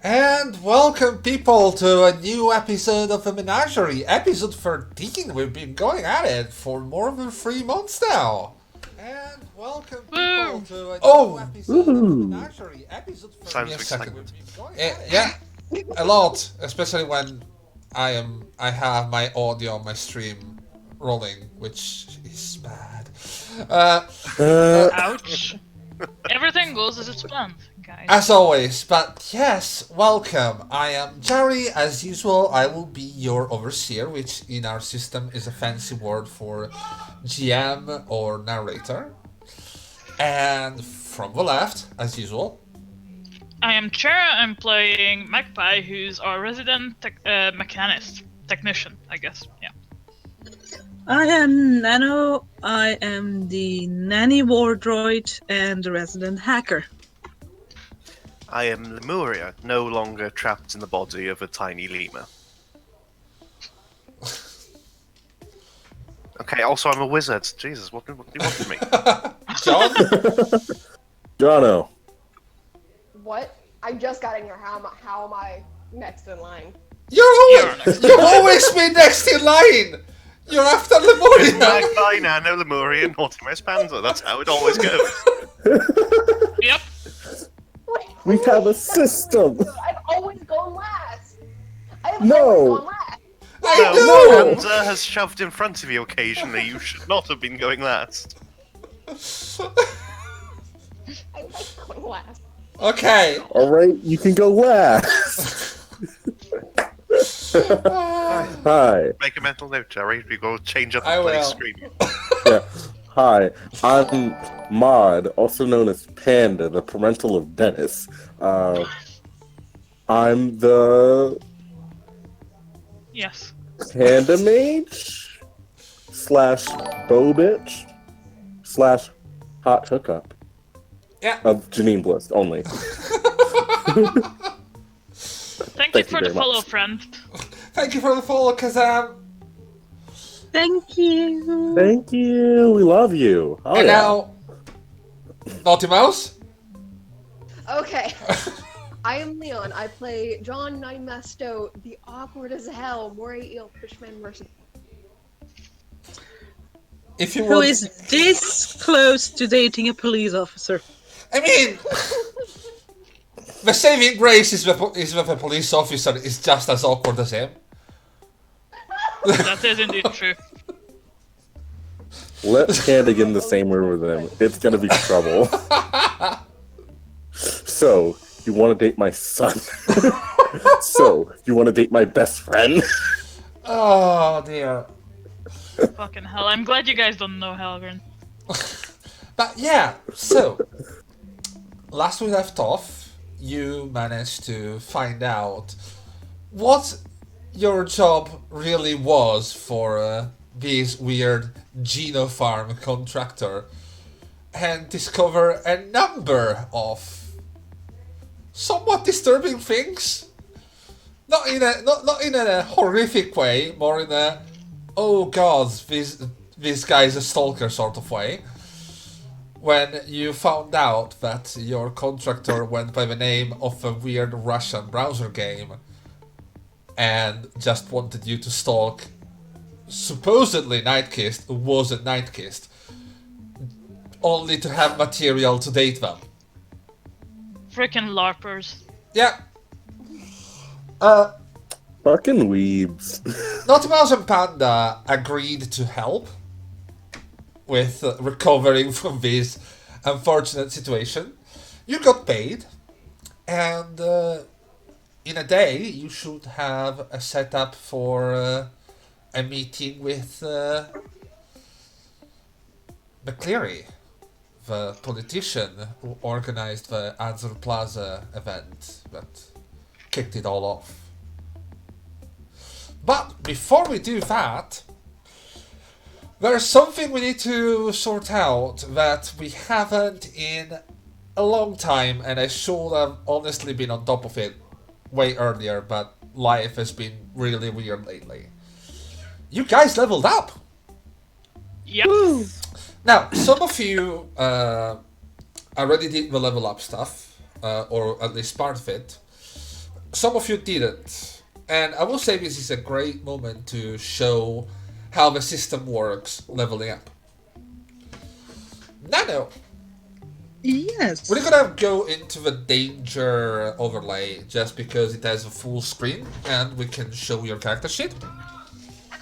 And welcome, people, to a new episode of the Menagerie, episode 13. We've been going at it for more than 3 months now. And welcome, people, to a new episode of the Menagerie, episode 13. Sounds excited. Yeah, a lot, especially when I have my audio on my stream rolling, which is bad. Ouch. Everything goes as it's planned, guys. As always, but yes, welcome. I am Jerry. As usual, I will be your overseer, which in our system is a fancy word for GM or narrator. And from the left, as usual, I am Chair. I'm playing Magpie, who's our resident mechanist. Technician, I guess. Yeah. I am Nano. I am the nanny war droid and the resident hacker. I am Lemuria, no longer trapped in the body of a tiny lemur. Okay, also I'm a wizard. Jesus, what do you want from me? John. Jono. What? I just got in here. How am I next in line? You've always been next in line. You're after Lemuria. Magpie, Nano, Lemuria, Naughtymouse, Panda. That's how it always goes. Yep. We have a system. I've always gone last. I have No. always gone last. I No, know. Panda has shoved in front of you occasionally. You should not have been going last. I like going last. Okay. Alright, you can go last. Hi. Make a mental note, Jerry. We go change up I the play will. screen. Yeah. Hi. I'm Mod, also known as Panda, the parental of Dennis. I'm the Yes. Panda Mage slash Bow Bitch slash Hot Hookup Yeah. of Jeanine Bliss only. Thank you you for the very follow, much. friend. Thank you for the follow, Kazam. Thank you. Thank you. We love you. Oh, And yeah. now, Naughtymouse. Okay. I am Leon. I play John Nymasto, the awkward as hell, Moray Eel Fishman mercy. If you Who want, is this close to dating a police officer? I mean, the saving grace is that a police officer is just as awkward as him. That is indeed true. Let Panda get in the same room with him. It's gonna be trouble. So, you want to date my son? So, you want to date my best friend? Oh dear. Fucking hell. I'm glad you guys don't know Helgren. But yeah, so last we left off, you managed to find out what your job really was for this weird Genofarm contractor, and discover a number of somewhat disturbing things. Not in a horrific way, more in a oh god, this guy's a stalker sort of way. When you found out that your contractor went by the name of a weird Russian browser game and just wanted you to stalk supposedly Nightkist, who wasn't Nightkist, only to have material to date them. Frickin' LARPers. Yeah. Fucking weebs. Naughtymouse and Panda agreed to help with recovering from this unfortunate situation. You got paid, and in a day you should have a setup for a meeting with McCleary, the politician who organized the Azur Plaza event that kicked it all off. But before we do that, there's something we need to sort out that we haven't in a long time, and I should have honestly been on top of it way earlier, but life has been really weird lately. You guys leveled up! Yep. Now, some of you already did the level up stuff, or at least part of it. Some of you didn't. And I will say this is a great moment to show how the system works leveling up. Nano, Yes. we're gonna go into the danger overlay just because it has a full screen and we can show your character sheet.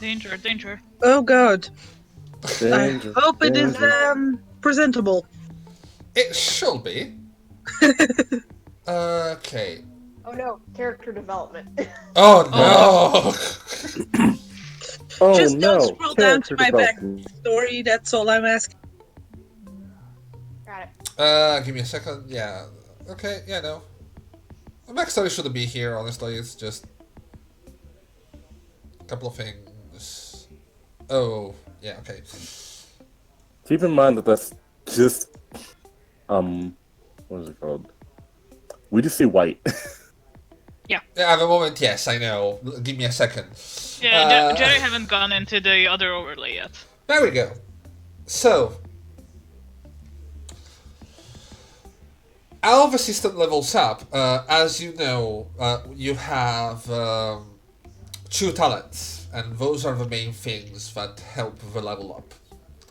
Danger, danger. Oh god. Danger, I hope it is danger. presentable. It should be. Okay. Oh no, character development. Oh no! Oh Just no! don't scroll down to character my development. backstory, that's all I'm asking. Got it. Give me a second. Yeah. Okay. Yeah. No. The backstory shouldn't be here. Honestly, it's just a couple of things. Oh. Yeah. Okay. Keep in mind that that's just what is it called? We just see white. Yeah. At the moment, yes, I know. Give me a second. Yeah, Jerry haven't gone into the other overlay yet. There we go. So, how the system levels up, as you know, you have 2 talents, and those are the main things that help the level up.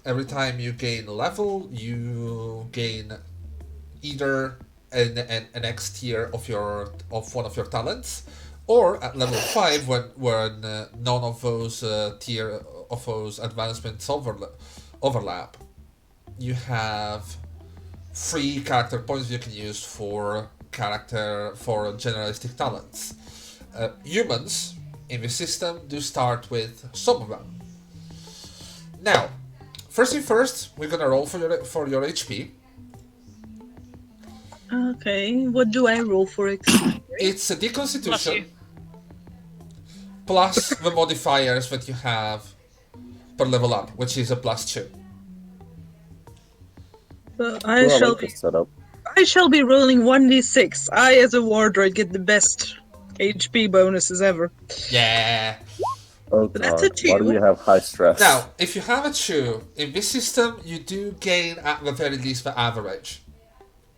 Every time you gain a level, you gain either an X tier of one of your talents, or at level 5 when none of those tier of those advancements overlap, you have 3 character points you can use for generalistic talents. Humans in the system do start with some of them. Now, first thing first, we're gonna roll for your HP. Okay, what do I roll for XP? It's a Bless you. deconstitution plus the modifiers that you have per level up, which is a +2. So Well, I like this setup. I shall be rolling 1d6. I, as a war droid, get the best HP bonuses ever. Yeah. Oh That's god, a why do 2. we have high stress? Now, if you have a 2, in this system, you do gain at the very least the average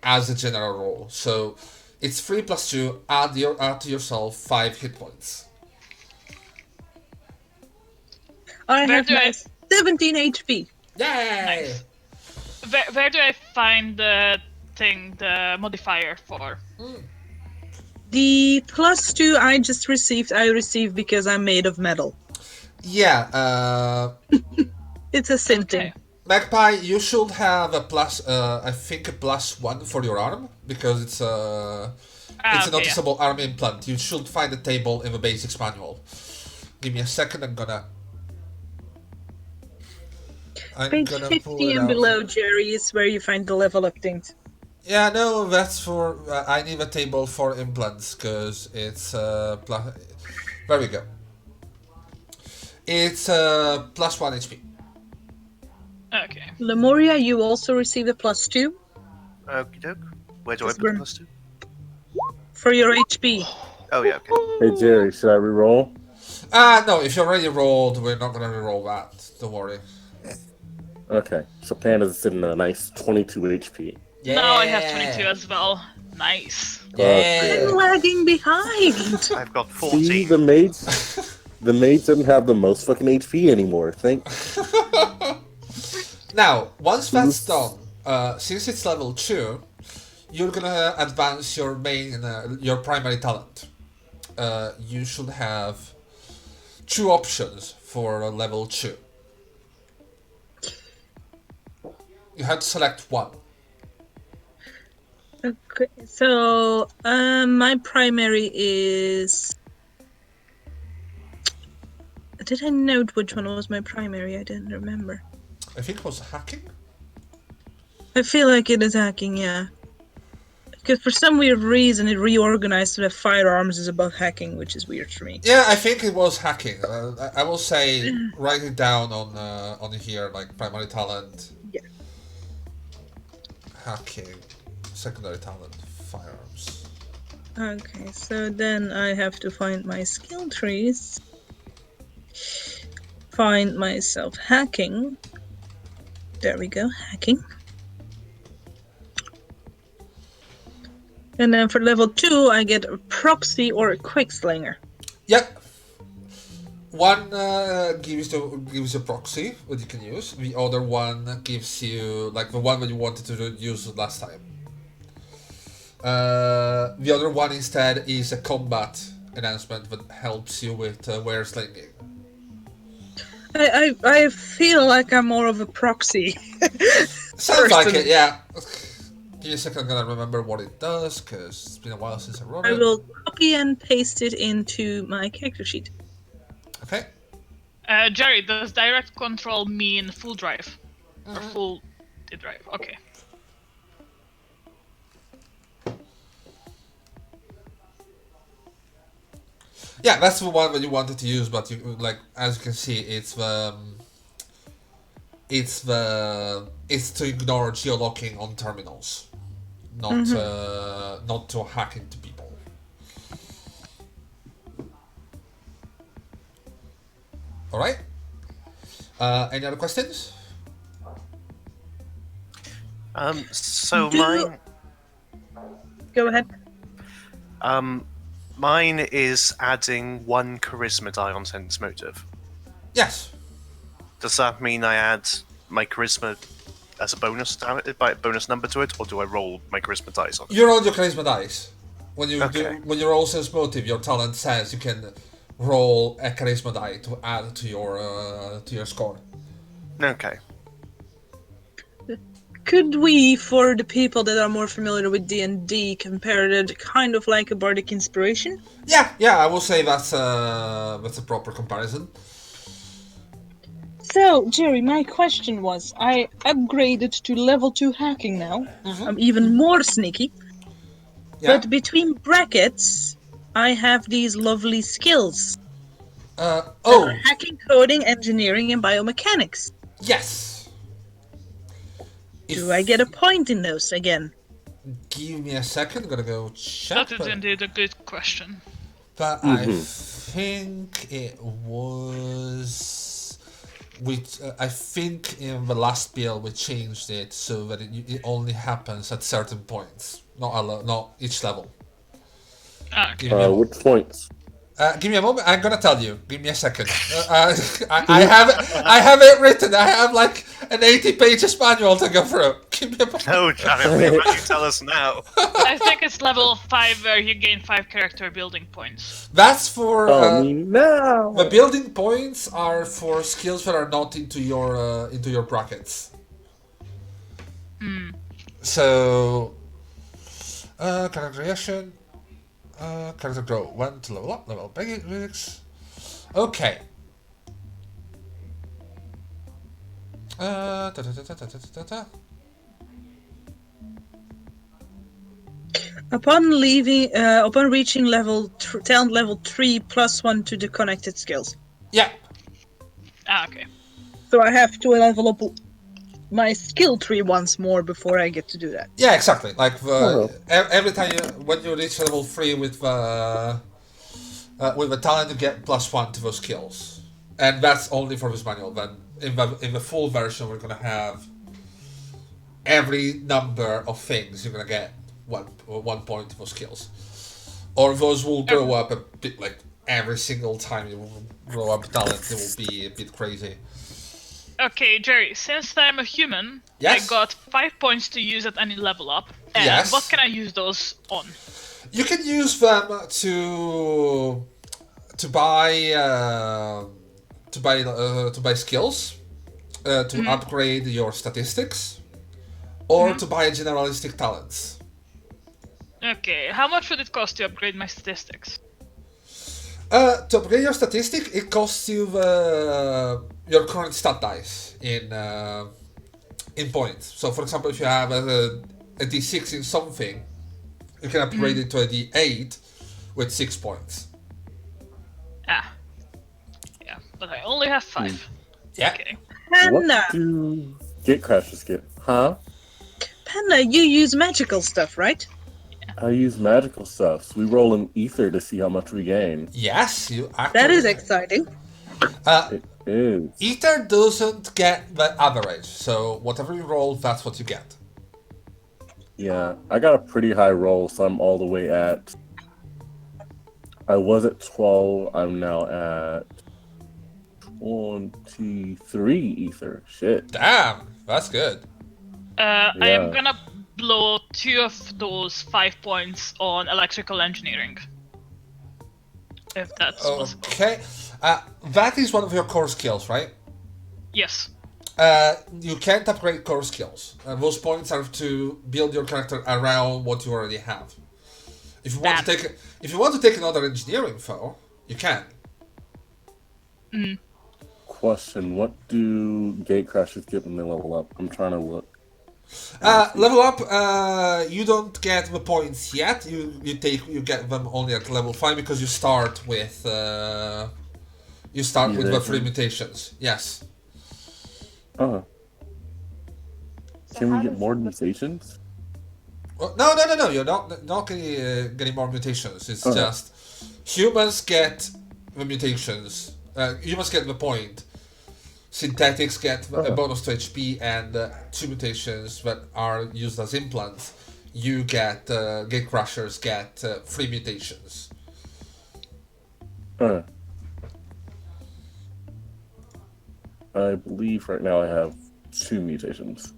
as a general rule. So it's 3 + 2, add to yourself 5 hit points. I Where have do I- 17 HP. Yay! Nice. Where do I find the modifier for? The +2 I just received, I received because I'm made of metal. Yeah, It's a sin Okay. thing. Magpie, you should have a I think a +1 for your arm, because it's a Okay, noticeable arm implant. You should find the table in the basics manual. Give me a second, I'm gonna Page pull 50 it and out. below, Jerry, is where you find the level up things. Yeah, no, that's for. I need a table for implants because it's there we go. It's +1 HP. Okay. Lemuria, you also received a +2 Okie doke. Where do I Just put burn- +2? for your HP. Oh yeah, okay. Hey Jerry, should I reroll? No, if you already rolled, we're not gonna reroll that. Don't worry. Okay, so Panda's sitting at a nice 22 HP. Yeah. Now I have 22 as well. Nice. Yeah. I'm lagging behind. I've got See, 14. the maids, the maids didn't have the most fucking HP anymore. Now, once that's done, since it's level 2, you're gonna advance your your primary talent. You should have 2 options for level 2. You have to select one. Okay, so my primary is. Did I note which one was my primary? I didn't remember. I think it was hacking. I feel like it is hacking, yeah. Because for some weird reason it reorganized so that firearms is above hacking, which is weird for me. Yeah, I think it was hacking. I will say write it down on here, like primary talent. Yeah. Hacking, secondary talent, firearms. Okay, so then I have to find my skill trees. Find myself hacking. There we go, hacking. And then for level 2, I get a proxy or a quick slinger. Yep. One gives you proxy that you can use. The other one gives you like the one that you wanted to use last time. The other one instead is a combat enhancement that helps you with wire slinging. I feel like I'm more of a proxy. Sounds like person. it, yeah. Give me a second, I'm gonna remember what it does, because it's been a while since I wrote I it. will copy and paste it into my character sheet. Okay. Jerry, does direct control mean full drive? Or full drive? Okay. Yeah, that's the one that you wanted to use, but you like as you can see, it's to ignore geolocking on terminals, not to hack into people. All right. Any other questions? So Do- mine. Go ahead. Mine is adding 1 charisma die on sense motive. Yes. Does that mean I add my charisma as a bonus number to it, or do I roll my charisma dice on it? You roll your charisma dice. When you Okay. when you roll sense motive, your talent says you can roll a charisma die to add to your score. Okay. Could we, for the people that are more familiar with D&D, compare it kind of like a bardic inspiration? Yeah, I will say that's a proper comparison. So, Jerry, my question was, I upgraded to level 2 hacking now. I'm even more sneaky. Yeah. But between brackets, I have these lovely skills. Hacking, coding, engineering, and biomechanics. Yes. Do I get a point in those again? Give me a second. I'm gonna go check. That is indeed a good question. But I think it was. I think in the last build we changed it so that it only happens at certain points, not each level. Okay. Which points? Give me a moment. I'm gonna tell you. Give me a second. I have it written. I have like an 80-page manual to go through. Give me a moment. No, Janet, you tell us now. I think it's level 5 where you gain 5 character building points. That's for. Tell me now. The building points are for skills that are not into your brackets. So, character creation. Character grow 1 to level up, level basics. Okay. Upon reaching talent level 3 plus 1 to the connected skills. Yeah. Okay. So I have to level up my skill tree once more before I get to do that. Yeah, exactly. Like every time when you reach level 3 with the talent, you get +1 to those skills, and that's only for this manual. Then in the full version, we're gonna have every number of things you're gonna get one point for skills, or those will grow up a bit. Like every single time you grow up talent, it will be a bit crazy. Okay, Jerry, since I'm a human, Yes. I got 5 points to use at any level up. And Yes. what can I use those on? You can use them to buy skills, to upgrade your statistics, or to buy generalistic talents. Okay, how much would it cost to upgrade my statistics? To upgrade your statistic, it costs you your current stat dice in points. So, for example, if you have a D6 in something, you can upgrade it to a D8 with 6 points. Yeah, but I only have 5. Yeah. Okay. Panda! What do Gatecrashers get? Huh? Panda, you use magical stuff, right? I use magical stuff. So we roll an ether to see how much we gain. Yes, you actually. That is exciting. It is. Ether doesn't get the average, so whatever you roll, that's what you get. Yeah, I got a pretty high roll, so I'm all the way at. I was at 12. I'm now at 23 ether. Shit. Damn, that's good. I am Yeah. gonna blow 2 of those 5 points on electrical engineering. If that's possible. Okay. That is one of your core skills, right? Yes. You can't upgrade core skills. Those points are to build your character around what you already have. If you want to take another engineering foe, you can. Question: what do gate crashes get when they level up? I'm trying to look. Level up, you don't get the points yet. You get them only at level 5 because you start with the free mutations. Yes. Oh. So Can how we get does more the- mutations? Well, no. You're not getting more mutations. It's just humans get the mutations. Humans get the point. Synthetics get a bonus to HP and 2 mutations that are used as implants. You get Gate Crushers get 3 mutations. I believe right now I have 2 mutations.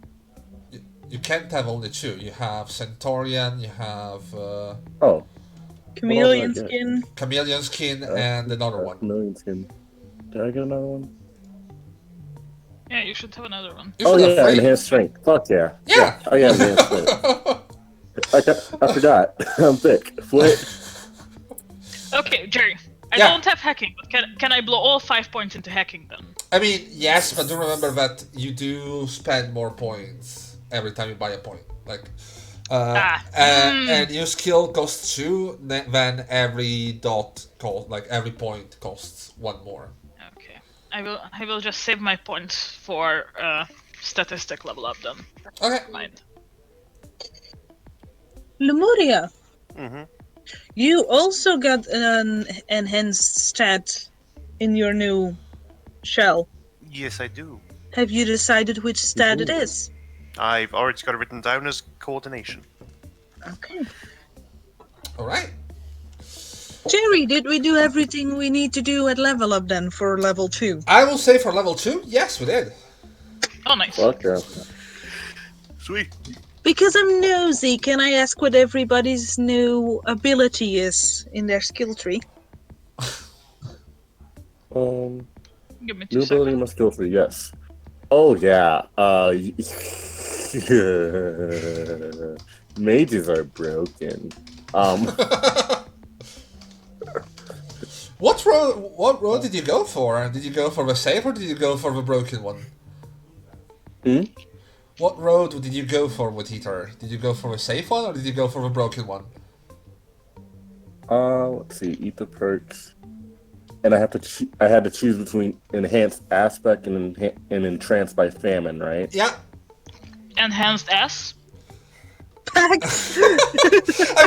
You can't have only 2. You have Centaurian, you have Chameleon What else did I get? skin. Chameleon Skin, and another one. Chameleon skin. Did I get another one? Yeah, you should have another one. You Oh should have yeah, 3. enhanced strength. Fuck yeah. Yeah. Oh yeah, enhanced strength. I forgot. I'm thick. What? Okay, Jerry. I Yeah. don't have hacking, but can I blow all 5 points into hacking then? I mean, yes, but do remember that you do spend more points every time you buy a point. Like, and your skill costs 2, then every dot cost, like every point costs 1 more. Okay. I will just save my points for statistic level up then. Okay. Mind. Lemuria. Mm-hmm. You also got an enhanced stat in your new shell. Yes, I do. Have you decided which stat it is? I've already got it written down as coordination. Okay. All right. Jerry, did we do everything we need to do at level up then for level 2? I will say for level 2, yes, we did. Oh, nice. Fuck yeah. Sweet. Because I'm nosy, can I ask what everybody's new ability is in their skill tree? Give me 2 New ability seconds. must skill tree, yes. Oh yeah. Mages are broken. What road did you go for? Did you go for the safe or did you go for the broken one? What road did you go for with Heater? Did you go for the safe one or did you go for the broken one? Let's see, eat the perks, and I had to choose between enhanced aspect and entranced by famine, right? Yeah. Enhanced S. I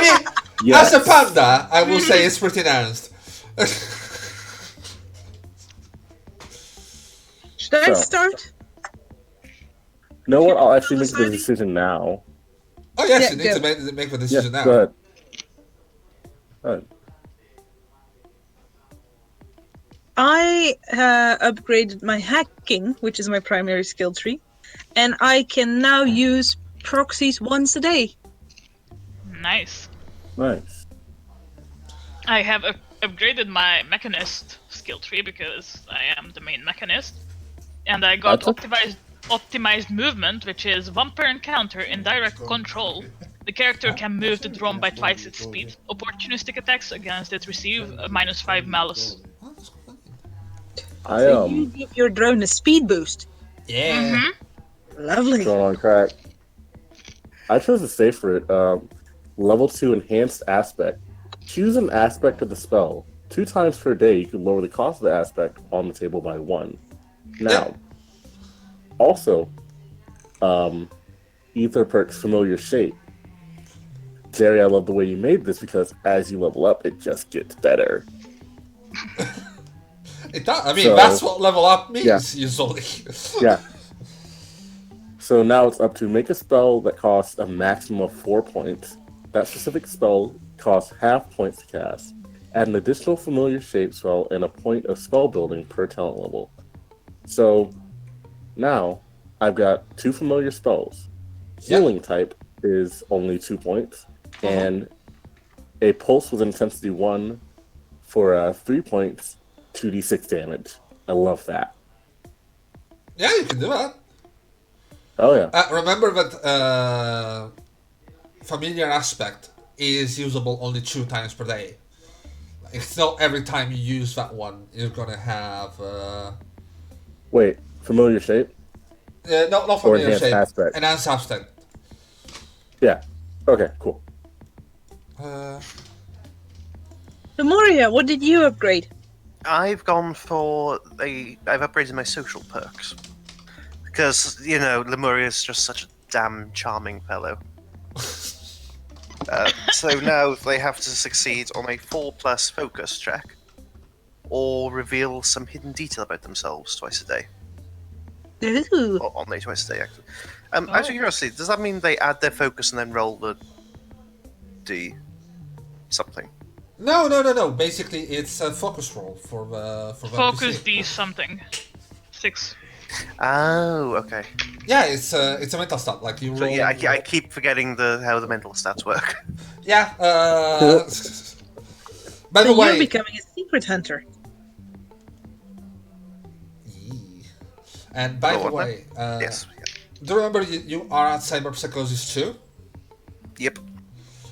mean, Yes. as a panda, I will say it's pretty enhanced. Should I So. start? You know what? I'll actually make the Deciding? decision now. Oh yes, Yeah, you need go. to make the Yes, decision now. go ahead. Go ahead. I upgraded my hacking, which is my primary skill tree, and I can now use proxies once a day. Nice. Nice. I have upgraded my mechanist skill tree because I am the main mechanist, and I got optimized movement, which is 1 per encounter in direct control. The character can move the drone by twice its speed. Opportunistic attacks against it receive a -5 malice. I So you give your drone a speed boost. Yeah. Lovely. going on crack. I chose to save for it. Level 2 enhanced aspect. Choose an aspect of the spell. 2 times per day, you can lower the cost of the aspect on the table by 1. Now, also, ether perks familiar shape. Jerry, I love the way you made this because as you level up, it just gets better. It does. I mean, So- that's what level up means Yeah. usually. Yeah. So now it's up to make a spell that costs a maximum of 4 points. That specific spell costs half points to cast. Add an additional familiar shape spell and a point of spell building per talent level. So now I've got 2 familiar spells. Healing type is only 2 points, and a pulse with intensity 1 for 3 points, 2d6 damage. I love that. Yeah, you can do that. Oh yeah. Remember that familiar aspect is usable only 2 times per day. It's not every time you use that one you're gonna have. Wait, familiar shape? Not Or familiar enhanced shape. aspect? Enhanced aspect. Yeah. Okay, cool. Memoria, what did you upgrade? I've gone for I've upgraded my social perks. Because, Lemuria's just such a damn charming fellow. So now they have to succeed on a 4+ focus check, or reveal some hidden detail about themselves twice a day. Ooh. Or only twice a day, actually. Out of curiosity, does that mean they add their focus and then roll the D something? No. Basically, it's a focus roll for the Focus NPC. D something. 6. Oh, okay. Yeah, it's a mental stat. Like you roll. So yeah, I keep forgetting how the mental stats work. Yeah. By the So way, you're becoming a secret hunter. And by Oh, the what way, Yes. do you remember you are at Cyberpsychosis 2? Yep.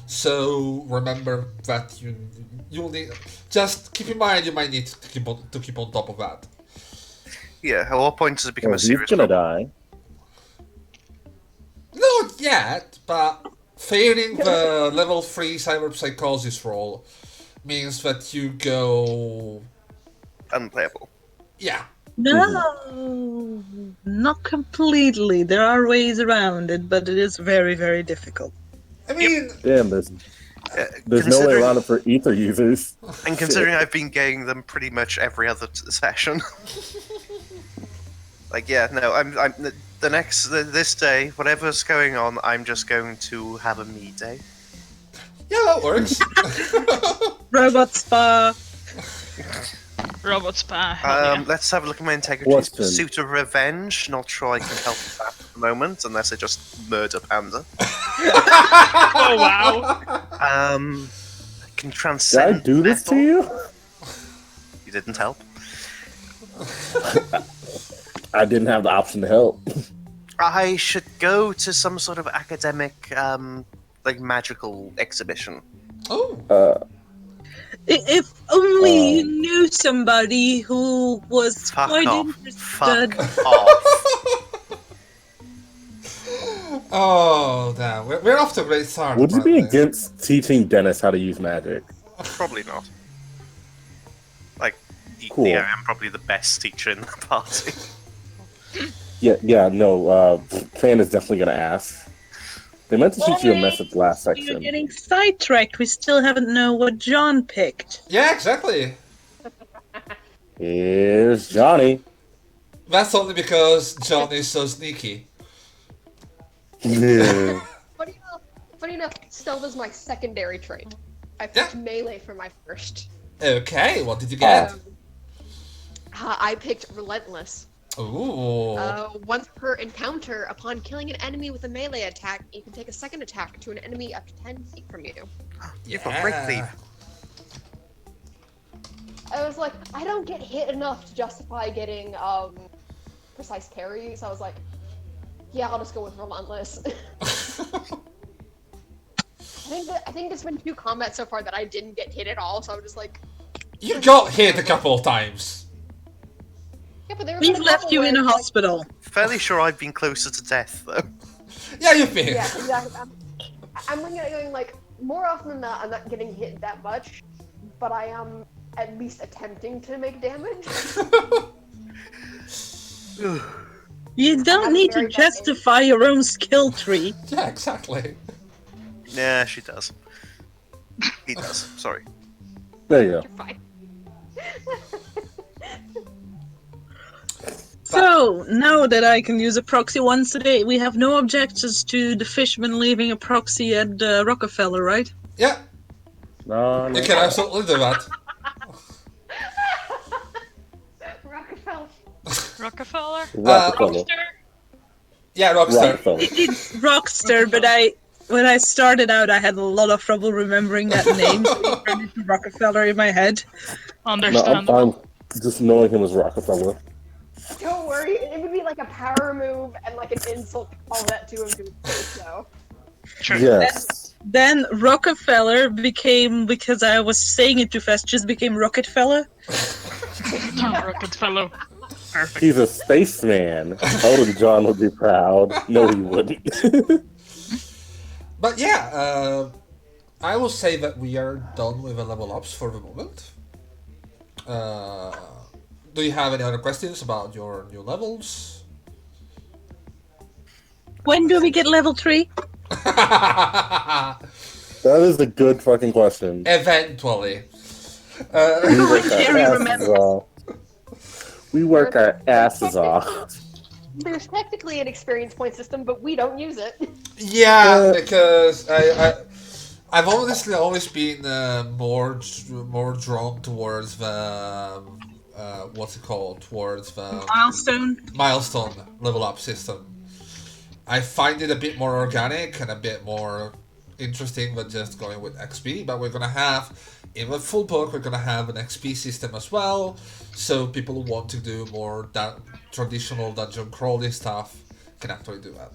So remember that you'll need. Just keep in mind you might need to keep on top of that. Yeah, at what point does it become Well, a he's serious gonna problem? die. Not yet, but failing the level 3 Cyberpsychosis roll means that you go. Unplayable. Yeah. No, not completely. There are ways around it, but it is very, very difficult. I mean, Damn, there's no way around it for ether users. And considering I've been getting them pretty much every other session. Like, yeah, no, I'm this day, whatever's going on, I'm just going to have a me day. yeah, that works. Robot spa. Robot spa. Hell yeah. Let's have a look at my integrity. What's Pursuit of revenge. Not sure I can help with that at the moment, unless I just murder Panda. Oh wow. I can Did I transcend. do this to metal. you? You didn't help. I didn't have the option to help. I should go to some sort of academic, magical exhibition. Oh. If only you knew somebody who was Fuck quite off. interested. Fuck off. Oh, damn. We're off to a great start. Would you be apparently. against teaching Dennis how to use magic? Probably not. Like, Cool. yeah, I'm probably the best teacher in the party. No, Fan is definitely gonna ask. They meant to teach you a message last You're section. getting sidetracked. We still haven't know what John picked. Yeah, exactly. Here's Johnny. That's only because John is so sneaky. Yeah. Funny enough, stealth is my secondary trait. I picked melee for my first. Okay, what did you get? I picked relentless. Ooh. Once per encounter, upon killing an enemy with a melee attack, you can take a second attack to an enemy up to 10 feet from you. You've got break thief. I was like, I don't get hit enough to justify getting precise parry, so I was like, yeah, I'll just go with relentless. I think it's been 2 combats so far that I didn't get hit at all, so I'm just like. You got hit a couple of times. Yeah, but there We've left you in a hospital. Fairly sure I've been closer to death, though. Yeah, you've been. Yeah, exactly. I'm looking at it going like, more often than not, I'm not getting hit that much, but I am at least attempting to make damage. You don't need to justify your own skill tree. Yeah, exactly. Yeah, she does. He does. Sorry. There you go. You're fine. So, now that I can use a proxy once a day, we have no objections to the fishman leaving a proxy at Rockefeller, right? Yeah, No, you can absolutely do that. Rockefeller. Rockefeller? Rockefeller. Rochster? Yeah, Rochster. Rockefeller. It's Rochster, but when I started out, I had a lot of trouble remembering that name. So I turned it to Rockefeller in my head. No, I'm Understandable. fine just knowing him as Rockefeller. Don't worry, it would be like a power move and like an insult to call that to him to his face, though. Sure. Yes. Then Rockefeller became, because I was saying it too fast, just became Rockefeller. Rockefeller. Perfect. He's a spaceman. Oh, John would be proud. No, he wouldn't. But yeah, I will say that we are done with the level ups for the moment. Do you have any other questions about your new levels? When do we get level 3? That is a good fucking question. Eventually. We work Jerry our asses remembers. off. We work our asses off. There's technically an experience point system, but we don't use it. Yeah, because I've honestly always been more drawn towards the what's it called? Towards the milestone level up system. I find it a bit more organic and a bit more interesting than just going with XP. But we're gonna have in the full book, we're gonna have an XP system as well. So people who want to do more traditional dungeon crawly stuff can actually do that.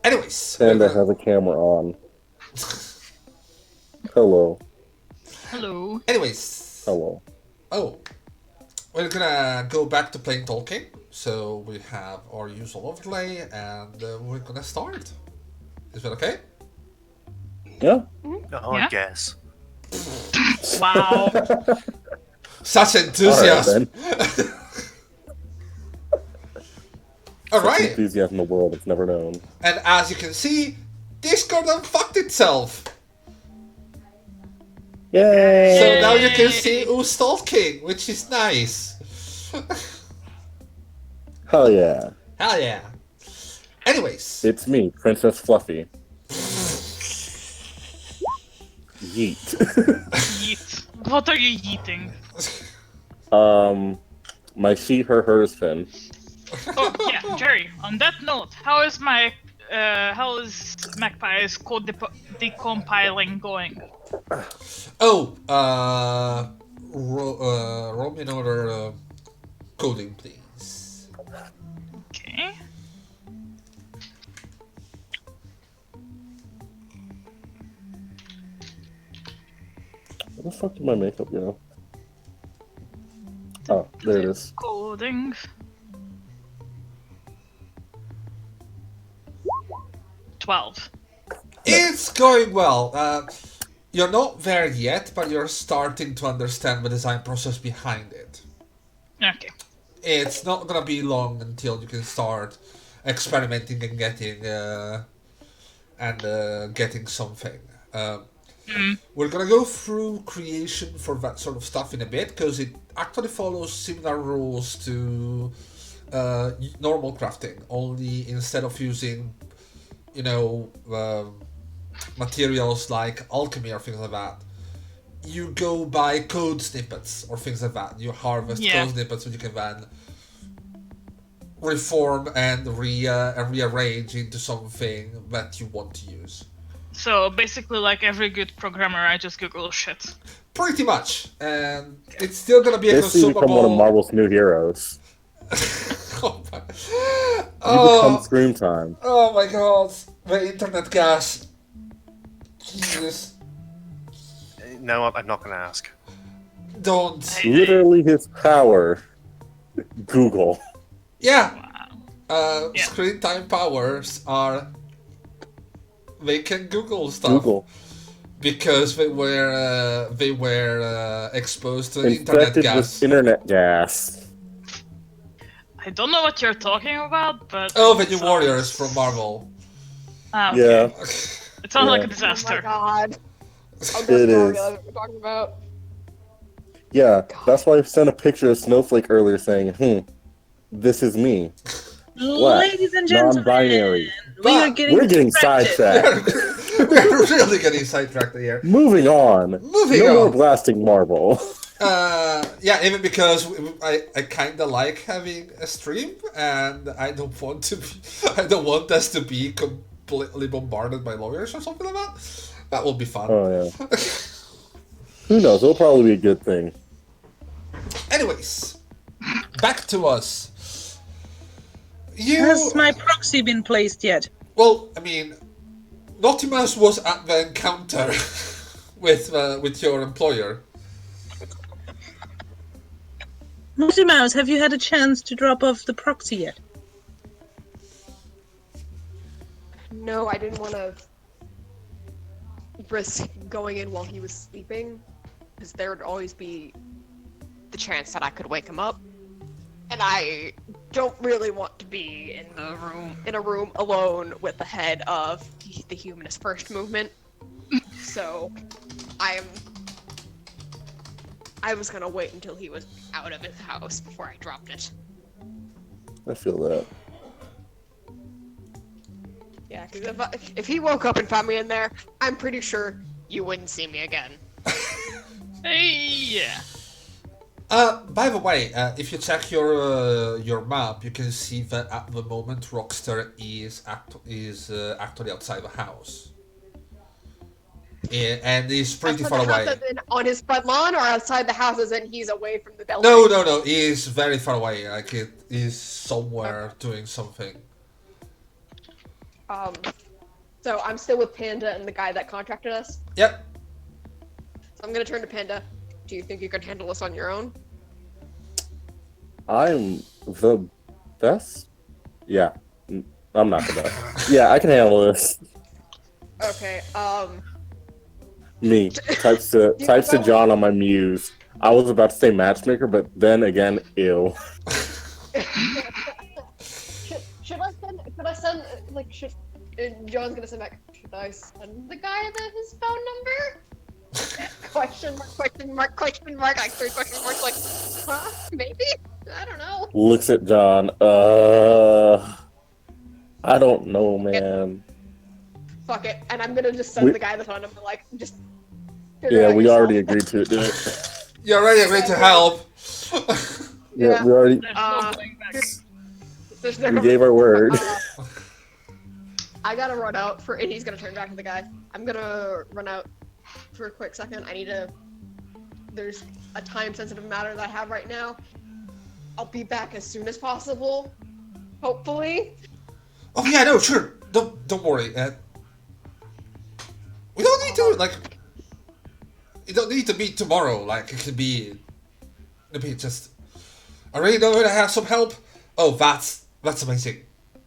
Anyways, Panda has a camera on. Hello. Hello. Anyways, Hello. oh, we're gonna go back to plain talking. So we have our usual overlay, and we're gonna start. Is that okay? Yeah. Oh, Yeah? I guess. Wow. Such All right, enthusiasm. then. All Such right. enthusiasm in the world it's never known. And as you can see, Discord unfucked itself. Yay! So now you can see who's talking, which is nice. Hell yeah. Hell yeah. Anyways, It's me, Princess Fluffy. Yeet. Yeet. What are you eating? My she, her, hers pin. Oh yeah, Jerry. On that note, how is Magpie's code decompiling going? oh, roll me another coding, please. Okay. Where the fuck did my makeup go? Oh, there it is. Coding. 12. It's going well. You're not there yet, but you're starting to understand the design process behind it. Okay. It's not gonna be long until you can start experimenting and getting something. We're gonna go through creation for that sort of stuff in a bit, because it actually follows similar rules to normal crafting. Only instead of using, materials like alchemy or things like that, you go by code snippets or things like that. You harvest code snippets that you can then reform and rearrange into something that you want to use. So basically, like every good programmer, I just Google shit. Pretty much, and it's still gonna be a Basically, you become one of consumable. Marvel's new heroes. Oh my- You become Scream Time. Oh my god, the internet gas. Jesus, No, I'm not going to ask. don't. Literally his power. Google. Yeah, Wow. Yeah. screen time powers are. They can Google stuff Google. because they were exposed to internet Infected gas. with internet gas. I don't know what you're talking about, but Oh, the new warriors from Marvel. Okay. Yeah. It sounds like a Yeah. Oh my disaster. god. It is. What we're talking about. Yeah, that's why I sent a picture of Snowflake earlier saying, This is me. Black, Ladies and gentlemen, non-binary. we are But We're getting distracted. sidetracked. We're really getting sidetracked here. Moving on. Moving no on. more blasting marble. Yeah, even because I kind of like having a stream, and I don't want us to be completely bombarded by lawyers or something like that. That will be fun. Oh yeah. Who knows? It'll probably be a good thing. Anyways, back to us. Has my proxy been placed yet? Well, I mean, Naughtymouse was at the encounter with your employer. Naughtymouse, have you had a chance to drop off the proxy yet? No, I didn't want to risk going in while he was sleeping, because there would always be the chance that I could wake him up, and I don't really want to be in a room alone with the head of the Humanist First movement. So, I was gonna wait until he was out of his house before I dropped it. I feel that. Yeah, because if he woke up and found me in there, I'm pretty sure you wouldn't see me again. Hey, yeah. By the way, if you check your map, you can see that at the moment Rochster is actually outside the house. And he's pretty far away. As in on his front lawn, or outside the house as in he's away from the building? No, he's very far away. Like it is somewhere doing something. So I'm still with Panda and the guy that contracted us. Yep. So I'm gonna turn to Panda. Do you think you can handle this on your own? I'm the best? Yeah. I'm not the best. Yeah, I can handle this. Okay, Me. Types to John on my muse. I was about to say matchmaker, but then again, ew. John's gonna send back, should I send the guy his phone number? Question mark, like 3 question marks, like, huh? Maybe? I don't know. Looks at John. I don't know, man. Fuck it. And I'm gonna just send the guy the phone number, like, just... Yeah, we already agreed to it. You already agreed to help. Yeah, we already... There's no going back. We gave our word. I gotta run out and he's gonna turn back to the guy. I'm gonna run out for a quick second. There's a time-sensitive matter that I have right now. I'll be back as soon as possible. Hopefully. Oh yeah, no, sure. Don't worry. We don't need to it don't need to be tomorrow. Like it could be just. I really know where to have some help. Oh, that's amazing.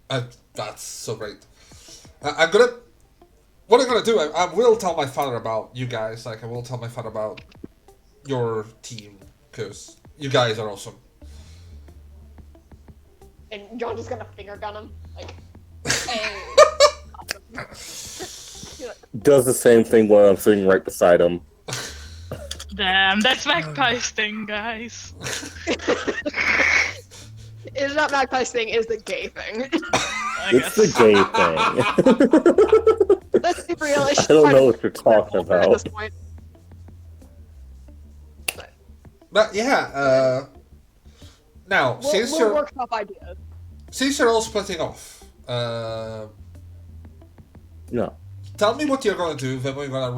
That's so great. What I'm gonna do, I will tell my father about you guys. Like I will tell my father about your team because you guys are awesome. And John's just gonna finger gun him, like. Hey. Does the same thing while I'm sitting right beside him. Damn, that's Magpie's thing, guys. It's not Magpie's thing, it's the gay thing. It's the gay thing. Let's be realistic. I don't know what you're talking At about. this point. But yeah, now We'll workshop ideas. since you're all splitting off, No. tell me what you're gonna do. Then we're gonna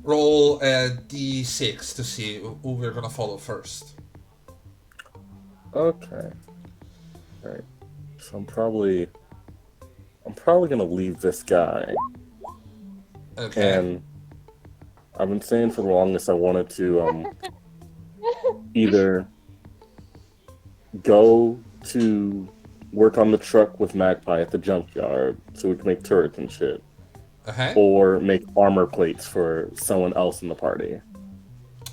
roll a d6 to see who we're gonna follow first. Okay. Alright. So I'm probably gonna leave this guy. Okay. And I've been saying for the longest I wanted to either go to work on the truck with Magpie at the junkyard so we can make turrets and shit. Okay. Or make armor plates for someone else in the party.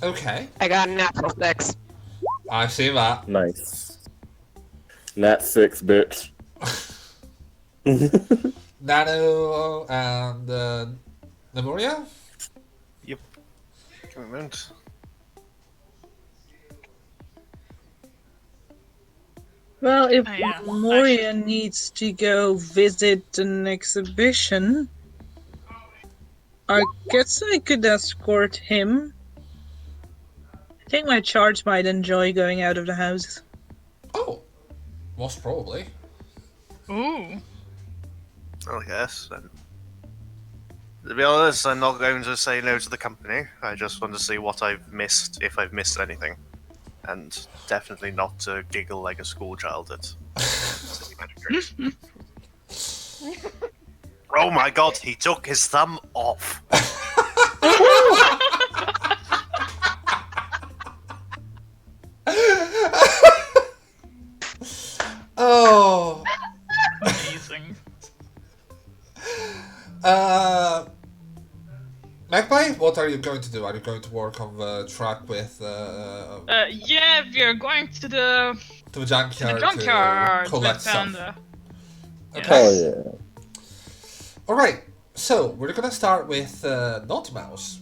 Okay. I got a natural 6. I see that. Nice. Nat 6, bitch. Nano and Lemuria? Yep. Give me a moment. Well, if Yeah, Moria needs to go visit an exhibition, I guess I could escort him. I think my charge might enjoy going out of the house. Oh, most probably. Ooh. I guess. And to be honest, I'm not going to say no to the company. I just want to see what I've missed, if I've missed anything. And definitely not to giggle like a schoolchild at silly Menagerie. Oh my god, he took his thumb off. Oh. Amazing. Magpie, what are you going to do? Are you going to work on the truck with Yeah, we're going to the junkyard junkyard to collect with stuff? Panda. Okay. Oh yeah. All right. So we're gonna start with Naughtymouse.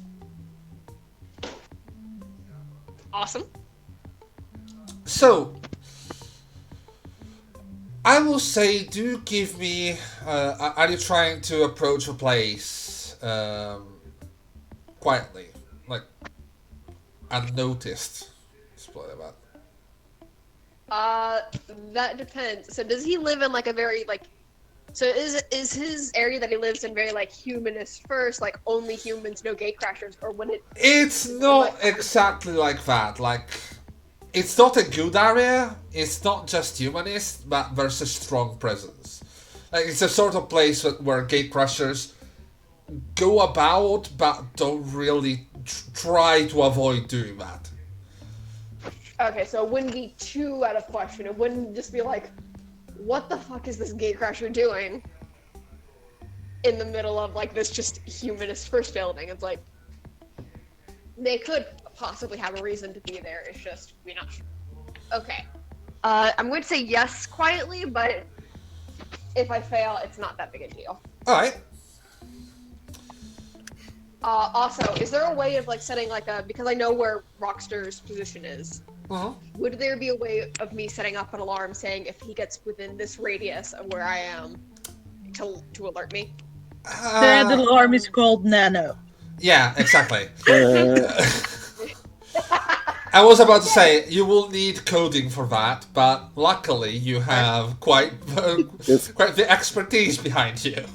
Awesome. So I will say, do give me. Are you trying to approach a place quietly, like unnoticed? Split about. That depends. So does he live in like a very like? So is his area that he lives in very like humanist first, like only humans, no gate crashers, or would it? It's not exactly like that. Like, it's not a good area. It's not just humanist, but there's a strong presence. Like, it's a sort of place where gate crushers go about, but don't really try to avoid doing that. Okay, so it wouldn't be too out of question. It wouldn't just be like, what the fuck is this gate crasher doing? In the middle of like this just humanist first building. It's like they could possibly have a reason to be there. It's just we're not sure. Okay. I'm going to say yes quietly, but if I fail, it's not that big a deal. Alright. Also, is there a way of like setting like a, because I know where Rochster's position is, would there be a way of me setting up an alarm saying if he gets within this radius of where I am to alert me? That alarm is called Nano. Yeah, exactly. I was about to say, you will need coding for that, but luckily you have quite the expertise behind you.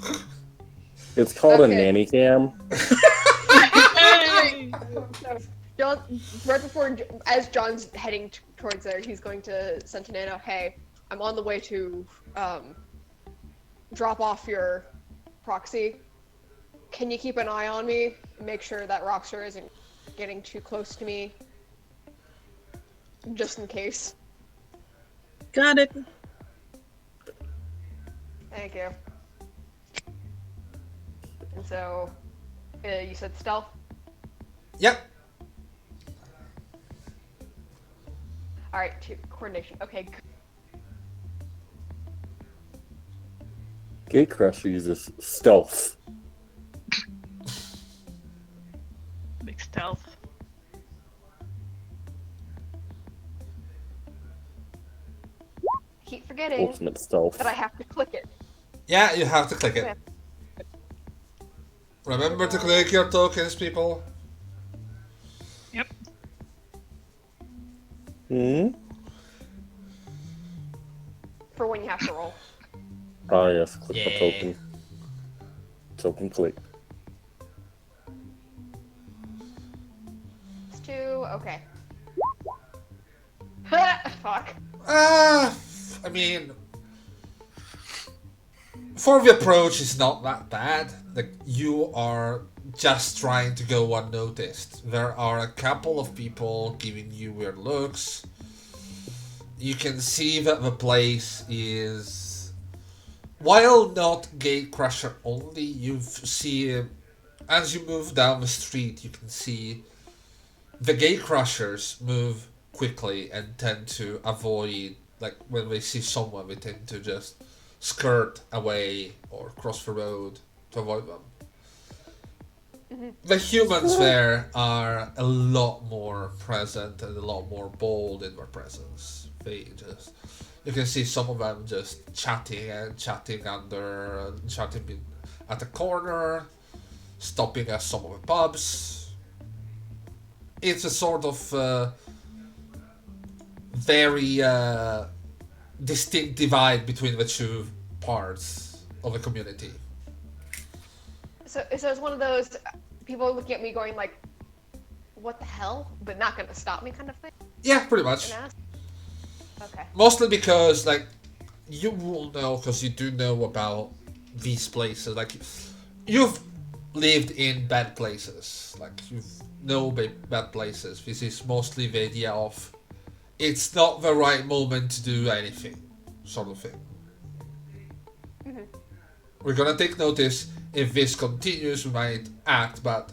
It's called a Okay. nanny cam. So, John, right before, as John's heading towards there, he's going to send to Nano, hey, I'm on the way to drop off your proxy. Can you keep an eye on me? Make sure that Rochster isn't getting too close to me. Just in case. Got it. Thank you. And so, you said stealth? Yep. Alright, coordination. Okay, good. Gatecrusher uses stealth. Big stealth. Keep forgetting Ultimate stealth. that I have to click it. Yeah, you have to click it. Remember to click your tokens, people. Yep. Hmm? For when you have to roll. Ah, yes, click the Yeah. token. Token click. It's 2, okay. Fuck. I mean, for the approach, it's not that bad. Like, you are just trying to go unnoticed. There are a couple of people giving you weird looks. You can see that the place is, while not gate crusher only, you see, as you move down the street, you can see the gate crushers move quickly and tend to avoid, like when they see someone, they tend to just skirt away or cross the road to avoid them. The humans there are a lot more present and a lot more bold in their presence. You can see some of them just chatting and chatting at the corner, stopping at some of the pubs. It's a sort of very distinct divide between the two parts of the community. So it's one of those people looking at me going like, "What the hell?" but not gonna stop me kind of thing. Yeah, pretty much. Okay. Mostly because like you will know because you do know about these places. Like you've lived in bad places. Like you know bad places. This is mostly the idea of it's not the right moment to do anything, sort of thing. Mm-hmm. We're gonna take notice if this continues. We might act, but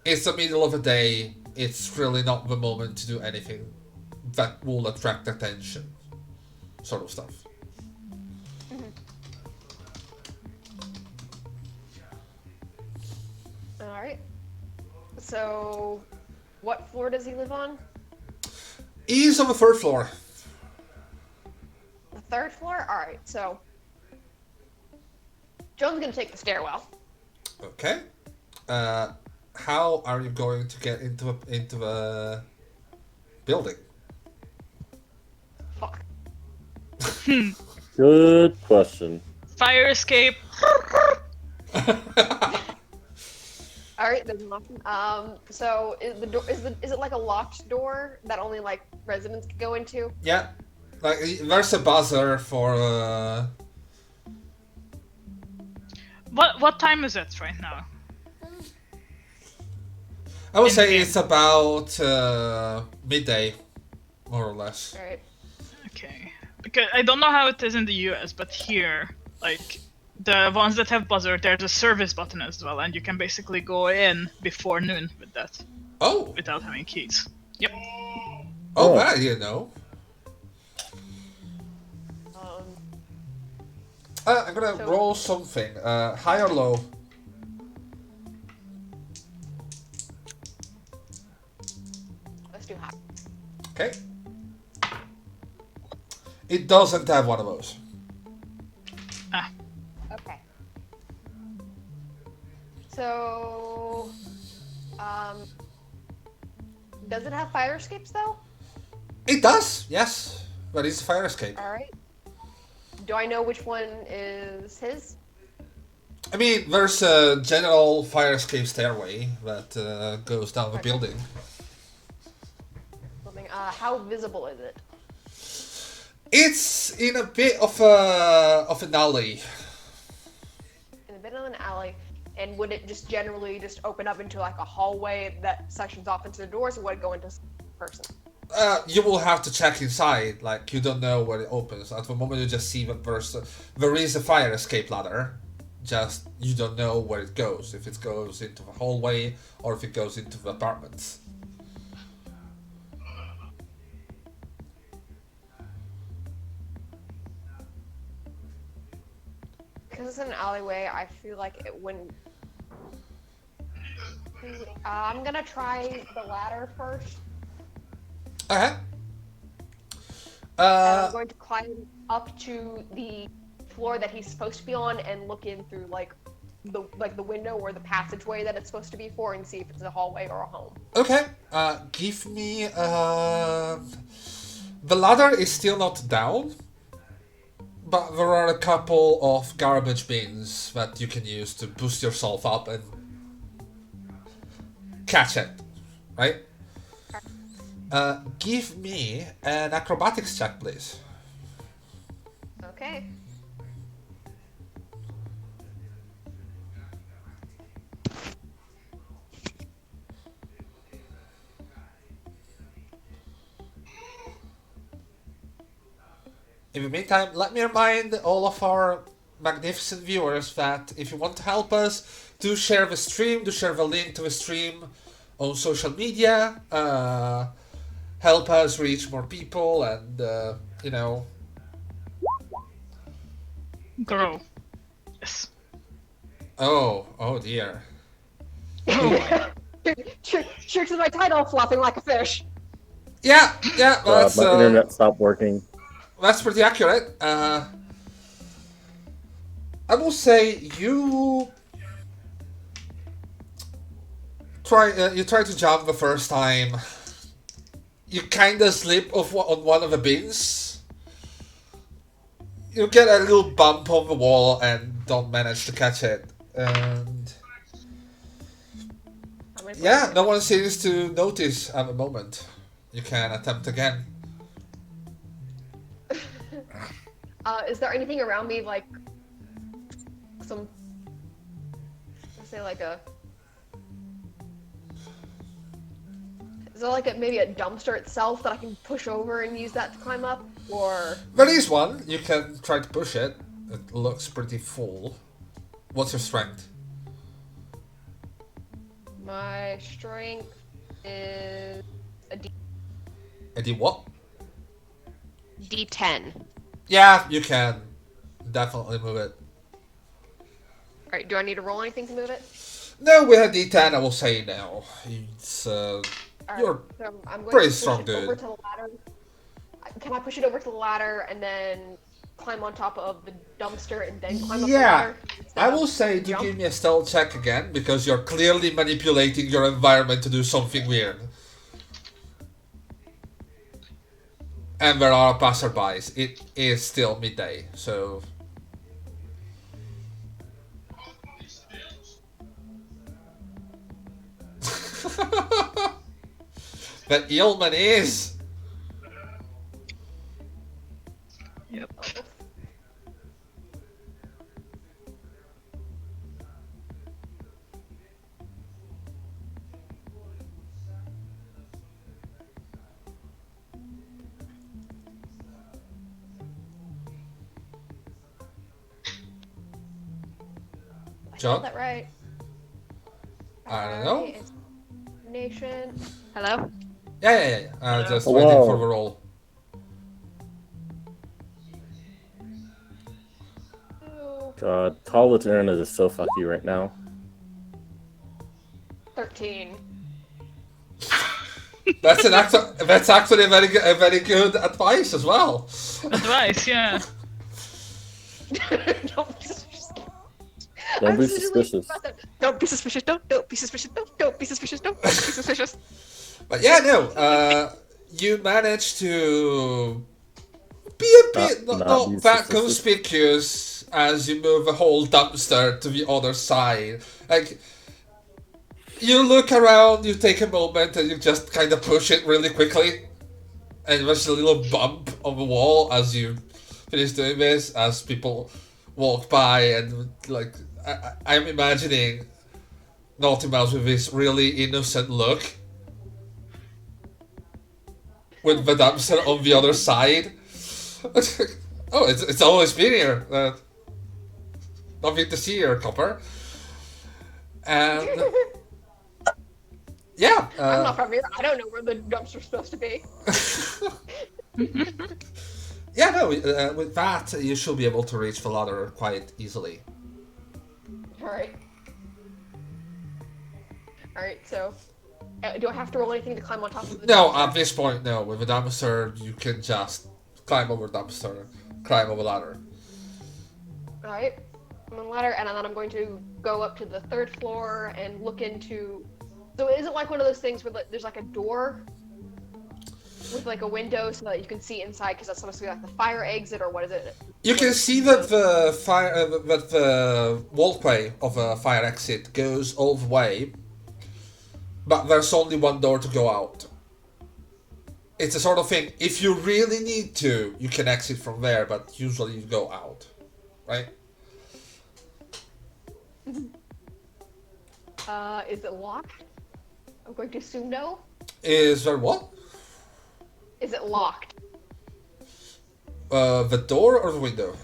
it's the middle of the day. It's really not the moment to do anything that will attract attention, sort of stuff. Mm-hmm. All right. So, what floor does he live on? He's on the third floor. The third floor? Alright, so Joan's gonna take the stairwell. Okay. How are you going to get into the building? Fuck. Good question. Fire escape. Alright, there's nothing. So is the door is it like a locked door that only like residents can go into? Yeah. Like there's a buzzer for What time is it right now? I would In say game. it's about midday, more or less. Alright. Okay. Because I don't know how it is in the US, but here, like, the ones that have buzzer, there's a service button as well, and you can basically go in before noon with that, Oh. without having keys. Yep. Oh, that you know. I'm gonna So- roll something. High or low? Let's do high. Okay. It doesn't have one of those. Okay. So does it have fire escapes though? It does, yes. But it's a fire escape. Alright. Do I know which one is his? I mean, there's a general fire escape stairway that goes down the Okay. building. Something. How visible is it? It's in a bit of an alley. In a bit of an alley, and would it just generally just open up into like a hallway that sections off into the doors, or would it go into a person? You will have to check inside. Like you don't know where it opens. At the moment, you just see that there is a fire escape ladder. Just you don't know where it goes. If it goes into the hallway or if it goes into the apartments. Because it's an alleyway, I feel like it wouldn't. I'm gonna try the ladder first. Okay. And I'm going to climb up to the floor that he's supposed to be on and look in through like the window or the passageway that it's supposed to be for, and see if it's a hallway or a home. Okay. Give me. The ladder is still not down, but there are a couple of garbage bins that you can use to boost yourself up and catch it, right? Give me an acrobatics check, please. Okay. In the meantime, let me remind all of our magnificent viewers that if you want to help us, do share the stream, do share the link to the stream on social media, help us reach more people and, Grow. Yes. Oh dear. Sure to my title, flopping like a fish. Yeah, My that's, internet stopped working. That's pretty accurate. I will say you try to jump the first time. You kind of slip on one of the bins. You get a little bump on the wall and don't manage to catch it. And yeah, no one seems to notice at the moment. You can attempt again. Is there anything around me, like some, let's say, like a? Is there like maybe a dumpster itself that I can push over and use that to climb up, or? There is one. You can try to push it. It looks pretty full. What's your strength? My strength is a D. A D what? D10. Yeah, you can definitely move it. Alright, do I need to roll anything to move it? No, with a D10, I will say no. It's Alright, you're so I'm going pretty to push strong, it over dude. to the ladder. Can I push it over to the ladder and then climb on top of the dumpster and then climb up the Yeah, ladder? I will say to jump? give me a stealth check again because you're clearly manipulating your environment to do something weird. And there are passerbys. It is still midday, so. The Eelman is. Yep. John? That right? I don't know. Alright, it's Nation. Hello? Yeah. Just Whoa. waiting for the roll. God, college internet is so fucky right now. 13. That's that's actually a very good advice as well. Advice, yeah. Don't be suspicious. Don't I'm be literally suspicious. about that. Don't be suspicious. Don't be suspicious. Don't be suspicious. Don't be suspicious. But yeah, no. You managed to be a bit Not not be that suspicious. conspicuous as you move the whole dumpster to the other side. Like, you look around, you take a moment, and you just kind of push it really quickly. And there's a little bump on the wall as you finish doing this, as people walk by, and like, I'm imagining Naughtymouse with this really innocent look. With the dumpster on the other side. Oh, it's always been here. Nothing to see here, copper. And yeah. I'm not from here. I don't know where the dumpster's supposed to be. Yeah, no. With that, you should be able to reach the ladder quite easily. Alright. Alright, so. Do I have to roll anything to climb on top of the No, dumpster? at this point, no. With the dumpster, you can just climb over dumpster, climb over ladder. Alright. I'm on the ladder, and then I'm going to go up to the 3rd floor and look into. So is it like one of those things where there's like a door with like a window so that you can see inside? Because that's supposed to be like the fire exit, or what is it? You can see that the fire, that the walkway of a fire exit goes all the way, but there's only one door to go out. It's a sort of thing. If you really need to, you can exit from there, but usually you go out, right? Is it locked? I'm going to assume no. Is there what? Is it locked? The door or the window?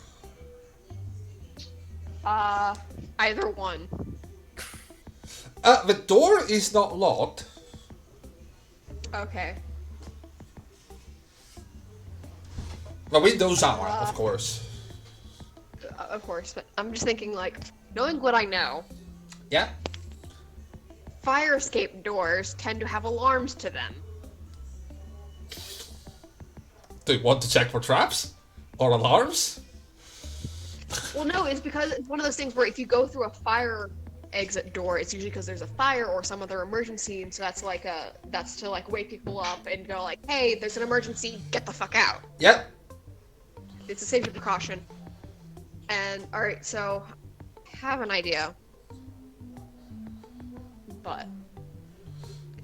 Either one. The door is not locked. Okay. The windows are, of course. Of course, but I'm just thinking, like, knowing what I know, Yeah. fire escape doors tend to have alarms to them. Do you want to check for traps? Or alarms? Well, no, it's because it's one of those things where if you go through a fire exit door, it's usually because there's a fire or some other emergency, and so that's to like wake people up and go like, hey, there's an emergency, get the fuck out. Yep. It's a safety precaution. And alright, so have an idea. But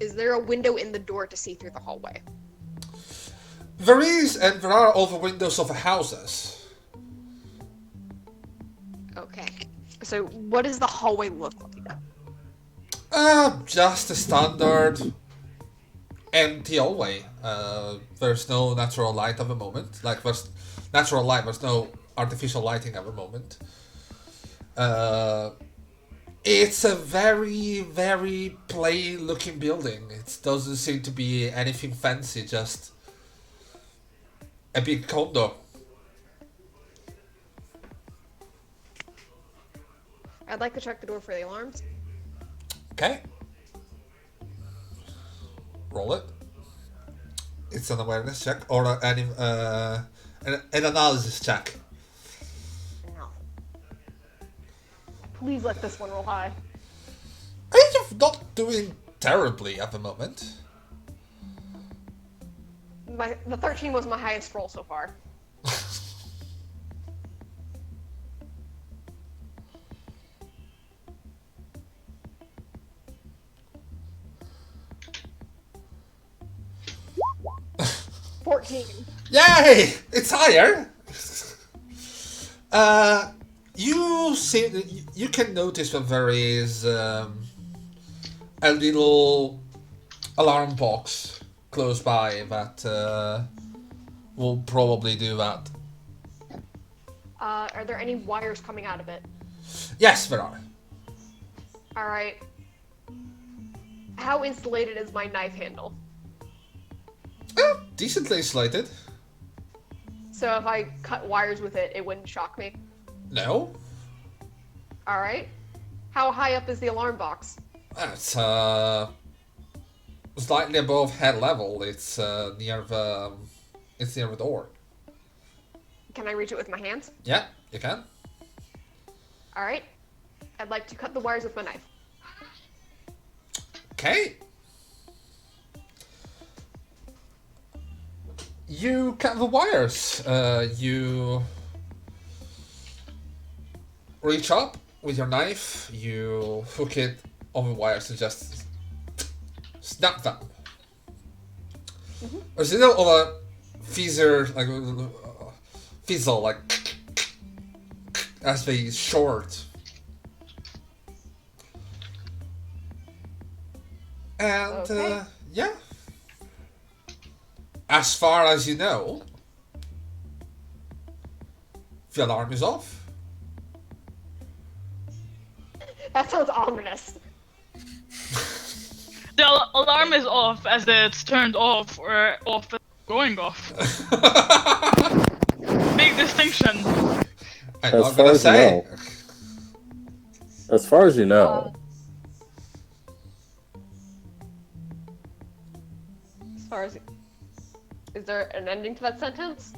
is there a window in the door to see through the hallway? There is, and there are all the windows of the houses. Okay. So what does the hallway look like? Just a standard empty hallway. There's no natural light at the moment. Like, there's natural light, there's no artificial lighting at the moment. It's a very, very plain looking building. It doesn't seem to be anything fancy, just a big condo. I'd like to check the door for the alarms. Okay. Roll it. It's an awareness check or an analysis check. No. Please let this one roll high. You're not doing terribly at the moment. The 13 was my highest roll so far. Yay! It's higher. You can notice that there is a little alarm box close by that will probably do that. Are there any wires coming out of it? Yes, there are. Alright. How insulated is my knife handle? Decently insulated. So if I cut wires with it, it wouldn't shock me? No. Alright. How high up is the alarm box? It's slightly above head level. It's near the door. Can I reach it with my hands? Yeah, you can. Alright. I'd like to cut the wires with my knife. Okay. You cut the wires. You reach up with your knife. You hook it on the wires and just snap them. There's a little of a fizzle, like as they short. And Okay. yeah. As far as you know, the alarm is off. That sounds ominous. The alarm is off as it's turned off or off as going off. Big distinction. I'm As not far gonna as you say. know. As far as you know, As far as... Is there an ending to that sentence?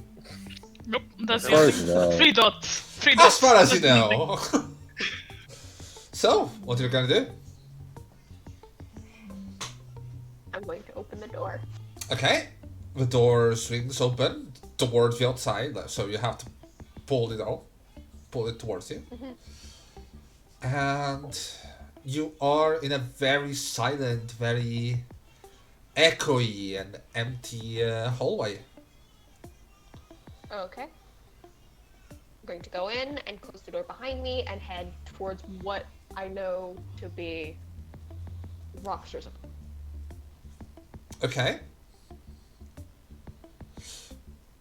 Nope, that's as far it. as you know, 3 dots. 3 As dots. far as you That's know. So, what are you gonna do? I'm going to open the door. Okay, the door swings open towards the outside, so you have to pull it towards you. And you are in a very silent, very echoey and empty hallway. Okay. I'm going to go in and close the door behind me and head towards what I know to be Rochster's. Okay.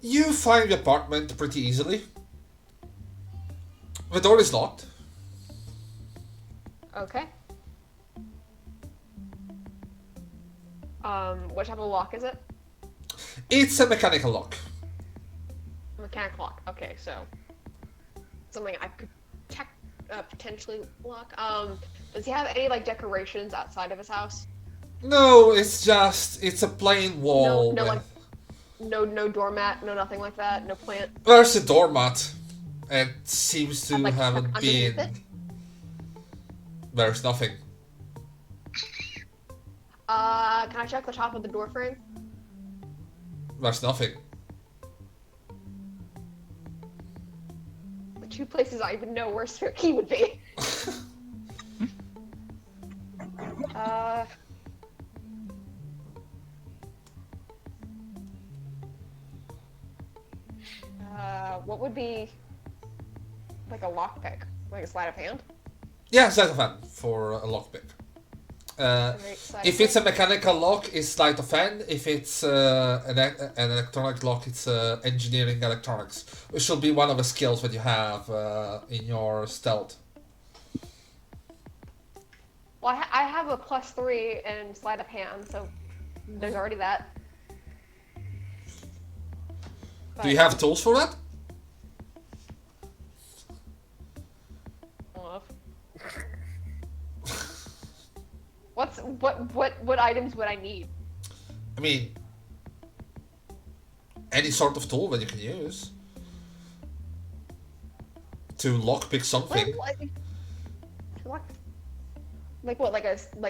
You find the apartment pretty easily. The door is locked. Okay. What type of lock is it? It's a mechanical lock. Mechanical lock. Okay, so something I could potentially lock. Does he have any like decorations outside of his house? No, it's a plain wall. No, like no doormat, no nothing like that, no plant. There's a doormat. It seems to I'd like to check haven't underneath been. it. There's nothing. Can I check the top of the door frame? There's nothing. The two places I even know where spare key would be. What would be like a lockpick? Like a sleight of hand? Yeah, sleight of hand for a lockpick. If it's a mechanical lock, it's sleight of hand. If it's an electronic lock, it's engineering electronics. It should be one of the skills that you have in your stealth. Well, I have a +3 in sleight of hand, so there's already that. Do you have tools for that? What items would I need? I mean, any sort of tool that you can use to lockpick something. Like what? Like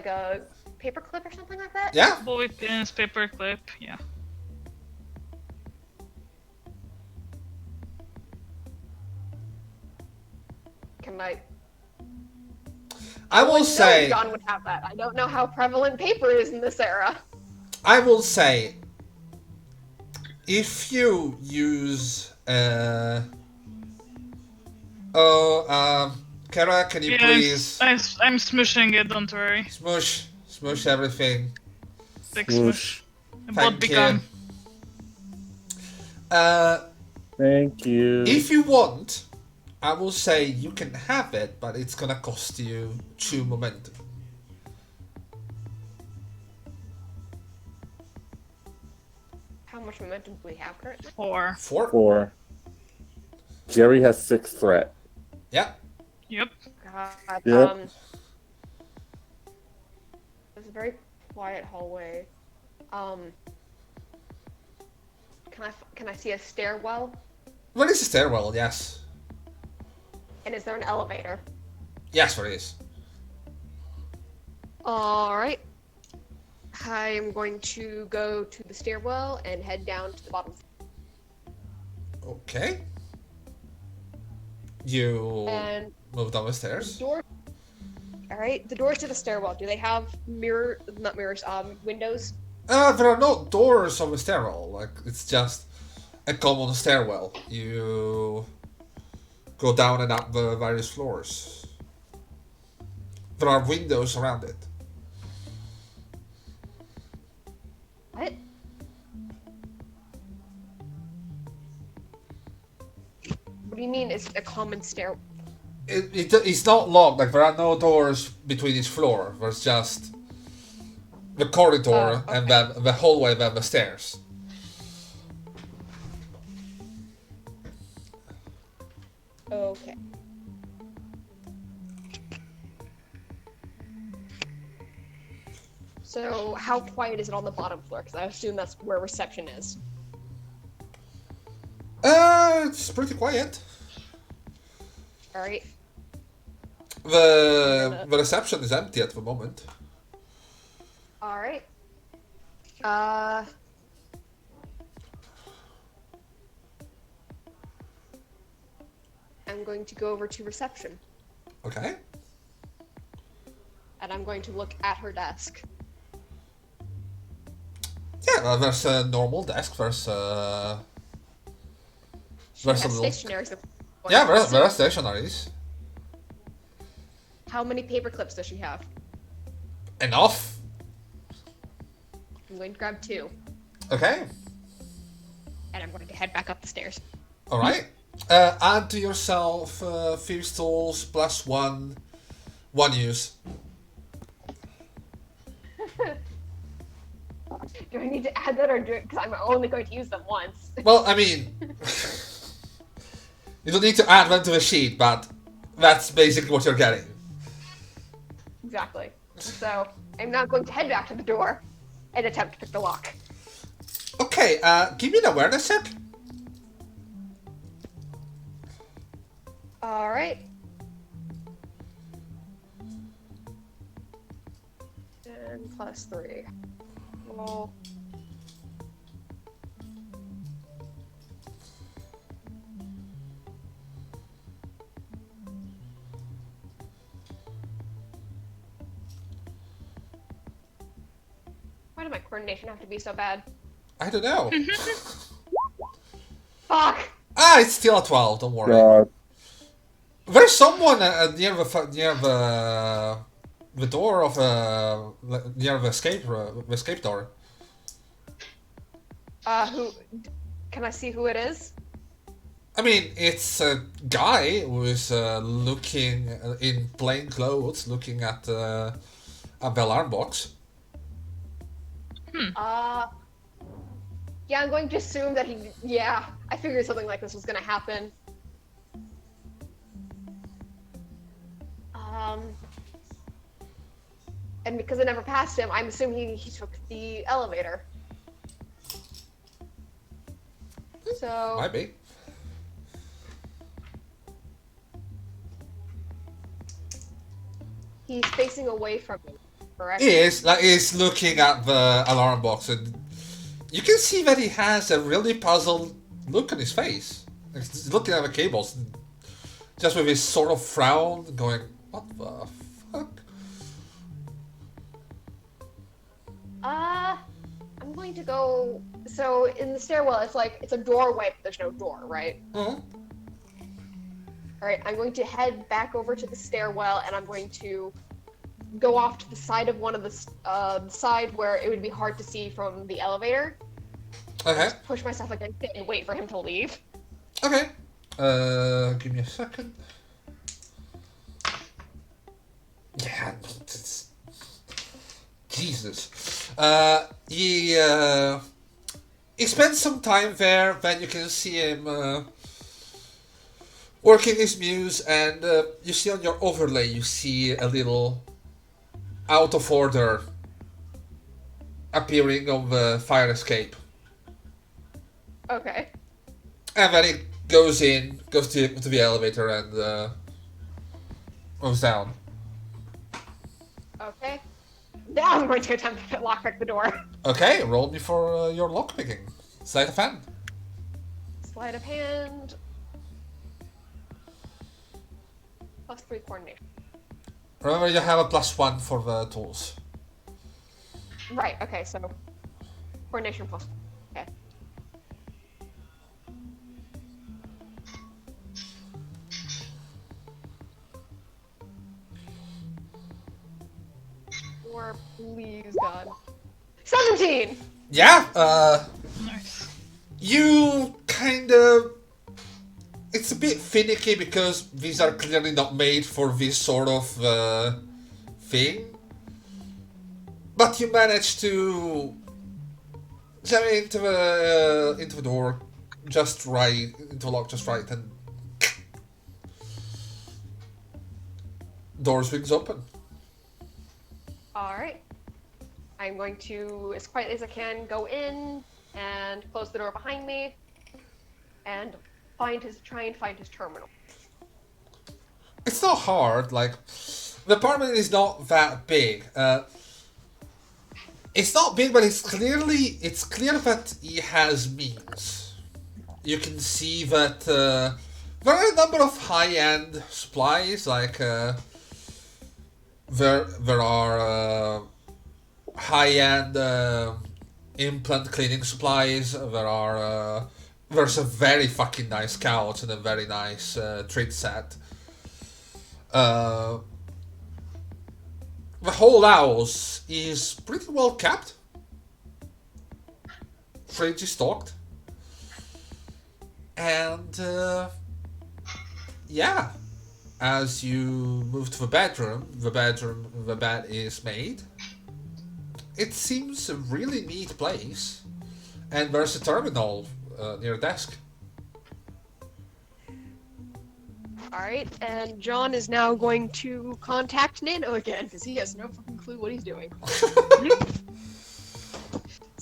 a paper clip or something like that? Yeah. Bobby pins, paperclip, yeah. Can I? I will say. John would have that. I don't know how prevalent paper is in this era. I will say. If you use. Kara, can you please. I'm smushing it, don't worry. Smush everything. Big smush. What Thank become? you. Thank you. If you want, I will say you can have it, but it's gonna cost you 2 momentum. How much momentum do we have currently? 4. 4? 4. Jerry has 6 threat. Yeah. Yep. God, Yep. It's a very quiet hallway. Can I see a stairwell? Well, it's a stairwell, yes. And is there an elevator? Yes, there is. Alright. I am going to go to the stairwell and head down to the bottom. Okay. You And move down the stairs. Alright, the doors to the stairwell, do they have windows? There are no doors on the stairwell. Like, it's just a common stairwell. You go down and up the various floors. There are windows around it. What? What do you mean it's a common stair? It's not locked. Like, there are no doors between each floor. There's just the corridor okay. and then the hallway, then the stairs. Okay. So, how quiet is it on the bottom floor? Because I assume that's where reception is. It's pretty quiet. Alright. The reception is empty at the moment. Alright. I'm going to go over to reception. Okay. And I'm going to look at her desk. Yeah, there's a normal desk. There's a She has little... stationaries. Yeah, there are stationaries. How many paper clips does she have? Enough. I'm going to grab 2. Okay. And I'm going to head back up the stairs. All right. Add to yourself Thieves Tools +1 use. Do I need to add that or do it? Because I'm only going to use them once. Well, I mean, you don't need to add them to the sheet, but that's basically what you're getting. Exactly. So I'm now going to head back to the door and attempt to pick the lock. Okay, give me an awareness check. Alright. And +3. Roll. Why did my coordination have to be so bad? I don't know. Fuck! It's still a 12. Don't worry. God. There's someone near the door of near the escape door. Who? Can I see who it is? I mean, it's a guy who is looking in plain clothes, looking at the alarm box. Yeah, I'm going to assume that he. Yeah, I figured something like this was gonna happen. And because I never passed him, I'm assuming he took the elevator. So. Might be. He's facing away from me, correct? He is he's looking at the alarm box, and you can see that he has a really puzzled look on his face. He's looking at the cables, just with his sort of frown, going, "What the fuck?" I'm going to go. So in the stairwell, it's a doorway, but there's no door, right? Mm-hmm. All right, I'm going to head back over to the stairwell, and I'm going to go off to the side of one of the side where it would be hard to see from the elevator. Okay. Just push myself against it and wait for him to leave. Okay. Give me a second. Yeah. Jesus. He spends some time there. Then you can see him working his muse, and you see on your overlay, you see a little out of order appearing on the fire escape. Okay. And then he goes to the elevator and moves down. Okay. Now I'm going to attempt to lockpick the door. Okay, roll me for your lockpicking. Sleight of hand. Sleight of hand. +3 coordination. Remember, you have a +1 for the tools. Right, okay, so coordination +1. Okay. Or please, God. 17! Yeah, Nice. you kind of... It's a bit finicky because these are clearly not made for this sort of thing. But you manage to jam into the door just right, into the lock just right, and door swings open. Alright. I'm going to, as quietly as I can, go in and close the door behind me and try and find his terminal. It's not hard, like, the apartment is not that big. It's not big, but it's clear that he has means. You can see that there are a number of high-end supplies, like there are high-end implant cleaning supplies. There's a very fucking nice couch and a very nice treat set. The whole house is pretty well kept. Fridge is stocked. And yeah, as you move to the bed is made. It seems a really neat place. And there's a terminal near the desk. Alright, and John is now going to contact Nano again, because he has no fucking clue what he's doing.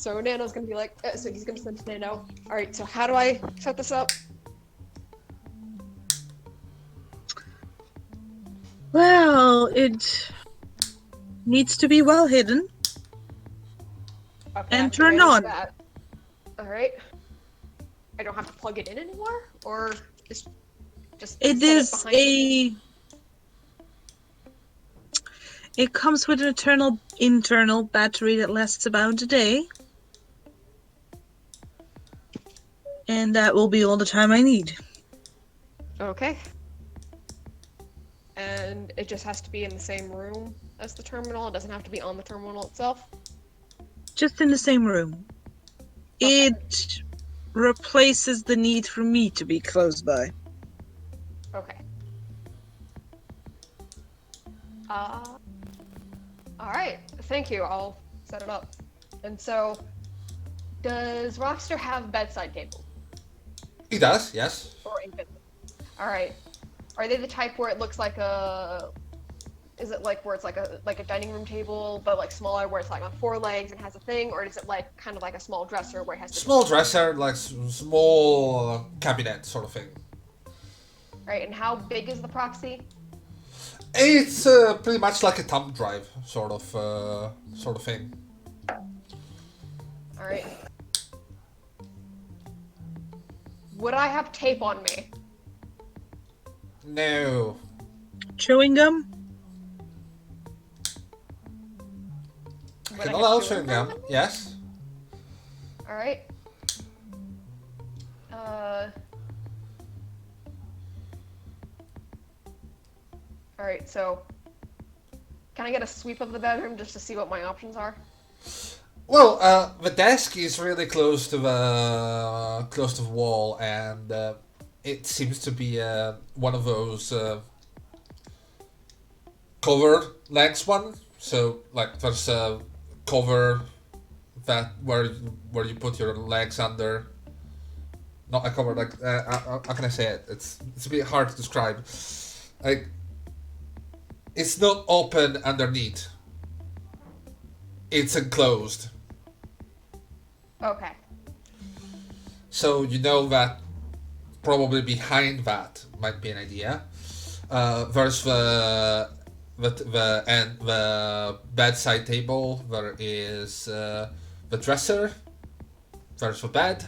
So Nano's gonna be like, so he's gonna send to Nano. All right, so how do I set this up? Well, it needs to be well hidden. Okay, And I can turn manage on. that. All right. I don't have to plug it in anymore, or just It set is behind me? It comes with an internal battery that lasts about a day. And that will be all the time I need. Okay. And it just has to be in the same room as the terminal. It doesn't have to be on the terminal itself. Just in the same room. Okay. It replaces the need for me to be close by. Okay. Alright. Thank you. I'll set it up. And so, does Rochster have bedside tables? He does, yes. Or invisible? Alright. Are they the type where it looks like a... Is it like where it's like a dining room table, but like smaller, where it's like on 4 legs and has a thing, or is it like kind of like a small dresser where it has the Small dresser, like small cabinet sort of thing. Right, and how big is the proxy? It's pretty much like a thumb drive sort of thing. All right. Would I have tape on me? No. Chewing gum? Would Can I have allow chewing chewing gum, on me? yes. All right. All right. So, can I get a sweep of the bedroom just to see what my options are? Well, the desk is really close to the wall, and it seems to be one of those covered legs one. So like there's a cover that where you put your legs under. Not a cover, like how can I say it? It's a bit hard to describe. Like it's not open underneath. It's enclosed. Okay. So you know that probably behind that might be an idea. There's the bedside table. There is the dresser. There's the bed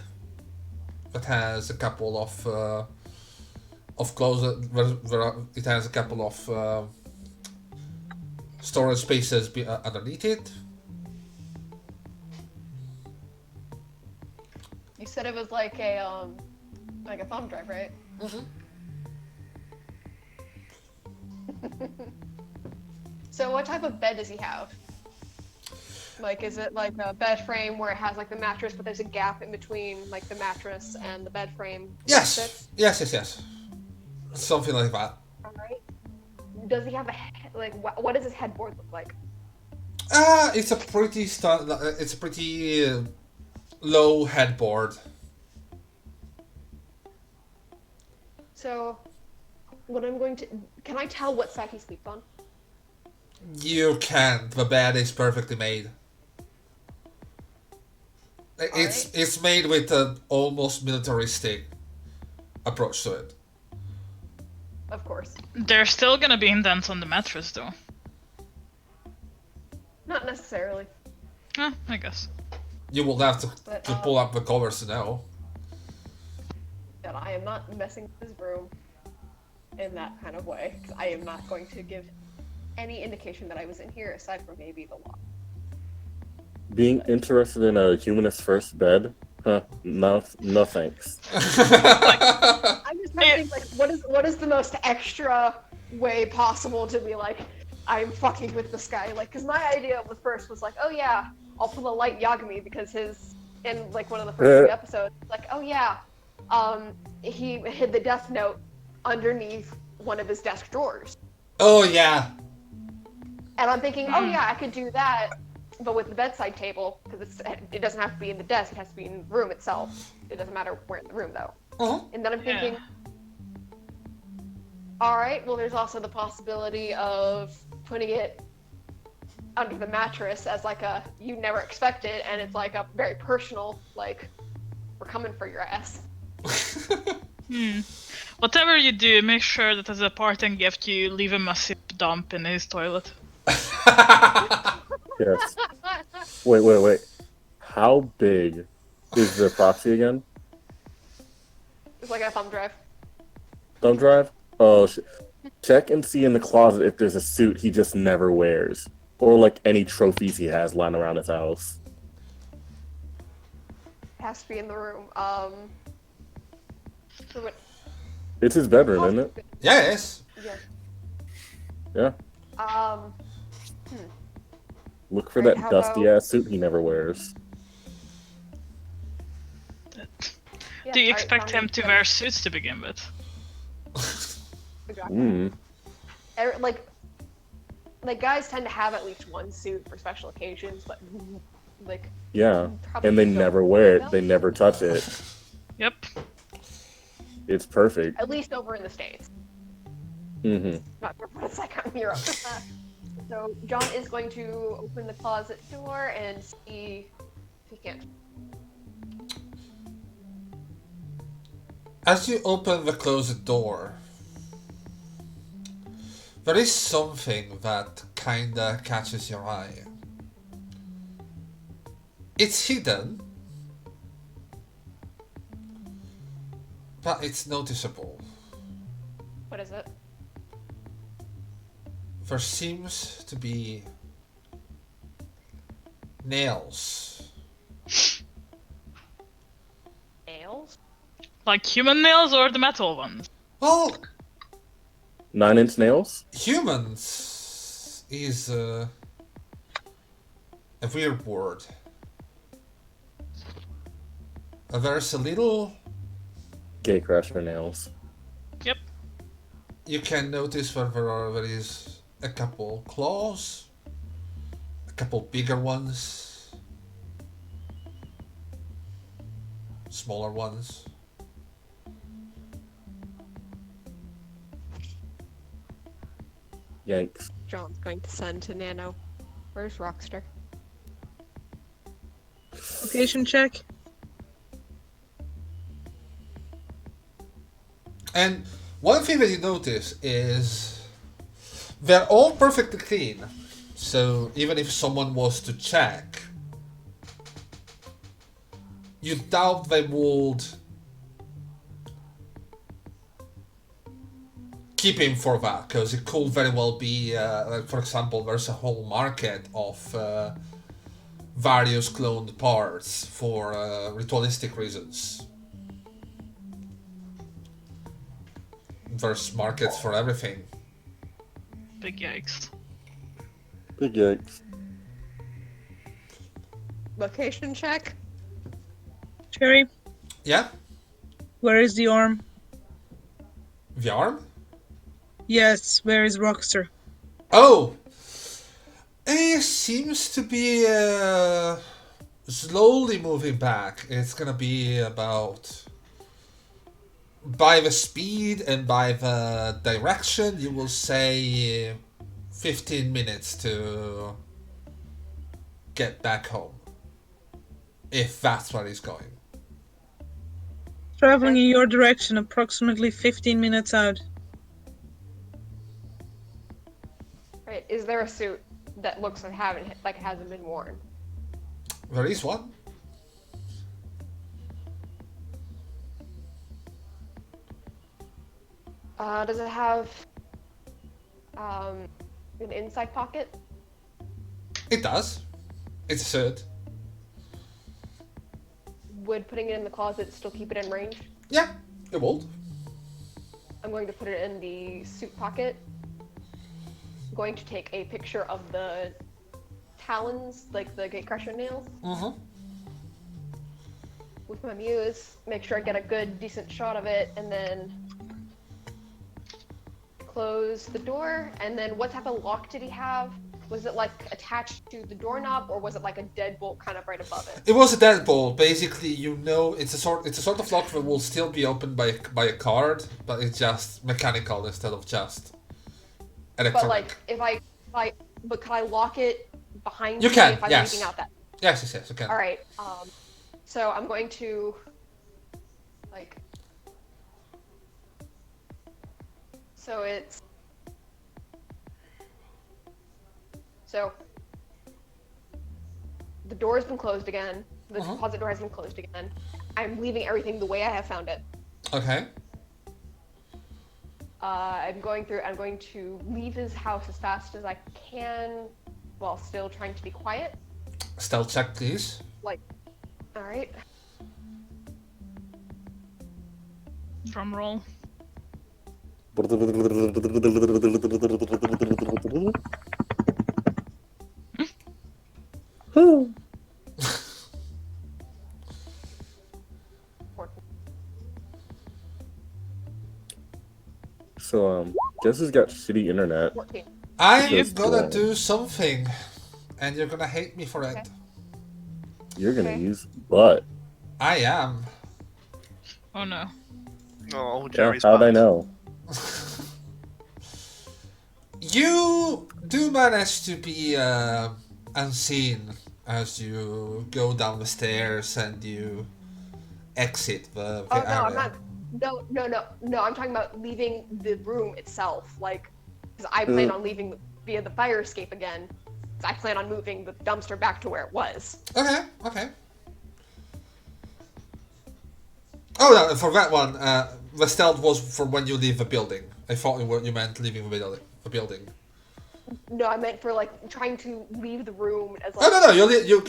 that has a couple of clothes. It has a couple of storage spaces underneath it. You said it was like a thumb drive, right? Mm-hmm. So what type of bed does he have? Like, is it like a bed frame where it has like the mattress, but there's a gap in between like the mattress and the bed frame? Yes. Yes. Something like that. All right. Does he have what does his headboard look like? It's a pretty low headboard. So, can I tell what side he sleeps on? You can't. The bed is perfectly made. It's made with an almost militaristic approach to it. Of course. There's still gonna be indents on the mattress, though. Not necessarily. I guess. You will have to But, pull up the covers to know. That I am not messing with his room in that kind of way. 'Cause I am not going to give any indication that I was in here aside from maybe the lock. Being interested in a humanist first bed? Huh, no thanks. I'm just trying to think, like, what is the most extra way possible to be like, I'm fucking with this guy? Like, because my idea was first was like, oh yeah, I'll pull a light Yagami because in like one of the first few episodes, like, oh yeah, he hid the death note underneath one of his desk drawers. Oh yeah. And I'm thinking, oh yeah, I could do that, but with the bedside table, because it doesn't have to be in the desk, it has to be in the room itself. It doesn't matter where in the room, though. Uh-huh. And then I'm thinking, all right, well, there's also the possibility of putting it under the mattress as like a you never expected, and it's like a very personal, like, we're coming for your ass. Whatever you do, make sure that as a parting gift you leave him a soup dump in his toilet. Yes. Wait. How big is the proxy again? It's like a thumb drive. Thumb drive? Oh, check and see in the closet if there's a suit he just never wears. Or like any trophies he has lying around his house. It has to be in the room. So what? It's his bedroom, isn't it? Yes. Yeah. Yeah. Look for Right, that how dusty ass suit he never wears. Yeah, Do you alright, expect him to wear suits to begin with? Exactly. Like guys tend to have at least one suit for special occasions, but like Yeah. probably And they don't never wear it. know. They never touch it. Yep. It's perfect. At least over in the States. Mm-hmm. Not for a second in Europe. So John is going to open the closet door and see if he can. As you open the closet door, there is something that kinda catches your eye. It's hidden, but it's noticeable. What is it? There seems to be nails. Nails? Like human nails or the metal ones? Well, 9-inch nails? humans is a weird word. There's a little. Gatecrasher nails. Yep. You can notice where there is a couple claws, a couple bigger ones, smaller ones. Yikes. John's going to send to Nano. Where's Rochster? Location check. And one thing that you notice is they're all perfectly clean. So even if someone was to check, you doubt they would keep him for that, because it could very well be, like for example, there's a whole market of various cloned parts for ritualistic reasons. There's markets for everything. Big yikes. Big yikes. Location check? Cherry, Yeah? where is the arm? The arm? Yes, where is Rochster? Oh! It seems to be slowly moving back. It's gonna be about... By the speed and by the direction, you will say 15 minutes to get back home. If that's where he's going. Traveling in your direction, approximately 15 minutes out. Right. Is there a suit that looks like hasn't been worn? There is one. Does it have an inside pocket? It does. It's a suit. Would putting it in the closet still keep it in range? Yeah, it would. I'm going to put it in the suit pocket. I'm going to take a picture of the talons, like the gatecrasher nails, Mm-hmm. with my muse. Make sure I get a good, decent shot of it, and then close the door. And then what type of lock did he have? Was it like attached to the doorknob, or was it like a deadbolt kind of right above it? It was a deadbolt. Basically, you know, it's a sort of lock that will still be opened by a card, but it's just mechanical instead of just electronic. But like, but could I lock it behind You me can, if I'm yes. leaving out that. Yes, you can. All right. So I'm going to like. So it's. So the door has been closed again. The closet door has been closed again. I'm leaving everything the way I have found it. Okay. I'm going to leave his house as fast as I can, while still trying to be quiet. Stealth check, please. Like, all right. Drum roll. So, guess who's got shitty internet? 14. I'm Just gonna go. do something, and you're gonna hate me for it. Okay. You're gonna Okay. use butt. I am. Oh no. Oh, Yeah, Jerry's how'd I bad. know? You do manage to be unseen as you go down the stairs and you exit the Oh no, area. I'm not. No. I'm talking about leaving the room itself. Like, because I plan on leaving via the fire escape again. 'Cause I plan on moving the dumpster back to where it was. Okay. Oh no, for that one, the stealth was for when you leave the building. I thought you meant leaving the building. No, I meant for like trying to leave the room as Oh like. no, you leave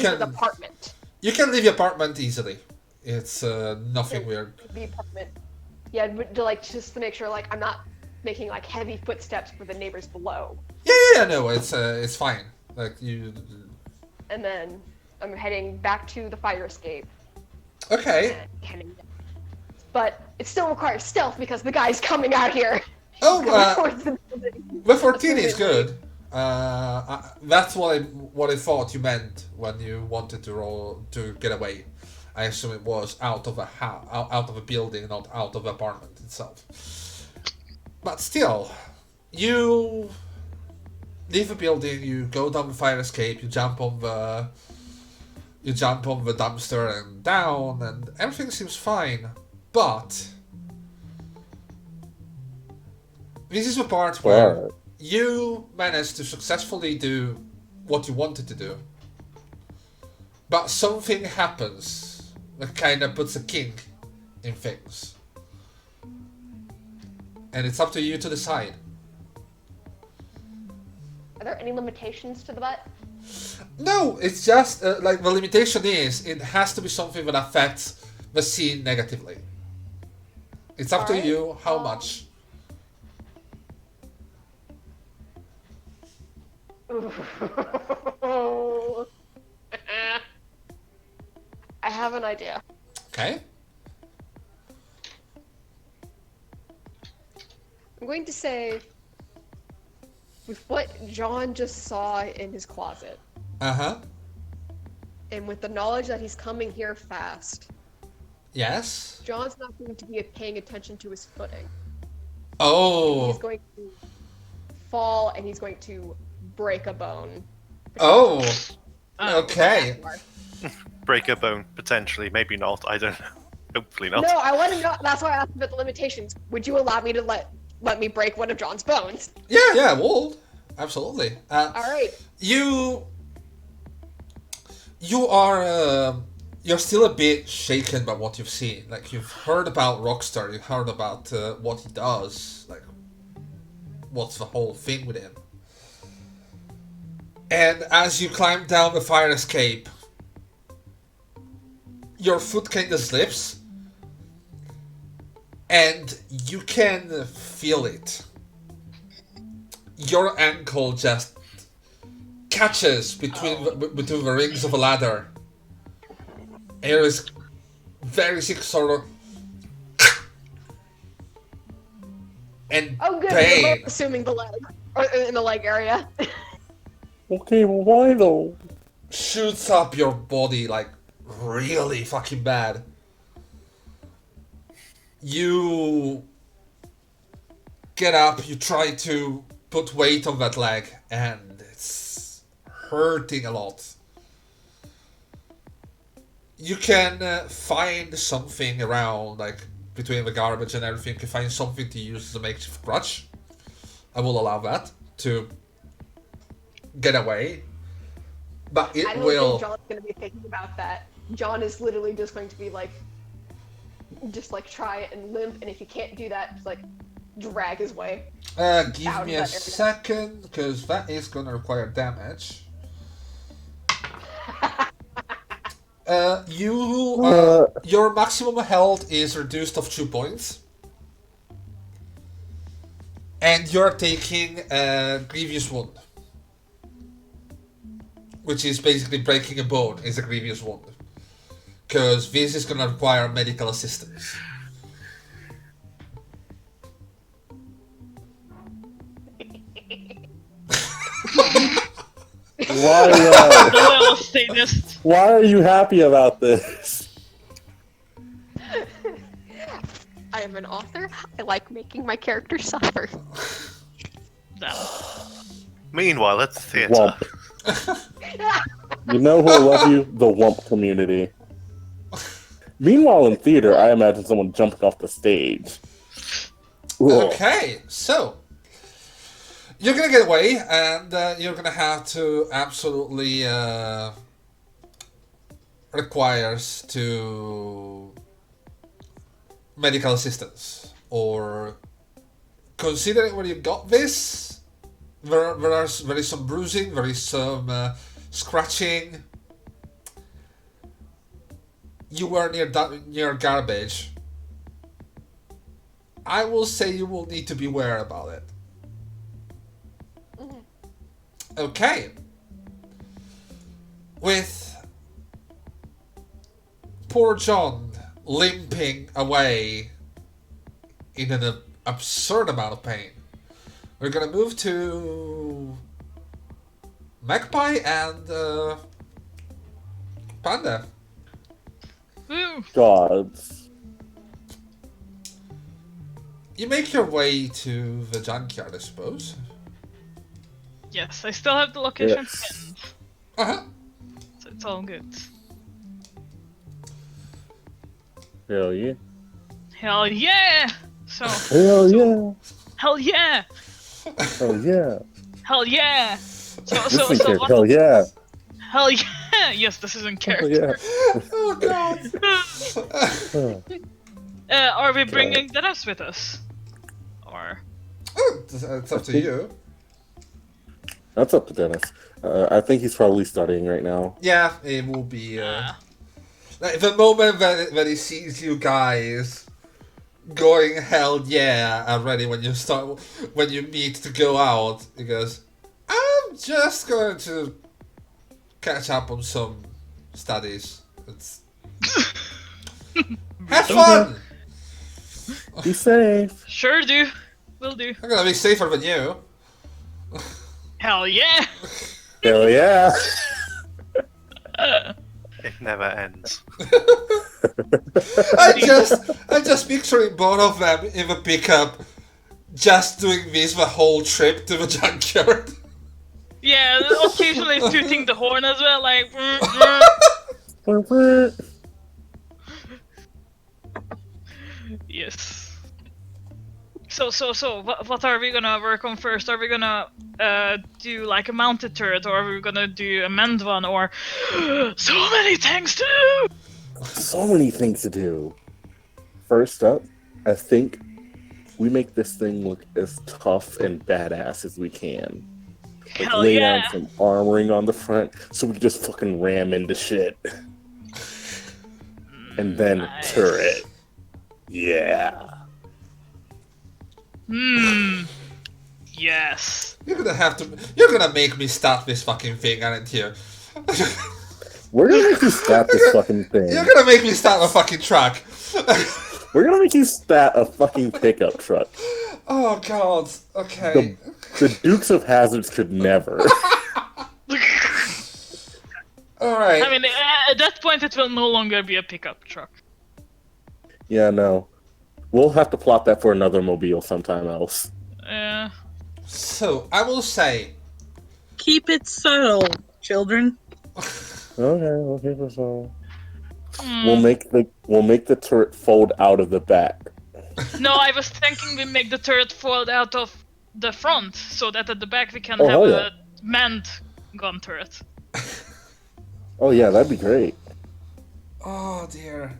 can the apartment. you can leave the apartment easily. It's nothing weird. The apartment. Yeah, but just to make sure like I'm not making like heavy footsteps for the neighbors below. Yeah, no, it's fine. Like you. And then I'm heading back to the fire escape. Okay. And heading down. But it still requires stealth because the guy's coming out here. Oh, Towards the building. the 14 is good. That's what I thought you meant when you wanted to roll to get away. I assume it was out of a out of a building, not out of the apartment itself. But still, you leave the building, you go down the fire escape, you jump on the dumpster and down, and everything seems fine. But this is the part where you manage to successfully do what you wanted to do, but something happens that kind of puts a kink in things, and it's up to you to decide. Are there any limitations to the butt? No, it's just like the limitation is it has to be something that affects the scene negatively. It's up to Alright, you how much. I have an idea. Okay. I'm going to say, with what John just saw in his closet, and with the knowledge that he's coming here fast, Yes. John's not going to be paying attention to his footing. Oh. He's going to fall and he's going to break a bone. Oh. Okay. Break a bone, potentially. Maybe not. I don't know. Hopefully not. No, I want to know. That's why I asked about the limitations. Would you allow me to let me break one of John's bones? Yeah, well, absolutely. All right. You are you're still a bit shaken by what you've seen. Like you've heard about Rochster, you've heard about what he does, like what's the whole thing with him. And as you climb down the fire escape, your foot kind of slips, and you can feel it. Your ankle just catches between the rings of a ladder. There is very sick sort of and Oh, good. pain. We're both assuming the leg, or in the leg area. Okay, well, why though? Shoots up your body like really fucking bad. You get up, you try to put weight on that leg, and it's hurting a lot. You can find something around, like between the garbage and everything. You can find something to use as a makeshift crutch. I will allow that to get away. But it I don't will. think John's gonna be thinking about that. John is literally just going to be like, try it and limp, and if he can't do that, just like drag his way. Give out me of a that area. second, because that is gonna require damage. Your maximum health is reduced of 2 points. And you're taking a grievous wound. Which is basically breaking a bone, is a grievous wound. Because this is gonna require medical assistance. Why are you happy about this? I am an author. I like making my character suffer. Meanwhile, at the theatre. Wump. You know who will love you? The Wump community. Meanwhile, in theater, I imagine someone jumping off the stage. Ugh. Okay, so you're gonna get away, and you're gonna have to absolutely requires to medical assistance, or considering where you got this, there is some bruising, there is some scratching. You were near garbage. I will say you will need to beware about it. Okay. With poor John limping away in an absurd amount of pain, we're gonna move to Magpie and Panda. Gods. You make your way to the junkyard, I suppose. Yes, I still have the location Yes. pinned, Uh-huh. so it's all good. Hell yeah. Hell yeah! So, Hell yeah. hell yeah! Hell yeah. Hell yeah! So, This so, in so, character. what? Hell yeah. Hell yeah! Yes, this is in Hell character. yeah. Oh god. Are we bringing Dennis with us? Or... It's up to you. That's up to Dennis. I think he's probably studying right now. Yeah, it will be. Like, the moment that he sees you guys going hell yeah already when you meet to go out, he goes, "I'm just going to catch up on some studies. It's have fun. Be safe. Sure do. Will do. I'm gonna be safer than you." Hell yeah! Hell yeah. It never ends. I'm just picturing both of them in the pickup, just doing this the whole trip to the junkyard. Yeah, occasionally tooting the horn as well, like... Yes. So, what are we gonna work on first? Are we gonna do like a mounted turret, or are we gonna do a manned one, or so many things to do? So many things to do. First up, I think we make this thing look as tough and badass as we can. Like, Hell lay yeah! down some armoring on the front so we can just fucking ram into shit. And then Nice. turret. Yeah. Yes. You're gonna make me start this fucking thing, aren't you? We're gonna make you stat this fucking thing. You're gonna make me start a fucking truck. We're gonna make you stat a fucking pickup truck. Oh god. Okay. The Dukes of Hazzards could never. Alright. I mean, at that point, it will no longer be a pickup truck. Yeah, no. We'll have to plot that for another mobile sometime else. So, I will say, Keep it subtle. children. Okay, so Hmm. we'll make the turret fold out of the back. No, I was thinking we make the turret fold out of the front, so that at the back we can Oh, have hell a yeah. manned gun turret. Oh yeah, that'd be great. Oh dear.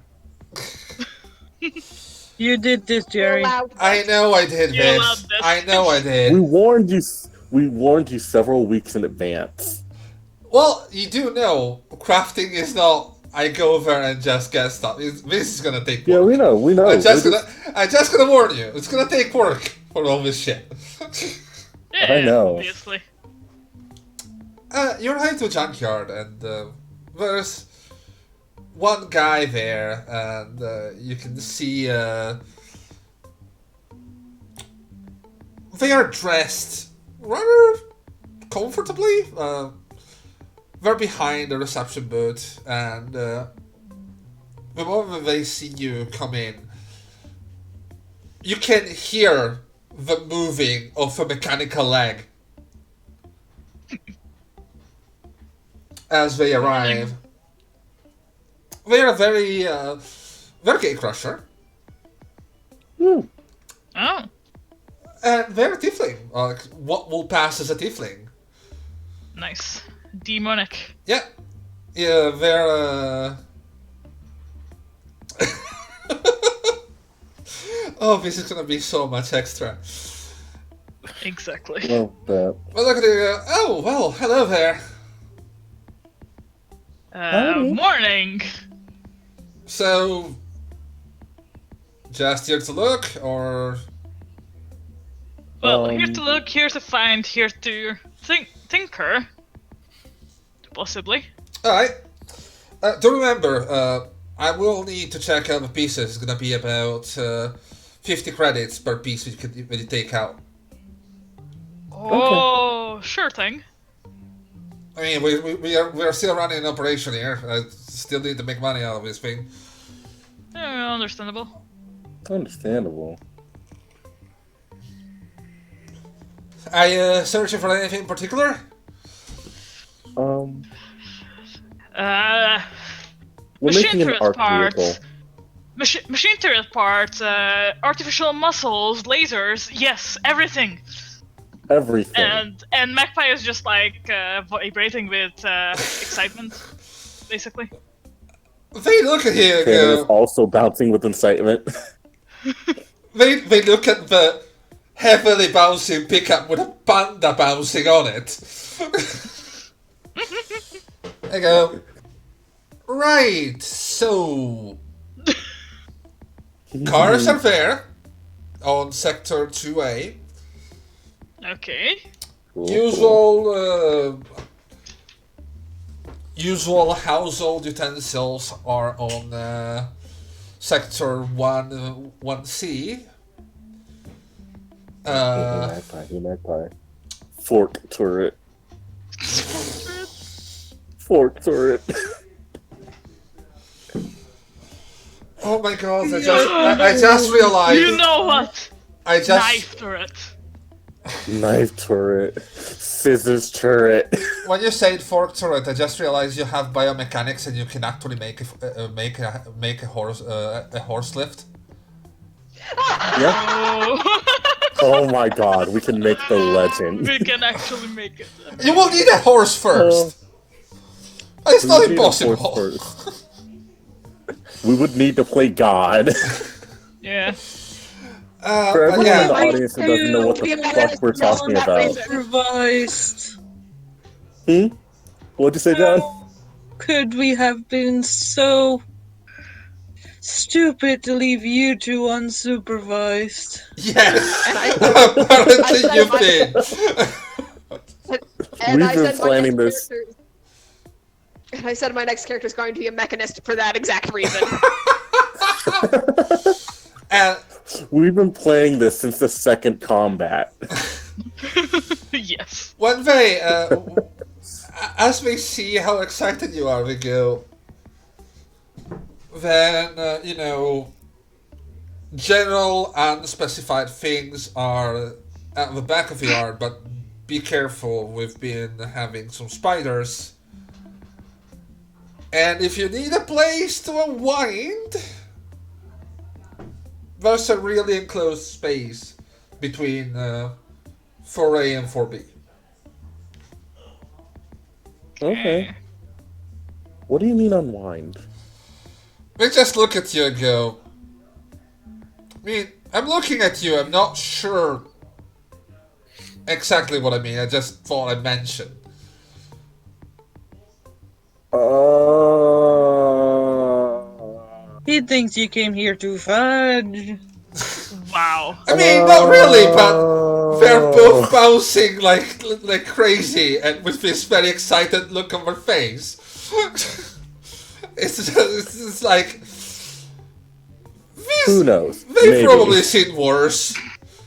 You did this, Jerry. I know I did You allowed this. this. I know I did. We warned you several weeks in advance. Well, you do know crafting is not. I go over and just get stuff. This is gonna take work. Yeah, we know. I'm just gonna warn you. It's gonna take work for all this shit. Yeah, I know. obviously. You're heading to a junkyard, and there's one guy there, and you can see they are dressed rather comfortably. They're behind the reception booth, and the moment they see you come in, you can hear the moving of a mechanical leg as they arrive. They are very gate crusher, Oh, and they're a tiefling. What will pass as a tiefling? nice. Demonic. Yeah, they're. Oh, this is gonna be so much extra. Exactly. Well, that. Well, look at it. Oh, well, hello there. Howdy. Morning. So, just here to look, or Well, here to look, here to find, here to tinker. Possibly. all right. Do remember, I will need to check out the pieces. It's gonna be about 50 credits per piece when you take out. Oh, sure thing. I mean, we are still running an operation here. I still need to make money out of this thing. Understandable. Understandable. Are you searching for anything in particular? We're Machine making an turret arc parts. vehicle. Machine turret parts, artificial muscles, lasers, yes, everything. Everything. And Magpie is just like vibrating with excitement, basically. They look at you and Panda is go. also bouncing with incitement. They look at the heavily bouncing pickup with a panda bouncing on it. They go. Right, so cars are there on sector 2A. Okay. Usual household utensils are on sector 1C. Magpie. Fork turret. Fork turret. Oh my god! I just realized. You know what? I just Knife turret. Knife turret. Scissors turret. when you said fork turret, I just realized you have biomechanics and you can actually make a horse lift. Yep. Oh. Oh my god, we can make the legend. We can actually make it. You will need a horse first. It's We not would need a horse impossible. first. We would need to play God. Yeah. For everyone yeah. in the audience who doesn't know what the fuck we're talking about. Supervised. What'd you say, John? Could we have been so stupid to leave you two unsupervised? Yes. And I Apparently said you my- did. And We've I been said my planning next this. character- And I said my next character is going to be a mechanist for that exact reason. And We've been playing this since the second combat. Yes. when they, as we see how excited you are, we go. Then general unspecified things are at the back of the yard, but be careful. We've been having some spiders And if you need a place to unwind, there's a really enclosed space between 4A and 4B. Okay. What do you mean unwind? They just look at you and go, I mean, I'm looking at you, I'm not sure exactly what I mean, I just thought I'd mention. He thinks you came here to fudge. Wow. I mean, not really, but they're both bouncing like crazy and with this very excited look on their face. It's like... Who knows? They've Maybe. probably seen worse,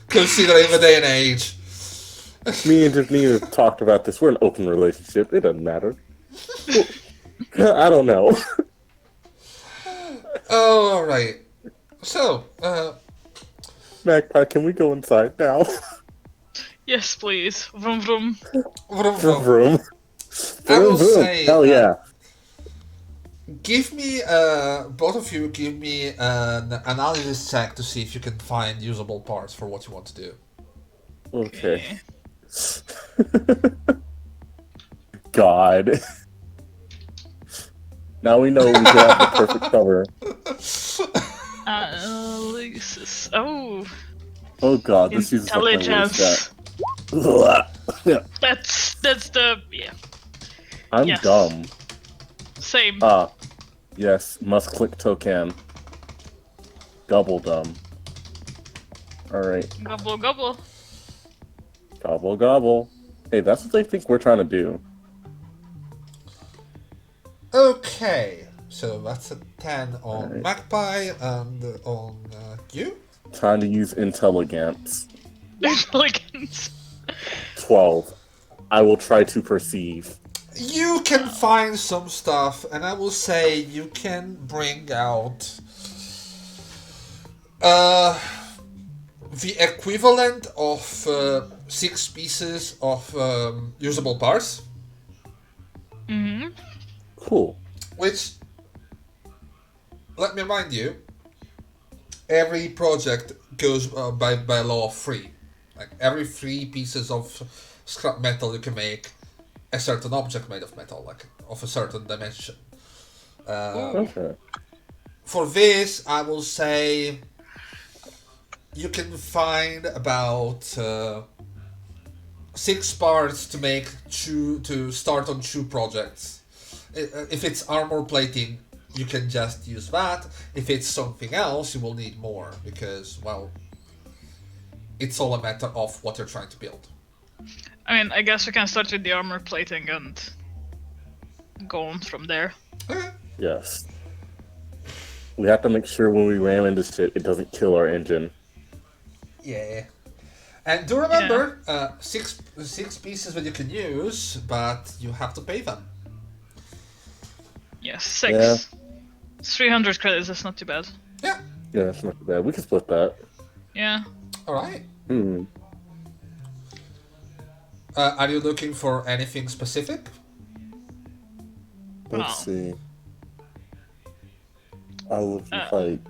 considering the day and age. Me and Jeanine have talked about this. We're an open relationship. It doesn't matter. I don't know. Oh, alright. So, Magpie, can we go inside now? Yes, please. Vroom vroom. vroom, vroom. Vroom. I will Vroom. say, Hell yeah. give me, both of you, give me an analysis check to see if you can find usable parts for what you want to do. Okay. God. Now we know we can have the perfect cover. Analysis. Oh. Oh God, this is like my worst Intelligence. stat. That's the yeah. I'm Yes. dumb. Same. Ah, yes, must click token. Double dumb. Alright, Gobble gobble. gobble gobble. Hey, that's what they think we're trying to do. Okay, so that's a 10 on Alright. Magpie and on you. Trying to use intelligence. Intelligence. 12. I will try to perceive. You can find some stuff, and I will say you can bring out the equivalent of 6 pieces of usable parts, Mm-hmm. Cool. which, let me remind you, every project goes by law of 3. Like, every 3 pieces of scrap metal you can make a certain object made of metal, like of a certain dimension. Okay. For this, I will say you can find about 6 parts to make to start on 2 projects. If it's armor plating, you can just use that. If it's something else, you will need more because, well, it's all a matter of what you're trying to build. I mean, I guess we can start with the armor plating and go on from there. Okay. Yes. We have to make sure when we ram into shit, it doesn't kill our engine. Yeah. And do remember, 6 pieces that you can use, but you have to pay them. Yes, 6. Yeah. 300 credits, that's not too bad. Yeah. Yeah, that's not too bad. We can split that. Yeah. Alright. Hmm. Are you looking for anything specific? Let's Oh. see. I would like.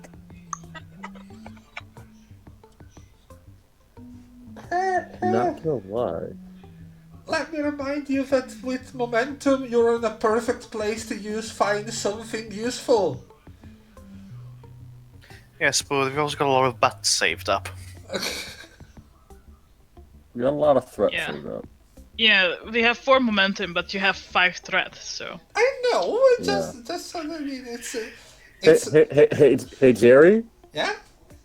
Not gonna lie. Let me remind you that with momentum, you're in a perfect place to find something useful. Yes, but we've also got a lot of bats saved up. We got a lot of threats Yeah. saved up. Yeah, we have 4 momentum, but you have 5 threat, so. I know, it just I mean, Hey, Jerry. yeah?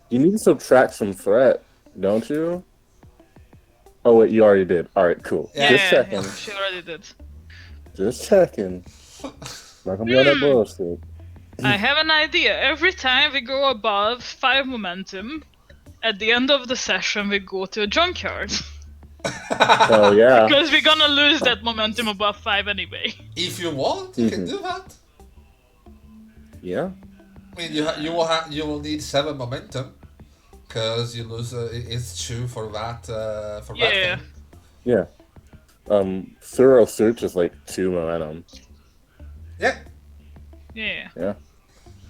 You need to subtract some threat, don't you? Oh wait, you already did. All right, cool. Yeah. Just checking. Yeah, she already did. Just checking. Not gonna be on that bullshit. I have an idea. Every time we go above 5 momentum, at the end of the session we go to a junkyard. Oh yeah. Because we're gonna lose that momentum above 5 anyway. If you want, you can do that. Yeah. I mean, you will need 7 momentum, because you lose. It's true for that. For that Yeah. thing. Yeah. Thorough search is like 2 momentum. Yeah. Yeah. Yeah.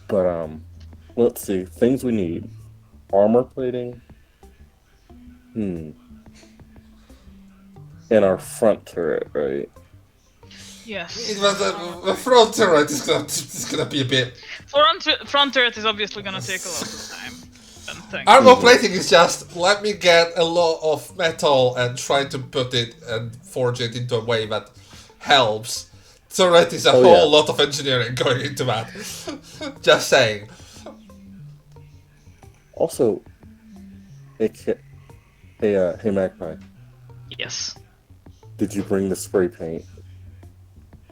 But let's see. Things we need. Armor plating. And our front turret, right? Yes. But the front turret is gonna be a bit. Front turret is obviously gonna take a lot of time. And things. Armor plating is just let me get a lot of metal and try to put it and forge it into a way that helps. Turret is a whole lot of engineering going into that. Just saying. Also, hey, Magpie. Yes. Did you bring the spray paint?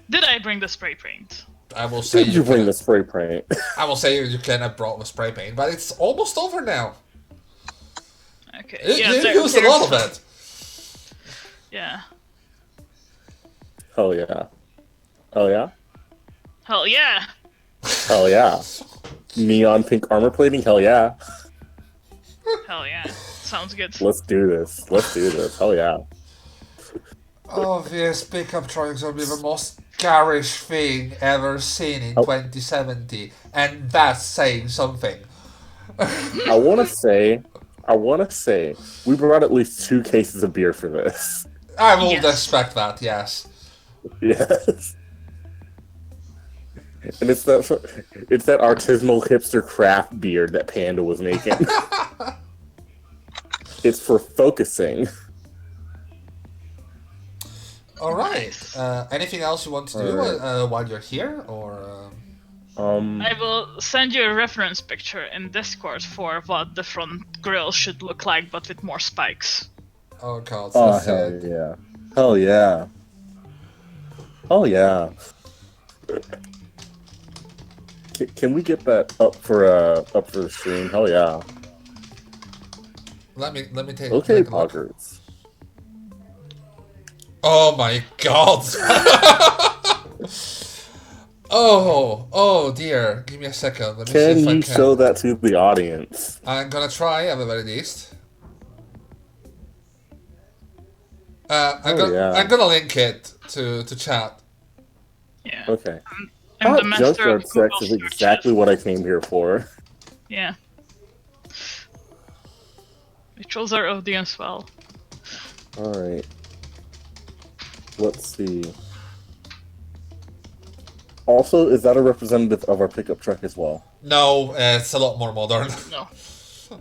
Did I bring the spray paint? I will say Did you bring the spray paint? I will say you can have brought the spray paint, but it's almost over now. Okay. You used a lot of it. Yeah. Hell yeah. Hell yeah? Hell yeah. Hell yeah. Neon pink armor plating? Hell yeah. Hell yeah. Sounds good. Let's do this. Let's do this. Hell yeah. Obvious pickup trucks will be the most garish thing ever seen in 2070, and that's saying something. I want to say, we brought at least 2 cases of beer for this. I will expect that, yes. Yes. And it's that artisanal hipster craft beer that Panda was making. It's for focusing. All right. Anything else you want to do while you're here, or? I will send you a reference picture in Discord for what the front grille should look like, but with more spikes. Oh god. Oh hell yeah! Hell yeah! Oh yeah! Can we get that up for the stream? Hell yeah! Let me take. Okay, take a look. poggers. Oh my god! oh dear. Give me a second. Let me see if I Can you can. show that to the audience? I'm gonna try at the very least. I'm gonna link it to chat. Yeah. Okay. I'm the master of Junkyard Google sex is searches. exactly what I came here for. Yeah. Rituals are audience well. Alright. Let's see. Also, is that a representative of our pickup truck as well? No, it's a lot more modern. No.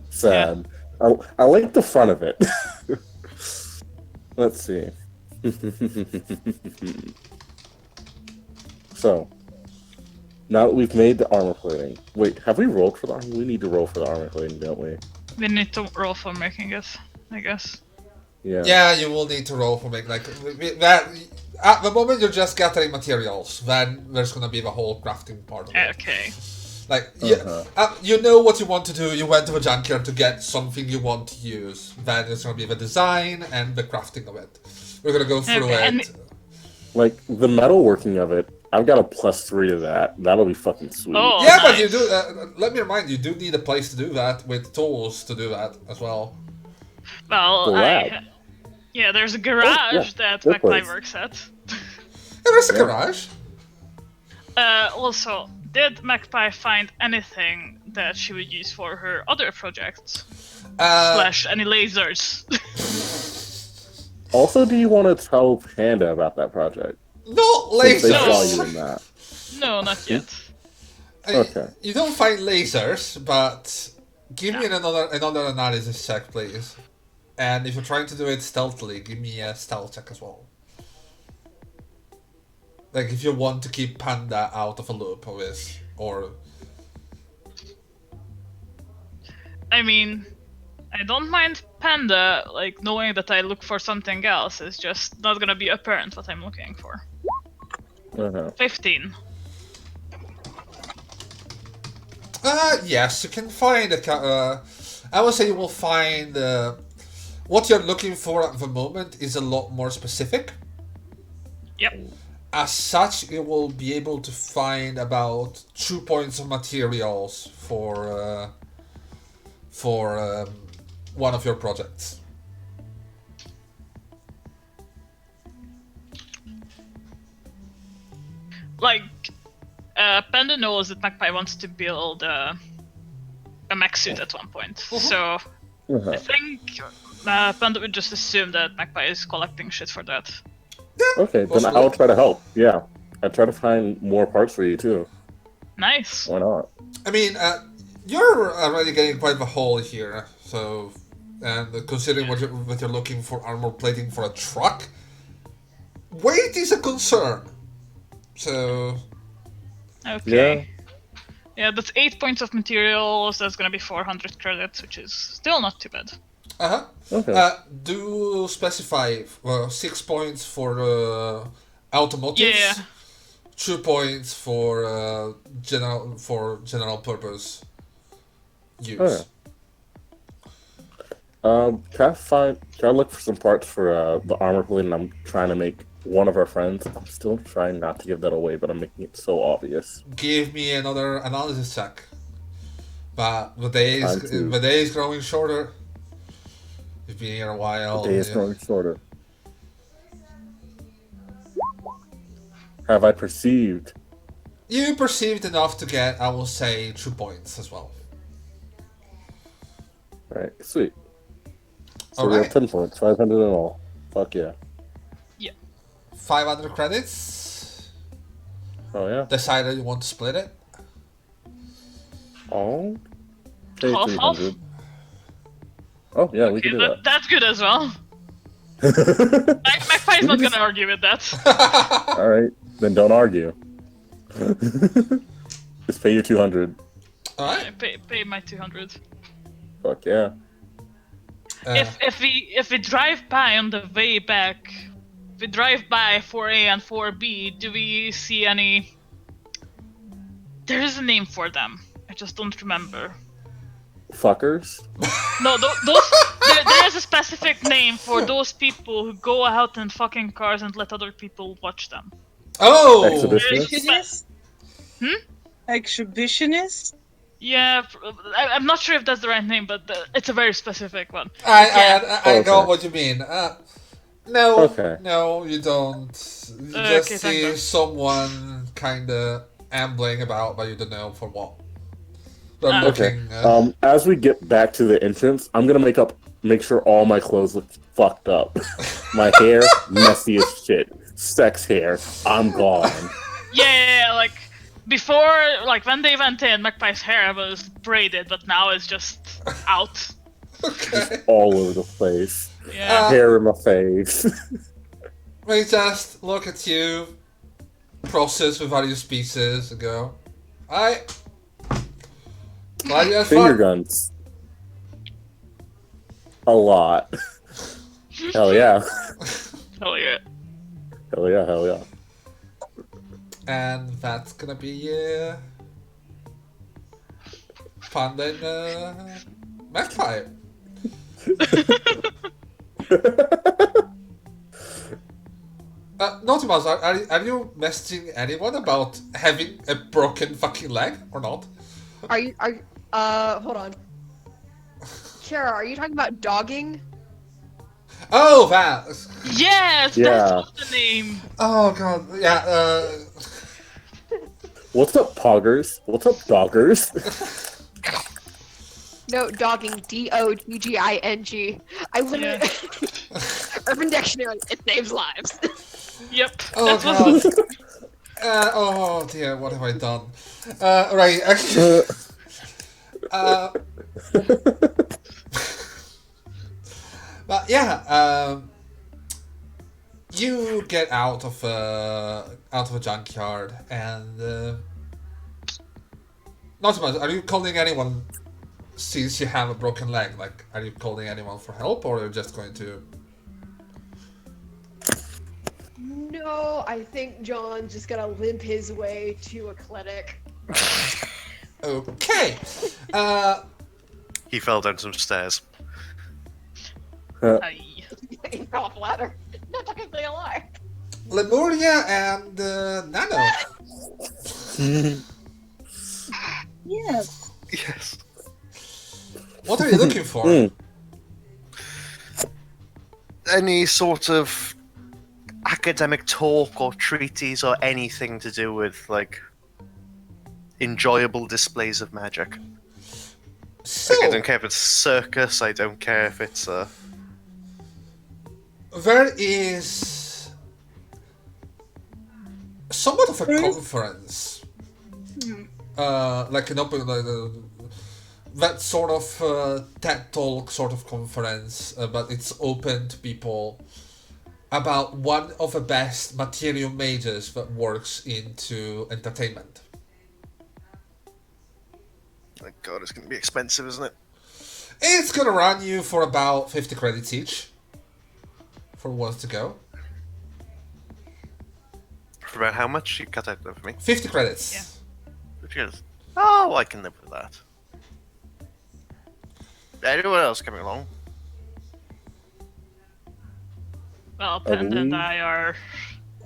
Sad. I like the front of it. Let's see. So, now that we've made the armor plating. Wait, have we rolled for the armor? We need to roll for the armor plating, don't we? We need to roll for making it, I guess. Yeah. Yeah, you will need to roll for make that. At the moment, you're just gathering materials. Then there's gonna be the whole crafting part of it. Okay. Like, you know what you want to do. You went to a junkyard to get something you want to use. Then it's gonna be the design and the crafting of it. We're gonna go through it. Like, the metalworking of it, I've got a +3 to that. That'll be fucking sweet. Oh, yeah, nice. but you do. Let me remind you, do need a place to do that with tools to do that as well. Well, yeah, there's a garage that McCleary works at. Yeah, there's a garage. Also, did Magpie find anything that she would use for her other projects? Slash any lasers? Also, do you want to tell Panda about that project? No Since they lasers. saw you in that. No, not yet. Okay. You don't find lasers, but give me another analysis check, please. And if you're trying to do it stealthily, give me a stealth check as well. Like if you want to keep Panda out of a loop of this, or... I mean, I don't mind Panda, like, knowing that I look for something else. It's just not gonna be apparent what I'm looking for. 15. Yes, you can find I would say you will find... what you're looking for at the moment is a lot more specific. Yep. As such, you will be able to find about 2 points of materials for one of your projects. Like, Panda knows that Magpie wants to build a mech suit at one point, so I think Panda would just assume that Magpie is collecting shit for that. Okay, then I will try to help. Yeah, I try to find more parts for you too. Nice. Why not? I mean, you're already getting quite a hole here, so... And considering what you're looking for armor plating for a truck, weight is a concern. So... Okay. Yeah, that's 8 points of materials, that's gonna be 400 credits, which is still not too bad. Uh-huh. Okay. Do specify 6 points for automotives. Yeah. 2 points for general purpose use. Can I look for some parts for the armor plating I'm trying to make one of our friends? I'm still trying not to give that away, but I'm making it so obvious. Give me another analysis check. But the day is growing shorter. You've been here a while. The day is growing shorter. Have I perceived? You perceived enough to get, I will say, 2 points as well. Alright, sweet. So we have 10 points, 500 in all. Fuck yeah. Yeah. 500 credits. Oh yeah. Decided you want to split it. Oh. Pay Half, 300. Oh yeah, we can do that. That's good as well. Magpie's not gonna argue with that. Alright, then don't argue. Just pay your 200. Alright. Pay my 200. Fuck yeah. If we drive by on the way back, if we drive by 4A and 4B, do we see any? There is a name for them. I just don't remember. Fuckers? No, there is a specific name for those people who go out in fucking cars and let other people watch them. Oh! Exhibitionists? Exhibitionist? Yeah, I'm not sure if that's the right name, but it's a very specific one. I know what you mean. No, you don't. You just see someone kinda ambling about, but you don't know for what. They're looking. As we get back to the entrance, I'm gonna make sure all my clothes look fucked up. My hair, messy as shit. Sex hair, I'm gone. Yeah, like before, like when they went in, Magpie's hair was braided, but now it's just out. Okay. All over the place. Yeah. Hair in my face. We just look at you, process with various pieces, and go, alright. Glad you had Finger fun. guns. A lot. Hell yeah. Hell yeah. Hell yeah, hell yeah. And that's gonna be Panda and Magpie. Naughtymouse, are you messaging anyone about having a broken fucking leg or not? Hold on. Kara, are you talking about dogging? Oh, that. Yes, Yeah. that's the name. Oh god, yeah. What's up, poggers? What's up, doggers? No, dogging. D-O-G-G-I-N-G. I literally. Urban Dictionary. It saves lives. Yep. Oh That's god. what. Oh dear, what have I done? Right, actually. But yeah, you get out of a junkyard and. Not much. Are you calling anyone since you have a broken leg? Like, are you calling anyone for help, or are you just going to? No, I think John's just gonna limp his way to a clinic. Okay. He fell down some stairs. He fell off a ladder. Not technically a lie. Lemuria and Nano. Yes. Yes. What are you looking for? Any sort of academic talk or treatise or anything to do with, like, enjoyable displays of magic. So, Like, I don't care if it's circus. I don't care if it's there is somewhat of a There is- conference, like an open, that sort of TED Talk sort of conference, but it's open to people about one of the best material mages that works into entertainment. my god, it's going to be expensive, isn't it? It's gonna run you for about 50 credits each for once to go. For about how much? You cut out there for me. 50 credits. Yeah. Which is, oh, I can live with that. Anyone else coming along? Well, Panda and we- I are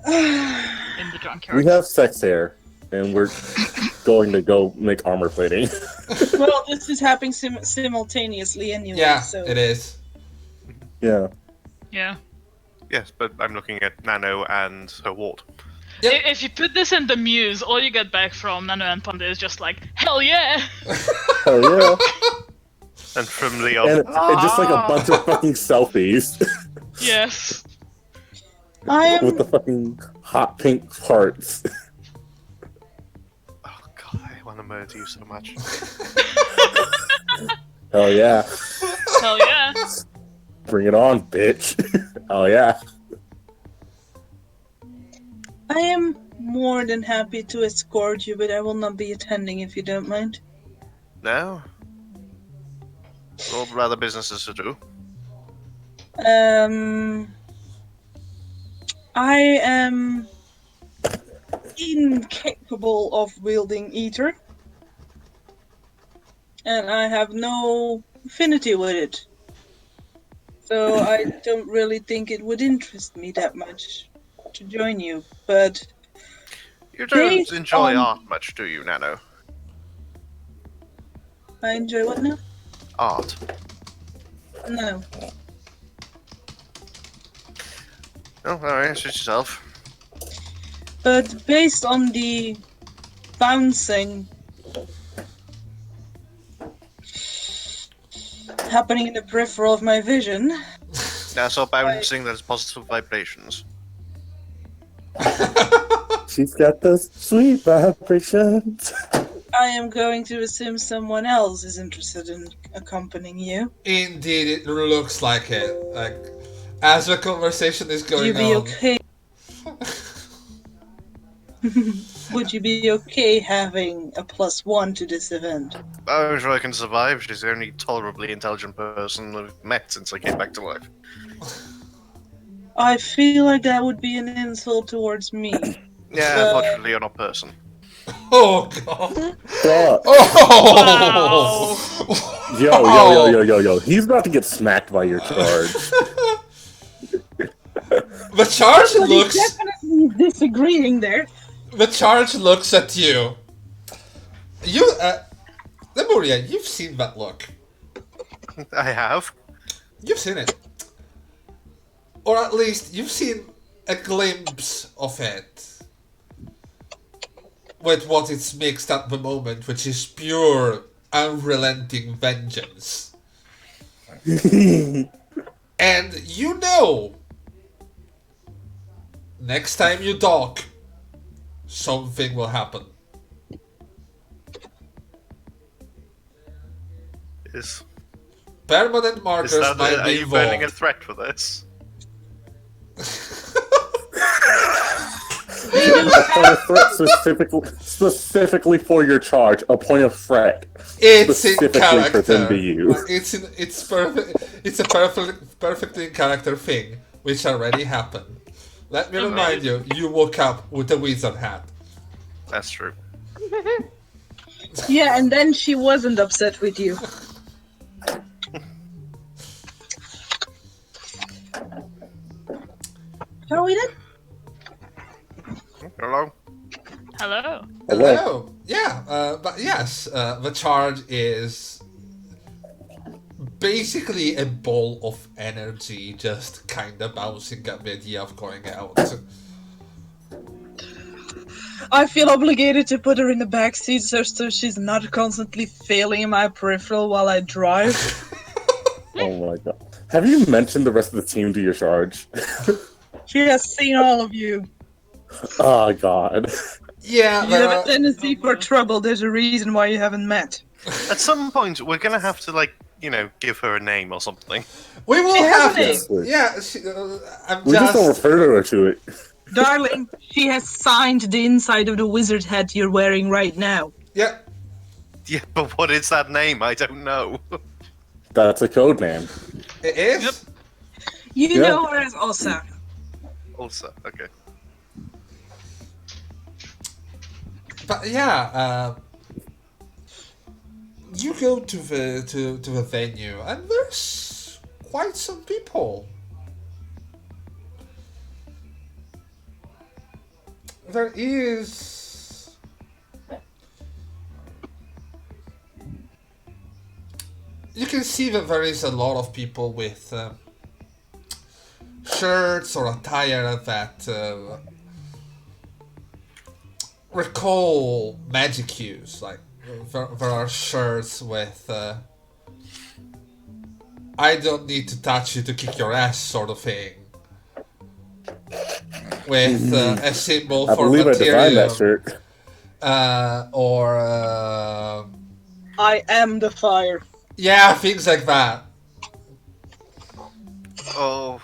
in the junkyard. We have sex hair, and we're going to go make armor plating. Well, this is happening simultaneously anyway. Yeah, so it is. Yeah. Yeah. Yes, but I'm looking at Nano and her ward. Yep. If you put this in the Muse, all you get back from Nano and Panda is just like, hell yeah! Oh yeah. And from Leon, And just like a bunch of fucking selfies Yes. I with the am. fucking hot pink hearts. oh god, I want to murder you so much. Oh yeah. Hell yeah. Bring it on, bitch. Oh yeah. I am more than happy to escort you, but I will not be attending if you don't mind. No? All the other businesses to do. I am incapable of wielding ether, and I have no affinity with it. So I don't really think it would interest me that much to join you, but You don't Based enjoy on- art much, do you, Nano? I enjoy what now? Art. No. Oh, alright, suit yourself. But based on the bouncing happening in the peripheral of my vision, Now, so bouncing, there's positive vibrations. She's got those sweet vibrations. I am going to assume someone else is interested in accompanying you. Indeed, it looks like it. Like, as the conversation is Would going you be on. okay? Would you be okay having a +1 to this event? I'm sure I can survive. She's the only tolerably intelligent person I've met since I came back to life. I feel like that would be an insult towards me. Yeah, unfortunately, you're not a person. Oh god. Fuck. Oh! Yo. He's about to get smacked by your charge. The charge But he's looks. definitely disagreeing there. The charge looks at you. You, Lemuria, you've seen that look. I have. You've seen it. Or at least you've seen a glimpse of it. With what it's mixed at the moment, which is pure, unrelenting vengeance. And you know, next time you dock, something will happen. Is Permanent markers that might are be you burning a involved. threat for this? A point of threat specifically for your charge. A point of threat. It's in specifically character. for them to use. It's perfect. It's a perfectly in character thing, which already happened. Let me remind you, you woke up with a wizard hat. That's true. Yeah, and then she wasn't upset with you. Shall we then? Hello? Hello. Hello. Yeah, but yes, the charge is basically a ball of energy, just kind of bouncing at the idea of going out. I feel obligated to put her in the back seat so she's not constantly failing in my peripheral while I drive. Oh my god. Have you mentioned the rest of the team to your charge? She has seen all of you. Oh god. Yeah, You there have a are, tendency for trouble. There's a reason why you haven't met. At some point, we're gonna have to, like, give her a name or something. we will She has have a name. to. Yeah, I'm We just don't just. refer to it. Darling, she has signed the inside of the wizard hat you're wearing right now. Yeah, Yeah, but what is that name? I don't know. That's a code name. it is. You Yeah. know her as Osa. Also, okay. But yeah, you go to the venue, and there's quite some people. There is. You can see that there is a lot of people with shirts or attire that recall magic use. Like there are shirts with "I don't need to touch you to kick your ass" sort of thing, with a symbol I for believe I designed that material, shirt. or I am the fire. yeah, things like that. Oh,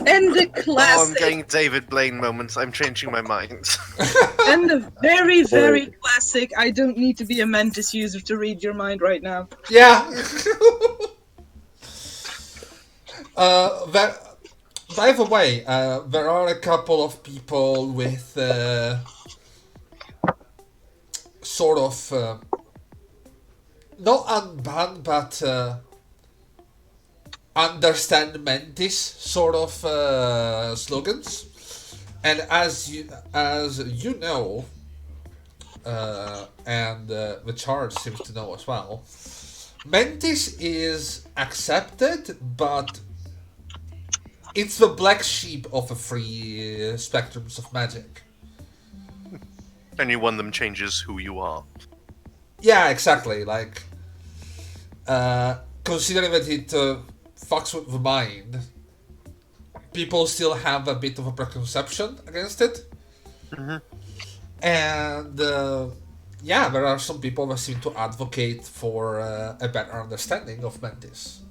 And the I'm classic, getting David Blaine moments. I'm changing my mind. and the very, very classic, I don't need to be a Mantis user to read your mind right now. Yeah. By the way, there are a couple of people with sort of not unbanned, but understand Mantis sort of slogans. And as you know, and the charge seems to know as well, Mantis is accepted, but it's the black sheep of the three spectrums of magic. Only one of them changes who you are. Yeah, exactly. Like, considering that it fucks with the mind, people still have a bit of a preconception against it. Mm-hmm. And yeah, there are some people that seem to advocate for a better understanding of Mantis.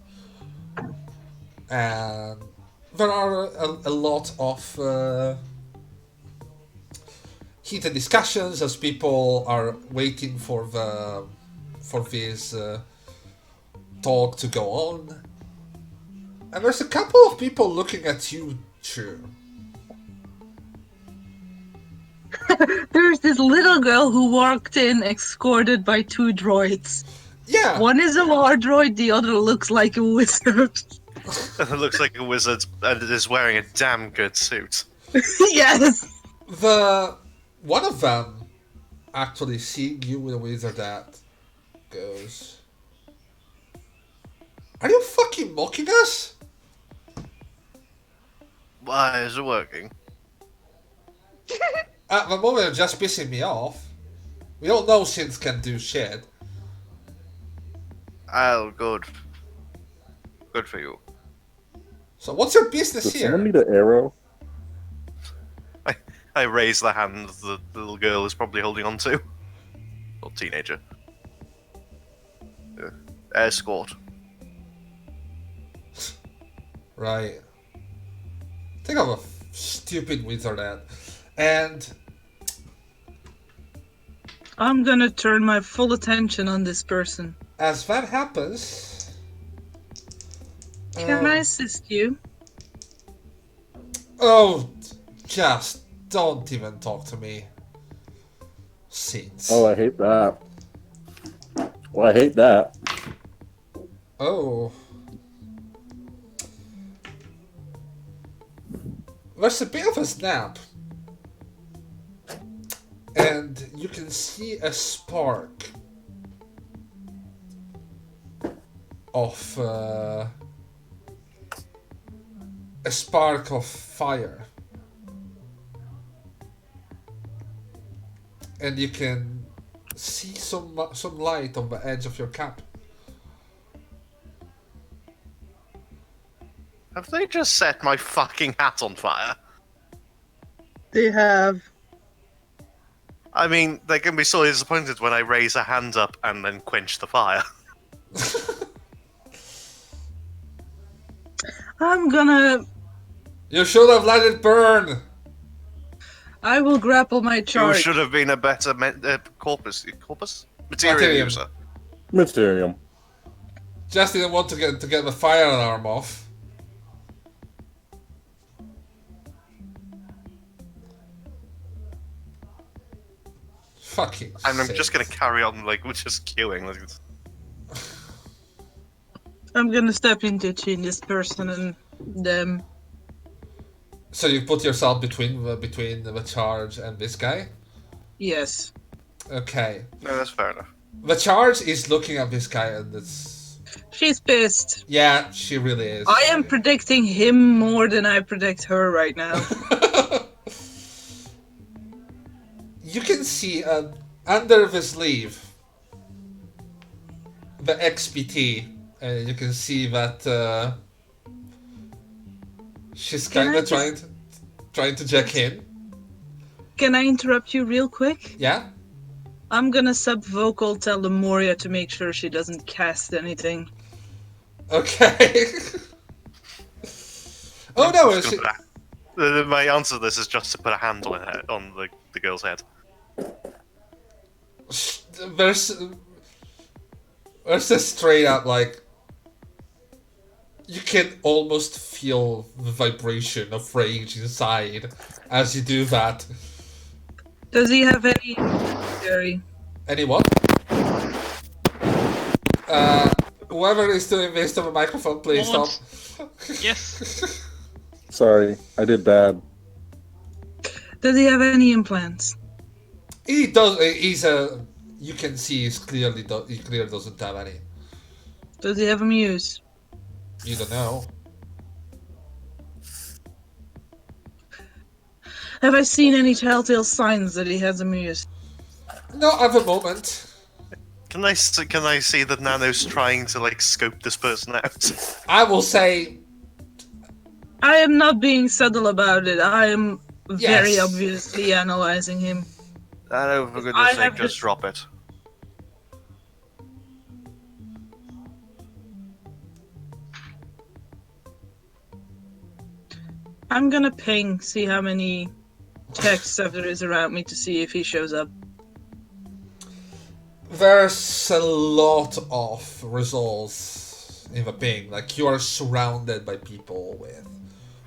And there are a lot of heated discussions as people are waiting for this talk to go on. And there's a couple of people looking at you, too. There's this little girl who walked in escorted by two droids. Yeah. One is a war droid, the other looks like a wizard. It looks like a wizard and is wearing a damn good suit. Yes! One of them actually seeing you with a wizard hat goes, "Are you fucking mocking us?" Why is it working? At the moment, you're just pissing me off. We all know synths can do shit. Oh, good. Good for you. So what's your business Does here? someone need an arrow? I raise the hand the little girl is probably holding on to. Or teenager. Escort. Right. Think of a stupid wizard hat. And I'm gonna turn my full attention on this person. as that happens... Can I assist you? Oh, just don't even talk to me. Synths. Oh, I hate that. Well, I hate that. Oh. There's a bit of a snap. And you can see a spark of fire. and you can see some light on the edge of your cap. Have they just set my fucking hat on fire? They have. I mean, they can be so disappointed when I raise a hand up and then quench the fire. I'm gonna. You should have let it burn. I will grapple my You charge. should have been a better corpus material Materium. user. Mysterium. Just didn't want to get the fire alarm off. Fucking And I'm shit. just gonna carry on, like, we're just queuing. Like, I'm gonna step into between this person and them. So you put yourself between the charge and this guy? Yes. Okay. no, that's fair enough. The charge is looking at this guy and it's... She's pissed. Yeah, she really is. I am predicting him more than I predict her right now. You can see under the sleeve the XPT, and you can see that she's Can kind I of just- trying to jack in. Can I interrupt you real quick? Yeah. I'm gonna sub-vocal tell Lemuria to make sure she doesn't cast anything. Okay. Oh no! Just gonna put my answer to this is just to put a hand on the girl's head. There's this straight up like you can almost feel the vibration of rage inside as you do that. Does he have any Gary? Any what? Whoever is doing this to the microphone, please stop. Yes. Sorry, I did bad. Does he have any implants? He does. He's a. You can see he clearly doesn't have any. Does he have a muse? You don't know. Have I seen any telltale signs that he has a muse? Not at the moment. Can I see that Nano's trying to, like, scope this person out? I will say I am not being subtle about it. I am very Yes. obviously analyzing him. Nano, for I goodness sake, have just this- drop it. I'm gonna ping, see how many text stuff there is around me to see if he shows up. there's a lot of results in the ping. Like you are surrounded by people with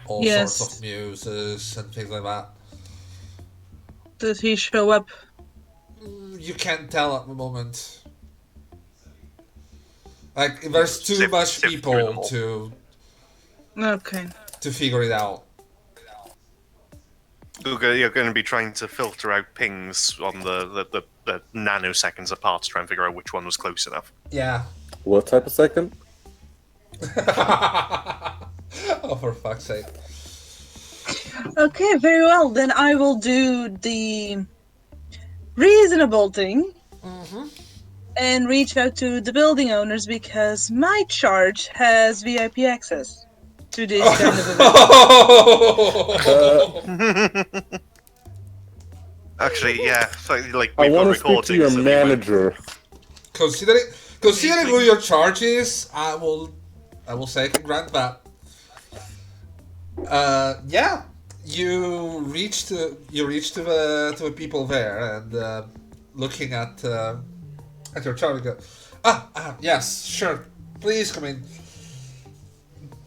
all Yes. sorts of muses and things like that. Does he show up? You can't tell at the moment. Like there's too Sift much through people them all. Okay. to figure it out. You're going to be trying to filter out pings on the nanoseconds apart to try and figure out which one was close enough. Yeah. What type of second? Oh, for fuck's sake. Okay, very well. Then I will do the reasonable thing and reach out to the building owners because my charge has VIP access to this kind of event. Actually, yeah, so, like I we've got want to speak to your recordings. and we went- manager. Considering who your charge is, I will say I can grant that. Yeah, you reach to the people there and looking at your charge. You go, yes, sure, please come in.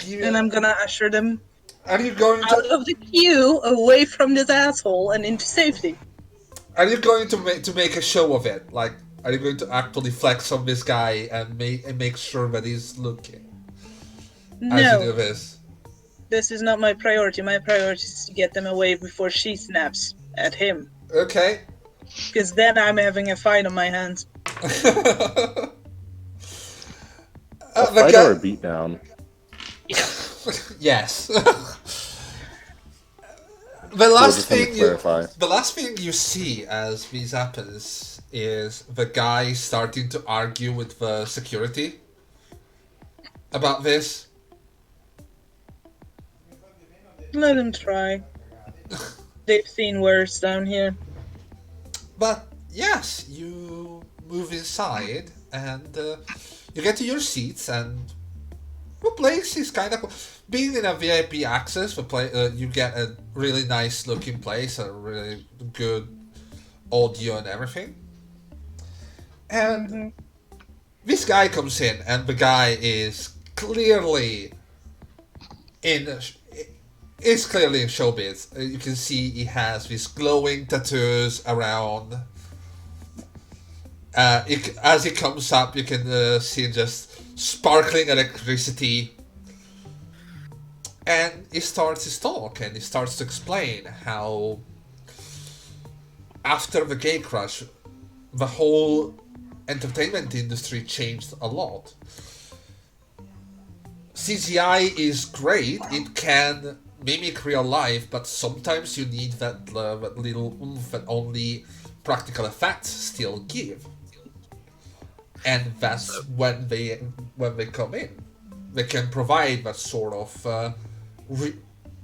And I'm gonna usher them Are you going out to of the queue, away from this asshole, and into safety. make a show of it? Like, are you going to actually flex on this guy and make sure that he's looking as you do No, this? this is not my priority. My priority is to get them away before she snaps at him. Okay. Because then I'm having a fight on my hands. A The fight guy- or a beatdown? Yes. The last just wanted thing to clarify. the last thing you see as this happens is the guy starting to argue with the security about this. Let him try. They've seen worse down here. But yes, you move inside and you get to your seats, and the place is kind of being in a VIP access. You get a really nice looking place, a really good audio and everything. And this guy comes in, and the guy is clearly in showbiz. You can see he has these glowing tattoos around. As he comes up, you can see just sparkling electricity. And he starts his talk, and he starts to explain how after the gay crash, the whole entertainment industry changed a lot. CGI is great, it can mimic real life, but sometimes you need that little oomph that only practical effects still give. And that's when they come in. They can provide that sort of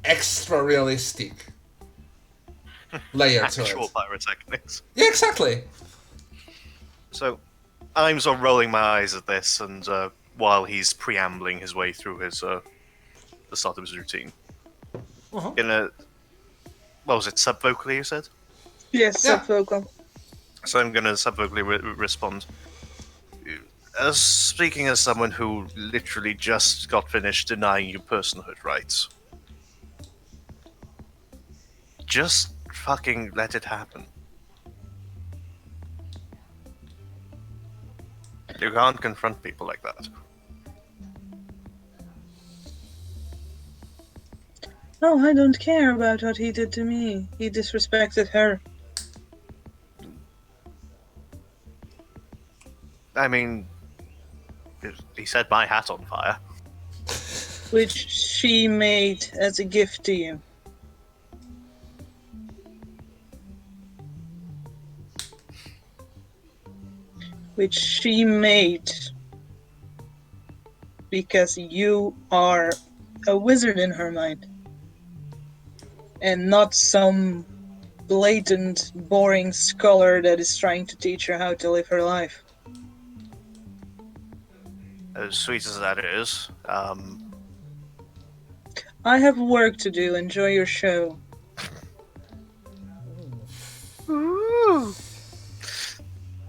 extra realistic layer to Actual it. pyrotechnics. Yeah, exactly. So, I'm sort of rolling my eyes at this, and while he's preambling his way through his the start of his routine, in a what was it, subvocally you said? Yes, Yeah. subvocal. So I'm gonna subvocally respond. As speaking as someone who literally just got finished denying you personhood rights, just fucking let it happen. You can't confront people like that. Oh, I don't care about what he did to me. He disrespected her. I mean, he set my hat on fire. Which she made as a gift to you. Which she made because you are a wizard in her mind. And not some blatant, boring scholar that is trying to teach her how to live her life. As sweet as that is, I have work to do. Enjoy your show.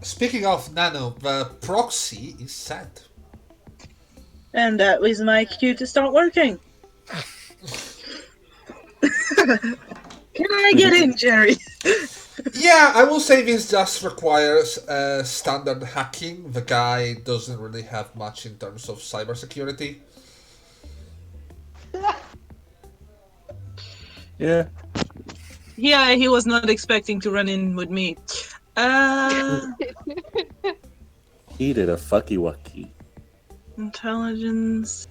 Speaking of Nano, the proxy is set. And that was my cue to start working. Can I get in, Jerry? Yeah, I will say this just requires standard hacking. The guy doesn't really have much in terms of cybersecurity. Yeah. Yeah, he was not expecting to run in with me. He did a fucky wucky. Intelligence.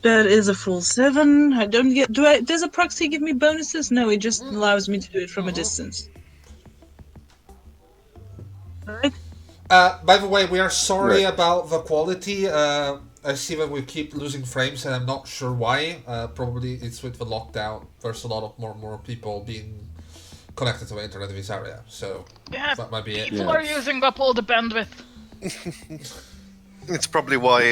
That is a full 7. I don't get. Does a proxy give me bonuses? No, it just allows me to do it from a distance. Alright. By the way, we are sorry Right. about the quality. I see that we keep losing frames, and I'm not sure why. Probably it's with the lockdown. There's a lot of more people being connected to the internet in this area, so Yeah, that might be it. people are using up all the bandwidth. it's probably why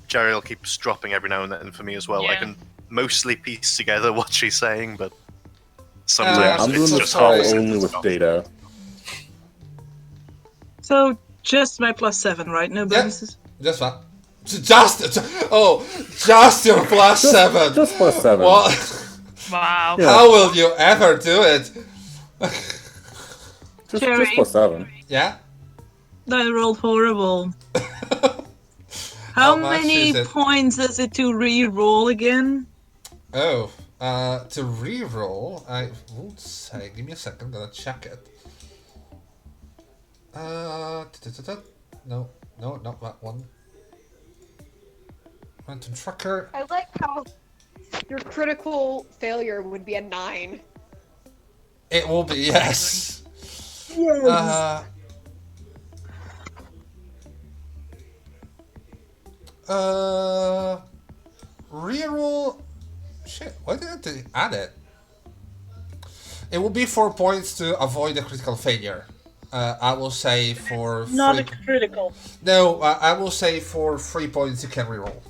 Jeriel keeps dropping every now and then for me as well. I Yeah. can mostly piece together what she's saying, but Yeah, sometimes I'm it's doing this just call half a only sentence with gone. data. So, just my +7, right? No bonuses? Just that. Just your +7. Just +7. What? Wow. Yeah. How will you ever do it? Just Jerry. +7. Yeah. I rolled horrible. How much many is it? points is it to re-roll again? Oh, to re-roll, I would say, give me a second, gotta check it. No, not that one. Quantum Tracker. I like how Your critical failure would be a 9. It will be, yes. Yes. Reroll. Shit, why did I add it? It will be 4 points to avoid a critical failure. I will say for Not a 3. critical. No, I will say for 3 points you can reroll.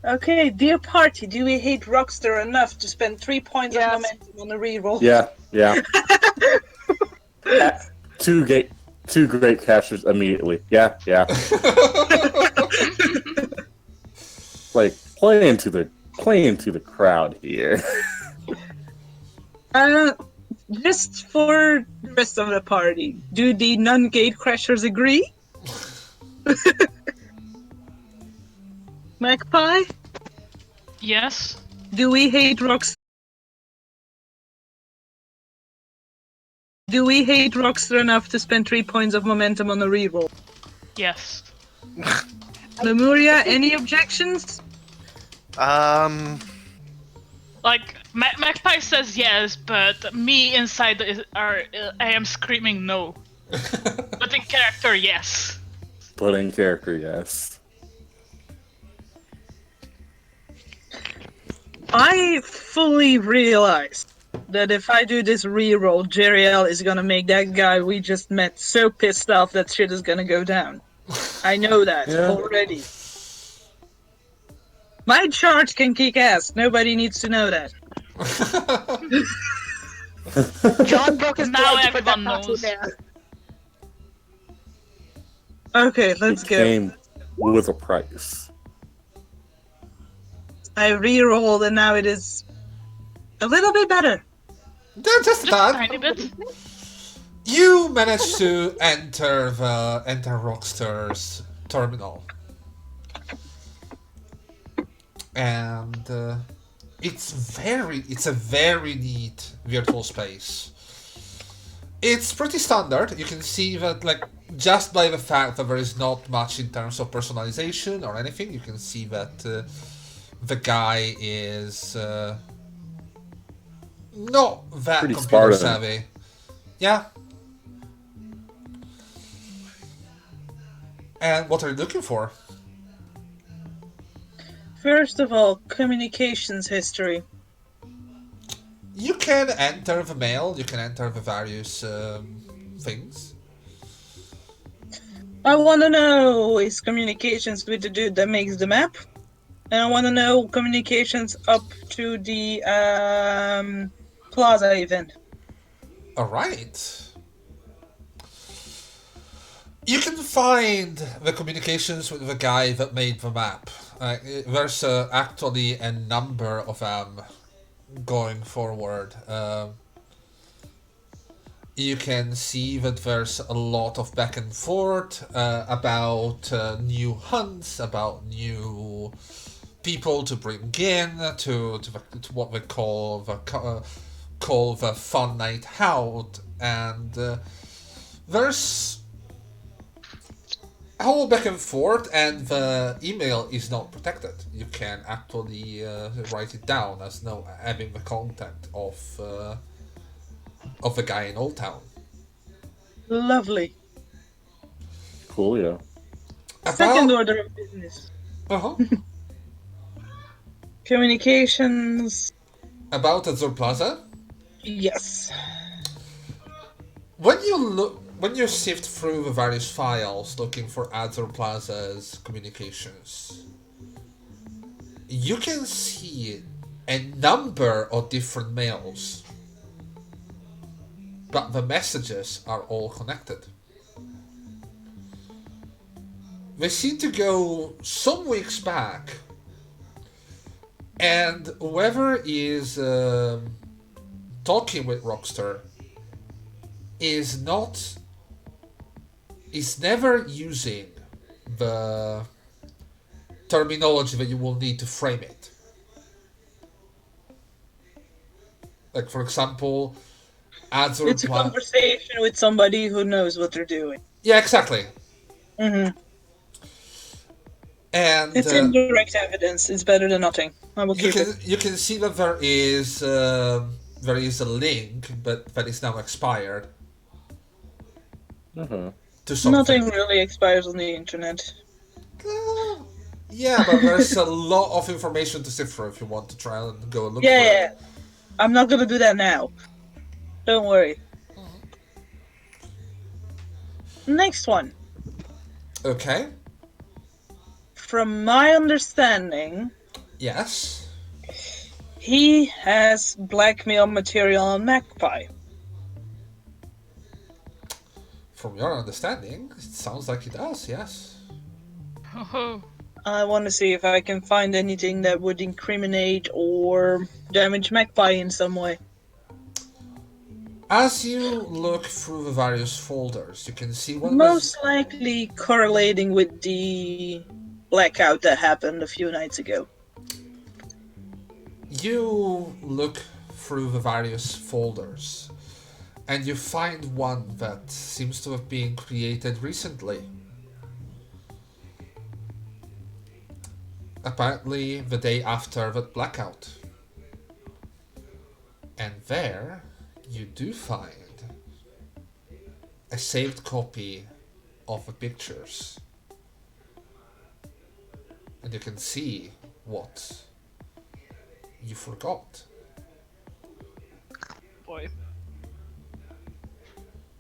Okay, dear party, do we hate Rochster enough to spend 3 points Yes. of momentum on a reroll? Yeah. Two great captures immediately. Yeah. Like playing to the crowd here. Just for the rest of the party, do the non-gate crashers agree? Magpie, Yes. do we hate Rochster? Do we hate Rochster enough to spend 3 points of momentum on a reroll? Yes. Lemuria, any objections? Like Magpie says yes, but me inside I am screaming no. But in character, yes. But in character, yes. I fully realize that if I do this reroll, Jeriel is gonna make that guy we just met so pissed off that shit is gonna go down. I know that already. My charge can kick ass. Nobody needs to know that. John broke his Now leg for that everyone party knows. there. Okay, let's It go. came with a price. I rerolled and now it is a little bit better. Just Just a that. tiny bit. You managed to enter Rochster's terminal, and it's a very neat virtual space. It's pretty standard. You can see that, like, just by the fact that there is not much in terms of personalization or anything, you can see that the guy is not that Pretty computer Spartan. savvy. Yeah. And what are you looking for? First of all, communications history. You can enter the mail, you can enter the various things. I want to know his communications with the dude that makes the map. And I want to know communications up to the Plaza event. Alright. You can find the communications with the guy that made the map. There's actually a number of them going forward. You can see that there's a lot of back and forth about new hunts, about new people to bring in to what we call the fun night out, and there's a whole back and forth, and the email is not protected. You can actually write it down as no having the contact of the guy in Old Town. Lovely. Cool, yeah. Second order of business. Uh-huh. Communications. About Azure Plaza. Yes. When you sift through the various files looking for Azure Plaza's communications, you can see a number of different mails, but the messages are all connected. They seem to go some weeks back, and whoever is talking with Rochster is never using the terminology that you will need to frame it. Like, for example, Azure It's a conversation with somebody who knows what they're doing. Yeah, exactly. Mm-hmm. And It's indirect evidence. It's better than nothing. I will keep it. you can see that there is a link, but that is now expired Uh-huh. to something. Nothing really expires on the internet. Yeah, but there's a lot of information to sift through if you want to try and go and look for Yeah. it. I'm not gonna do that now. Don't worry. Next one. Okay. From my understanding, Yes. he has blackmail material on Magpie. From your understanding, it sounds like he does, yes. Oh, I want to see if I can find anything that would incriminate or damage Magpie in some way. As you look through the various folders, you can see one Most likely correlating with the blackout that happened a few nights ago. You look through the various folders, and you find one that seems to have been created recently. Apparently, the day after that blackout. And there, you do find a saved copy of the pictures. And you can see what you forgot. boy.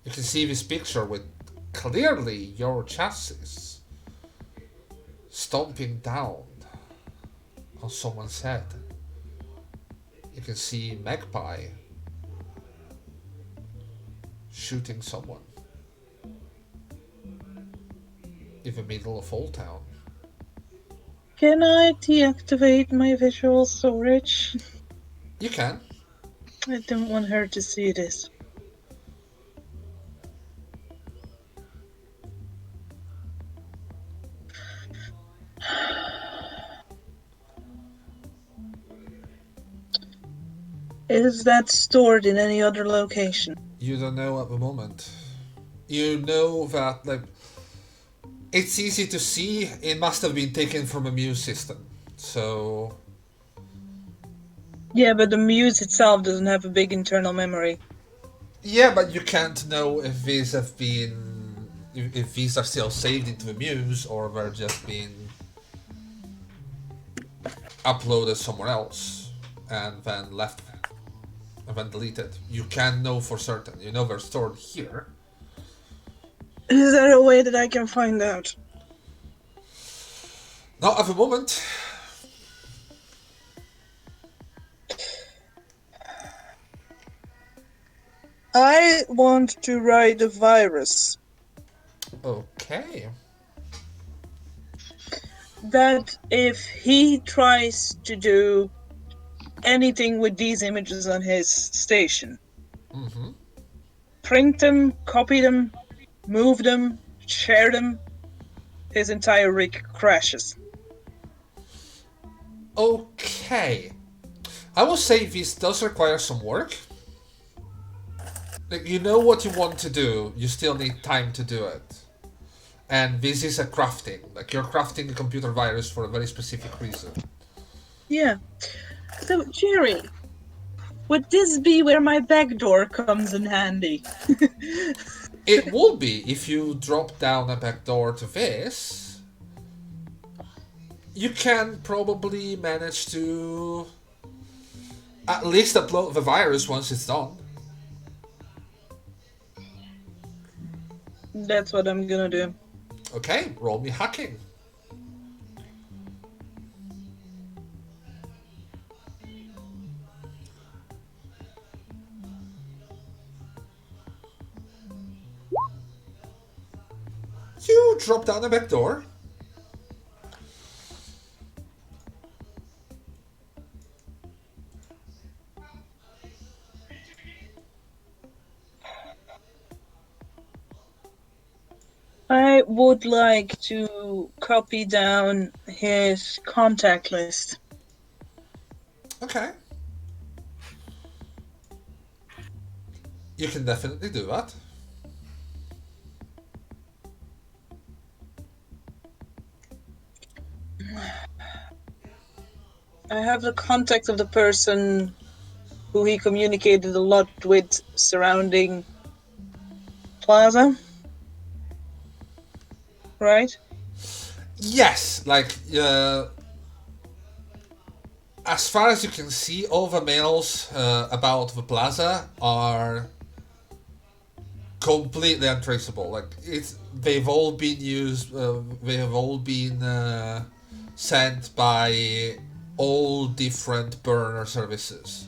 You can see this picture with clearly your chassis stomping down on someone's head. You can see Magpie shooting someone in the middle of Old Town. Can I deactivate my visual storage? You can. I don't want her to see this. Is that stored in any other location? You don't know at the moment. You know that, like, it's easy to see it must have been taken from a Muse system. So, Yeah, but the Muse itself doesn't have a big internal memory. yeah, but you can't know if these have been, if these are still saved into the Muse or they're just being uploaded somewhere else and then left and then deleted. You can't know for certain. You know they're stored here. Is there a way that I can find out? Not at the moment. I want to write a virus Okay. that if he tries to do anything with these images on his station, Mm-hmm. print them, copy them, move them, share them, his entire rig crashes. Okay. I will say this does require some work. Like, you know what you want to do, you still need time to do it. And this is a crafting. Like, you're crafting a computer virus for a very specific reason. Yeah. So, Jerry, would this be where my backdoor comes in handy? It will be if you drop down a backdoor to this. You can probably manage to at least upload the virus once it's done. That's what I'm gonna do. Okay, roll me hacking. You drop down a back door. I would like to copy down his contact list. Okay. You can definitely do that. I have the contact of the person who he communicated a lot with surrounding Plaza. Right? Yes, like, as far as you can see, all the mails about the plaza are completely untraceable. Like, they've all been used, they have all been sent by all different burner services.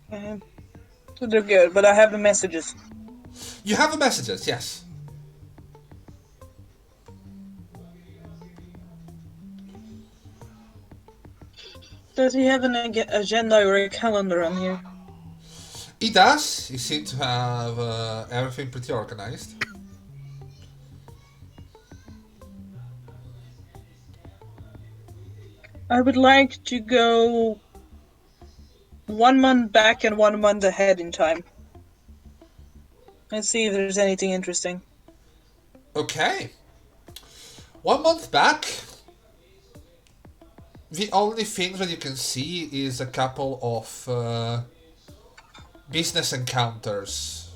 So they're good, but I have the messages. You have the messages, yes. Does he have an agenda or a calendar on here? He does. He seems to have everything pretty organized. I would like to go 1 month back and 1 month ahead in time. And see if there's anything interesting. Okay. 1 month back, the only thing that you can see is a couple of business encounters.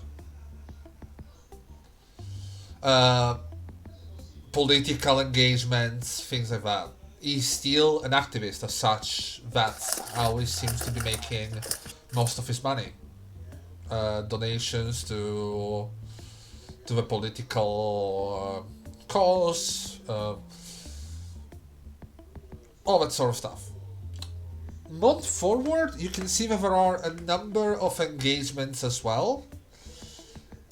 Political engagements, things like that. He's still an activist as such. That's how he seems to be making most of his money. Donations to the political cause, all that sort of stuff. Month forward, you can see that there are a number of engagements as well,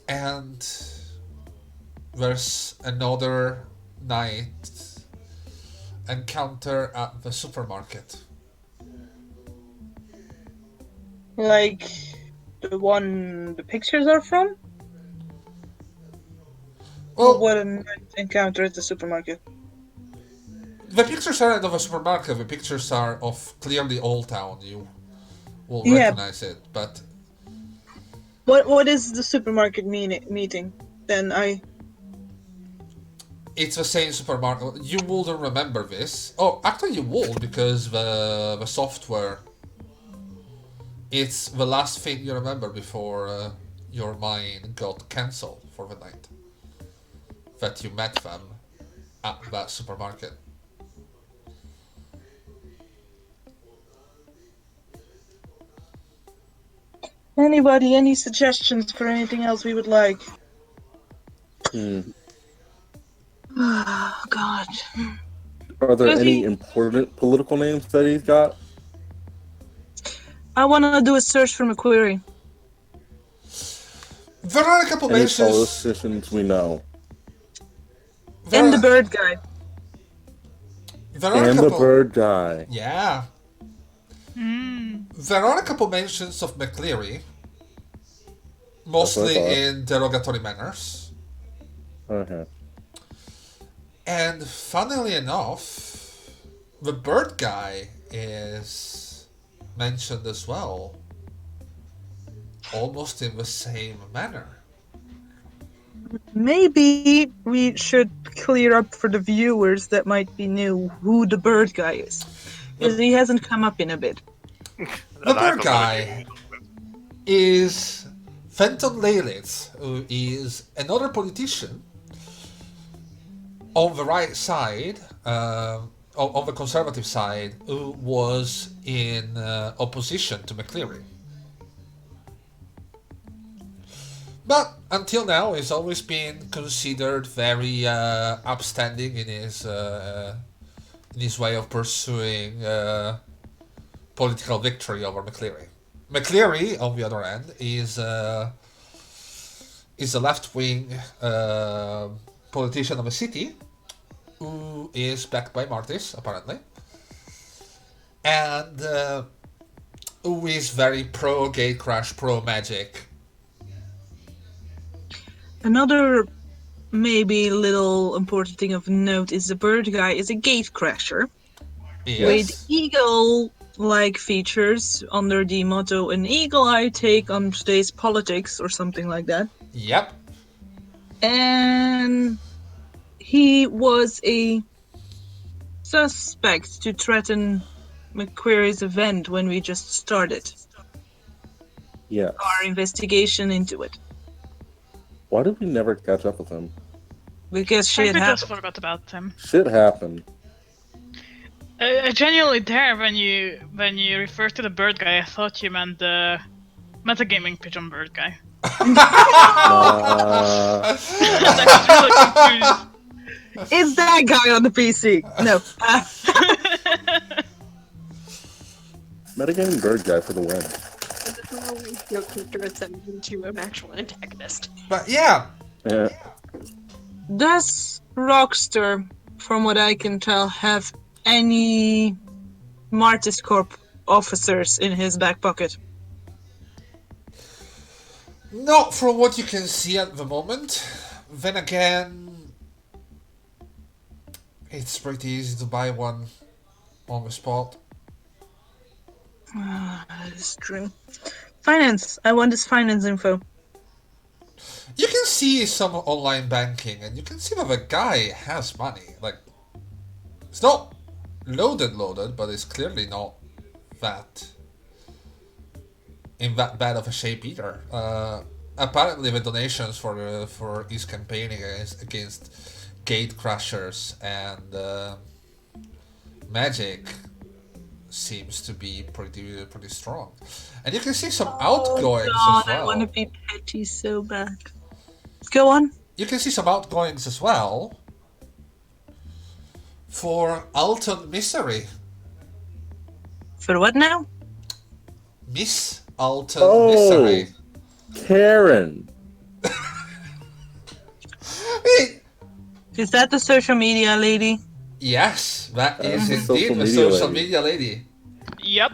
and there's another night encounter at the supermarket. Like the one the pictures are from? Or Well, what an encounter at the supermarket? the pictures aren't of a supermarket, the pictures are of clearly Old Town. You will Yeah. recognize it, but What is the supermarket meeting? Then it's the same supermarket. You wouldn't remember this. Oh, actually you would, because the software, it's the last thing you remember before your mind got cancelled for the night. That you met them at that supermarket. Anybody, any suggestions for anything else we would like? Oh, God. Are there Does any he- important political names that he's got? I want to do a search for McCleary. There are a couple Any mentions. politicians we know? There And are, the bird guy. there are a And the couple. bird guy. Yeah. There are a couple mentions of McCleary, mostly thought. in derogatory manners. Okay. And funnily enough, the bird guy is mentioned as well, almost in the same manner. Maybe we should clear up for the viewers that might be new who the bird guy is. Because he hasn't come up in a bit. The bird guy is Fenton Leyland, who is another politician on the right side, on the conservative side, who was in opposition to McCleary. But until now, he's always been considered very upstanding in his way of pursuing political victory over McCleary. McCleary, on the other hand, is a left-wing politician of a city who is backed by Martis, apparently, and who is very pro-gatecrash, pro-magic. Another maybe little important thing of note is the bird guy is a gatecrasher with Yes. eagle-like features under the motto "An eagle-eye take on today's politics" or something like that. Yep. And he was a suspect to threaten McCleary's event when we just started Yes. our investigation into it. Why did we never catch up with him? Because I shit think we just happened. forgot about him. Shit happened. Genuinely there when you referred to the bird guy, I thought you meant the metagaming pigeon bird guy. And I was really confused. Is that guy on the PC? No. Metagaming bird guy for the win. Your character is sent into an actual antagonist. But yeah, Yeah. Does Rochster, from what I can tell, have any Martis Corp officers in his back pocket? not from what you can see at the moment. Then again, it's pretty easy to buy one on the spot. That is true. Finance. I want his finance info. You can see some online banking, and you can see that the guy has money. Like, it's not loaded, but it's clearly not that in that bad of a shape either. Apparently, the donations for his campaigning against gate crashers and magic seems to be pretty strong, and you can see some outgoings God, as well. I want to be petty so bad. Go on. You can see some outgoings as well for Alton Misery. For what now? Miss Alton Misery. Karen. Is that the social media lady? Yes, that is the indeed social the media social lady. media lady. Yep.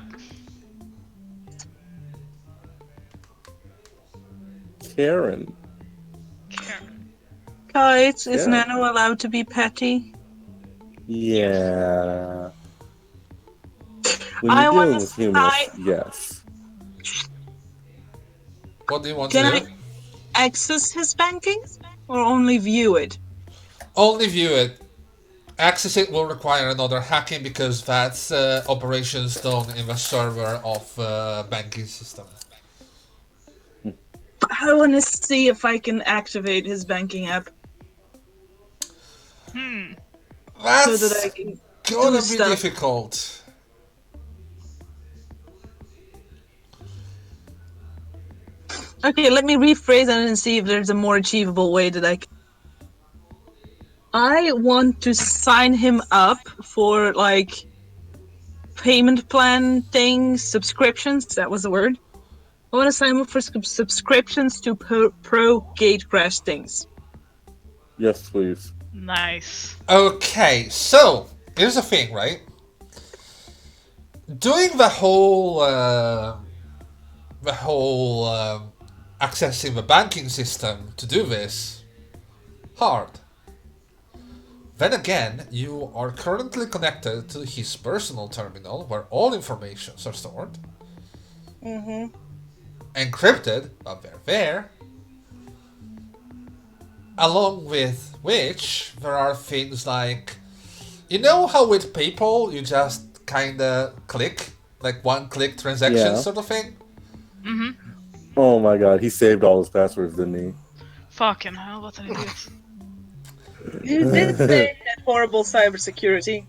Karen. Guys, is Yeah. Nano allowed to be petty? Yeah. When I you're wanna dealing with humans, say- yes. What do you want Can to I do? access his banking? Or only view it? Only view it. Access it will require another hacking because that's operations done in the server of banking system. I want to see if I can activate his banking app That's so that I can gonna do be stuff. difficult. Okay, let me rephrase it and see if there's a more achievable way that I can. I want to sign him up for, like, payment plan things, subscriptions, that was the word. I want to sign him up for subscriptions to pro gate crash things. Yes, please. Nice. Okay, so here's the thing, right? Doing the whole accessing the banking system to do this, hard. Then again, you are currently connected to his personal terminal where all informations are stored. Encrypted, but they're there. Along with which, there are things like, you know how with PayPal you just kinda click, like one-click transaction Yeah. sort of thing? Oh my god, he saved all his passwords, didn't he? Fucking hell, what an idiot. You did say that horrible cybersecurity.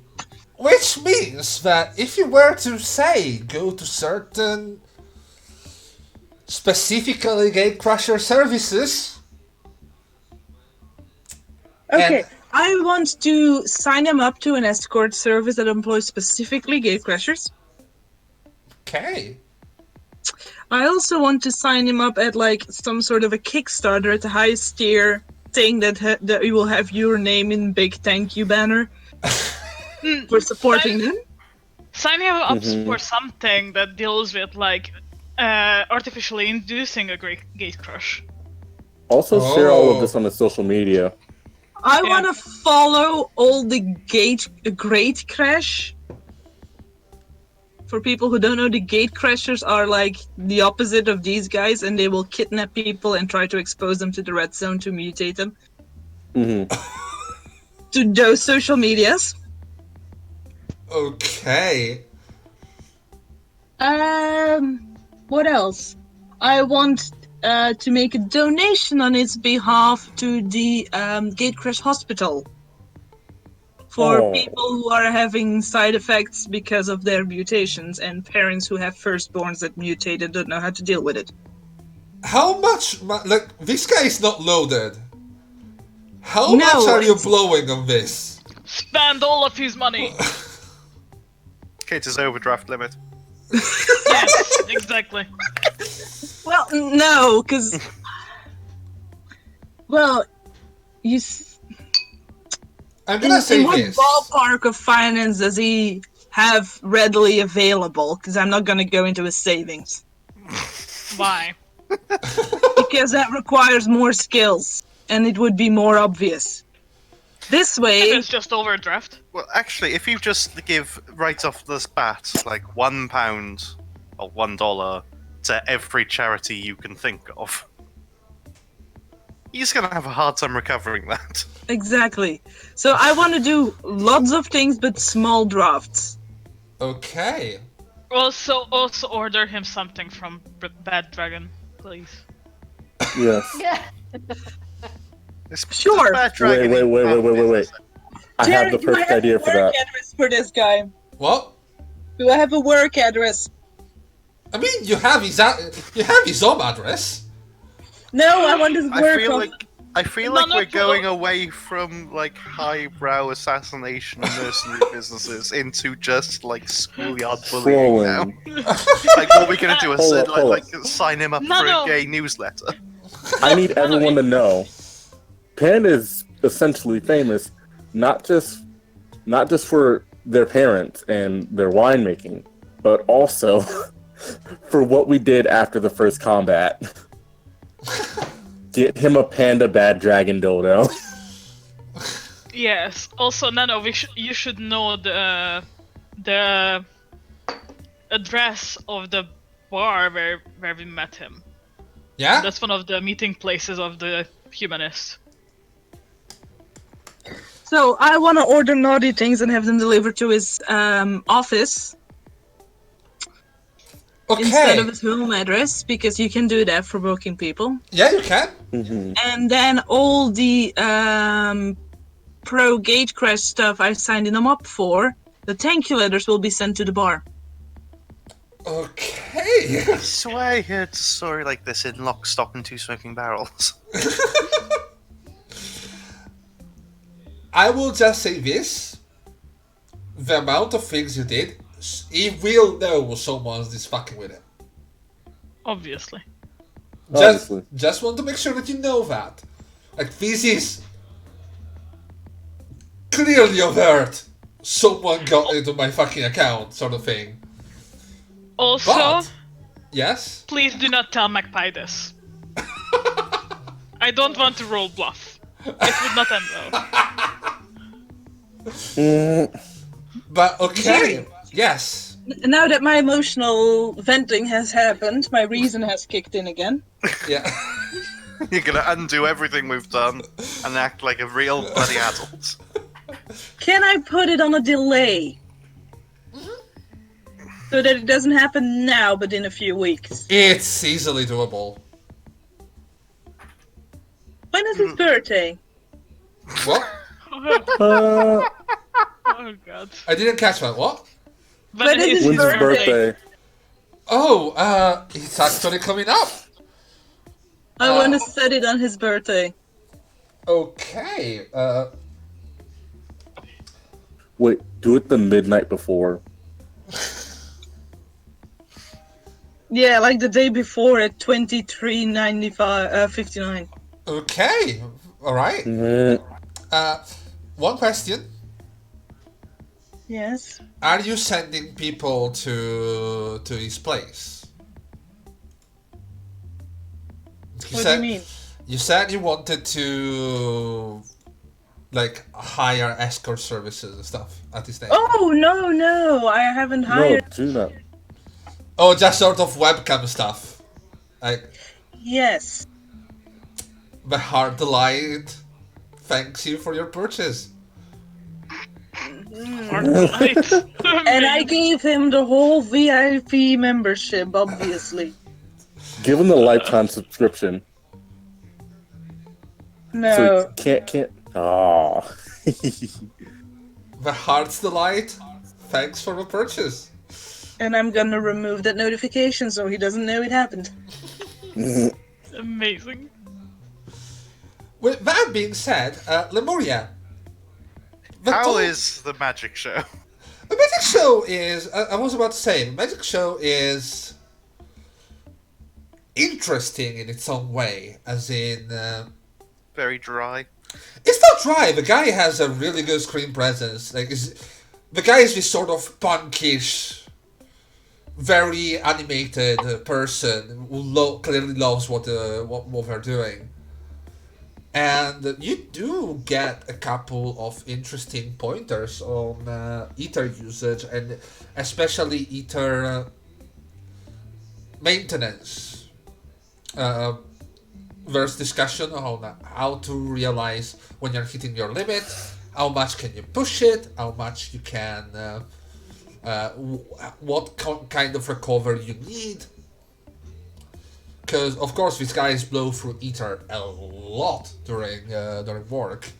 Which means that if you were to, say, go to certain specifically gatecrasher services... Okay, And- I want to sign him up to an escort service that employs specifically gatecrashers. Okay. I also want to sign him up at, like, some sort of a Kickstarter at the highest tier thing that you will have your name in big thank you banner for supporting them. Sign him up for something that deals with, like, artificially inducing a great gate crush. Also, share all of Oh. this on his social media. I Yeah. want to follow all the great crash. For people who don't know, the gate crashers are like the opposite of these guys, and they will kidnap people and try to expose them to the red zone to mutate them. Hmm to those social medias. Okay. What else? I want to make a donation on its behalf to the Gatecrash Hospital for people who are having side effects because of their mutations and parents who have firstborns that mutate and don't know how to deal with it. How much? Like, this guy is not loaded. How much are you blowing on this? Spend all of his money. Kate's overdraft limit. Yes, exactly. Well, no, because... Well, I'm gonna say what this. ballpark of finance does he have readily available? Because I'm not going to go into his savings. Why? Because that requires more skills, and it would be more obvious. This way... It's just overdraft. Well, actually, if you just give right off the bat, like £1 or $1 to every charity you can think of, he's gonna have a hard time recovering that. Exactly. So I want to do lots of things, but small drafts. Okay. Also order him something from Bad Dragon, please. Yes. Yeah. Sure. Wait. I have the perfect idea for that. Address for this guy. What? Do I have a work address? I mean, you have his home address. No, I want his work. I feel like we're going away from like highbrow assassination and mercenary businesses into just like schoolyard bullying now. Like, what are we gonna do? Like sign him up for a gay newsletter? I need everyone to know, Panda is essentially famous, not just for their parents and their winemaking, but also for what we did after the first combat. Get him a Panda Bad Dragon dildo. Yes. Also, Nano, you should know the address of the bar where we met him. Yeah? That's one of the meeting places of the humanists. So I want to order naughty things and have them delivered to his office. Okay. Instead of his home address, because you can do that for working people. Yeah, you can. Mm-hmm. And then all the pro Gatecrash stuff I signed him up for, the thank you letters will be sent to the bar. Okay. I swear I heard a story like this in Lock, Stock and Two Smoking Barrels. I will just say this. The amount of things you did, he will know someone's just fucking with him. Obviously. Just want to make sure that you know that. Like, this is clearly overt. Someone got into my fucking account, sort of thing. Also, But, yes? please do not tell Magpie this. I don't want to roll bluff. It would not end well. But, okay. Yes. Now that my emotional venting has happened, my reason has kicked in again. Yeah. You're gonna undo everything we've done and act like a real bloody adult. Can I put it on a delay? So that it doesn't happen now, but in a few weeks. It's easily doable. When is his birthday? What? Oh god. I didn't catch that. What? But it is When's his birthday? Oh, it's actually coming up. I want to set it on his birthday. Okay. Wait, do it the midnight before. Yeah, like the day before at 23:59. Okay. All right. Mm-hmm. One question. Yes. Are you sending people to his place? What do you mean? You said you wanted to, like, hire escort services and stuff at this stage. Oh, no, I haven't hired. No, do not. Oh, just sort of webcam stuff. Like, Yes. the Heart Delight thanks you for your purchase. Heart Delight. And I gave him the whole VIP membership, obviously. Give him the lifetime subscription. No. So he can't. Oh. The Heart's Delight. Thanks for the purchase. And I'm gonna remove that notification so he doesn't know it happened. Amazing. With that being said, Lemuria. How is the magic show? The magic show is... I was about to say, the magic show is interesting in its own way, as in... Very dry. It's not dry. The guy has a really good screen presence. The guy is this sort of punkish, very animated person who clearly loves what they're doing. And you do get a couple of interesting pointers on ether usage and especially ether maintenance. There's discussion on how to realize when you're hitting your limit, how much can you push it, how much you can, what kind of recovery you need. Because of course these guys blow through ether a lot during work,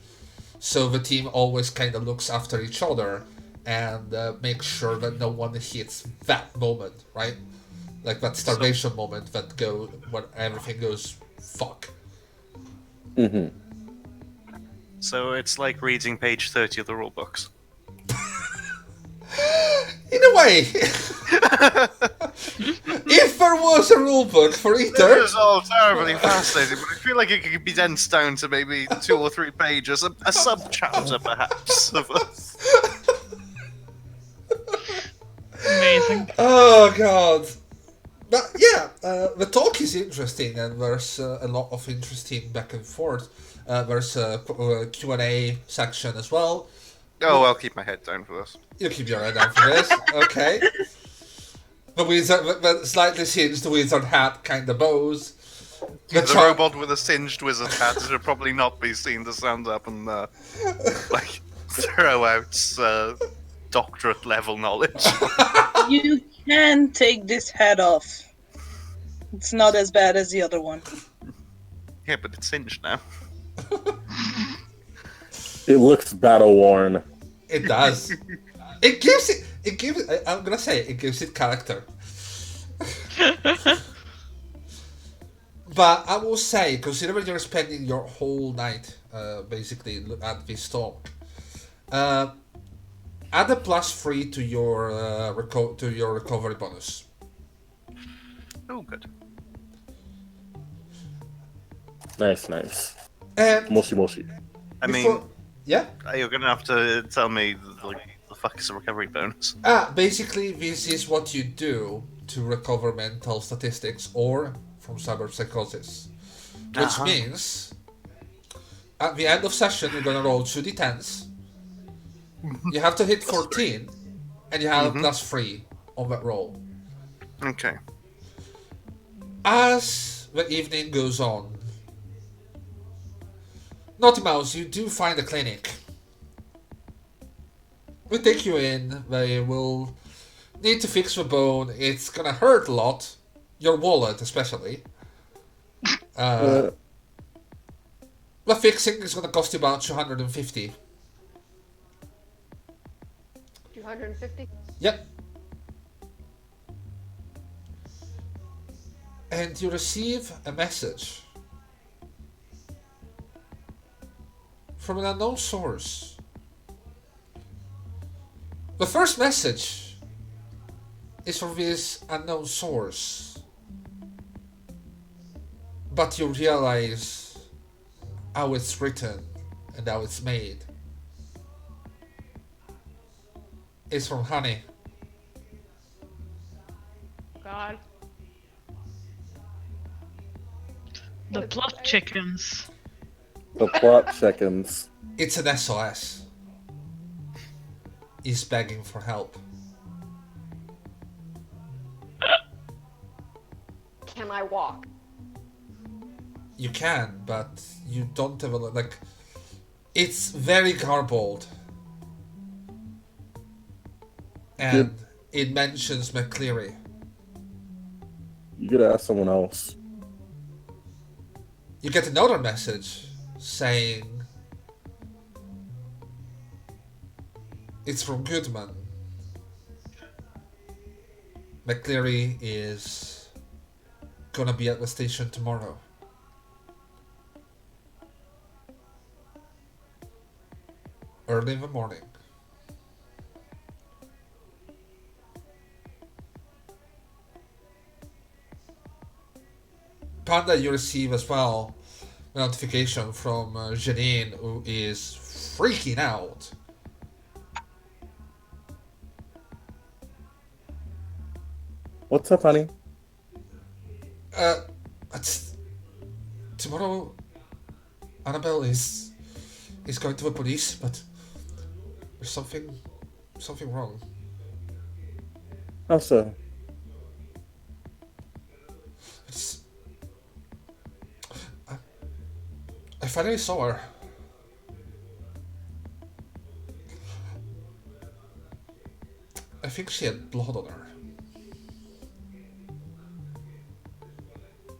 so the team always kind of looks after each other and makes sure that no one hits that moment, right? Like that starvation moment that when everything goes fuck. Mm-hmm. So it's like reading page 30 of the rule books. In a way, if there was a rulebook for This ether, is all terribly fascinating, but I feel like it could be dense down to maybe 2 or 3 pages, a sub-chapter perhaps of Amazing. oh god. But yeah, the talk is interesting, and there's a lot of interesting back and forth. There's a Q&A section as well. Oh, I'll keep my head down for this. You keep your head down for this, okay? The slightly singed wizard hat kind of bows. The robot with a singed wizard hat should probably not be seen to stand up and like throw out doctorate level knowledge. You can take this hat off. It's not as bad as the other one. Yeah, but it's singed now. It looks battle worn. It does. It gives it. I'm gonna say it gives it character. But I will say, considering you're spending your whole night basically at this talk, add a +3 to your recovery bonus. Oh, good. Nice, nice. And Moshi moshi. I before- mean, yeah. you're gonna have to tell me like the fuck is a recovery bonus? Basically, this is what you do to recover mental statistics or from cyberpsychosis. Which means, at the end of session, you're gonna roll 2d10s. You have to hit 14, and you have a +3 on that roll. Okay. As the evening goes on, Naughtymouse, you do find a clinic. We take you in, they will need to fix the bone, it's gonna hurt a lot, your wallet especially. The fixing is gonna cost you about 250. 250? Yep. And you receive a message from an unknown source. The first message is from this unknown source, but you realize how it's written and how it's made. It's from Honey. God. The plot chickens. The plot chickens. It's an SOS. He's begging for help. Can I walk? You can, but you don't have a like. It's very garbled. and it mentions McCleary. You could ask someone else. You get another message saying it's from Goodman. McCleary is gonna be at the station tomorrow. Early in the morning. Panda, you receive as well a notification from Jeanine, who is freaking out. What's up, honey? It's tomorrow. Annabelle is going to the police, but there's something wrong. How so? It's I finally saw her. I think she had blood on her.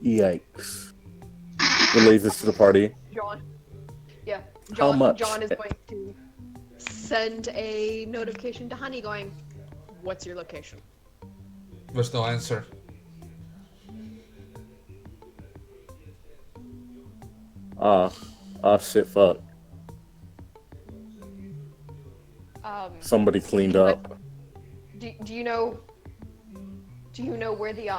Yikes. Relays this to the party. John. Yeah. How much? John is going to send a notification to Honey going, "What's your location?" There's no answer. Shit, fuck. Somebody cleaned up. Do you know where the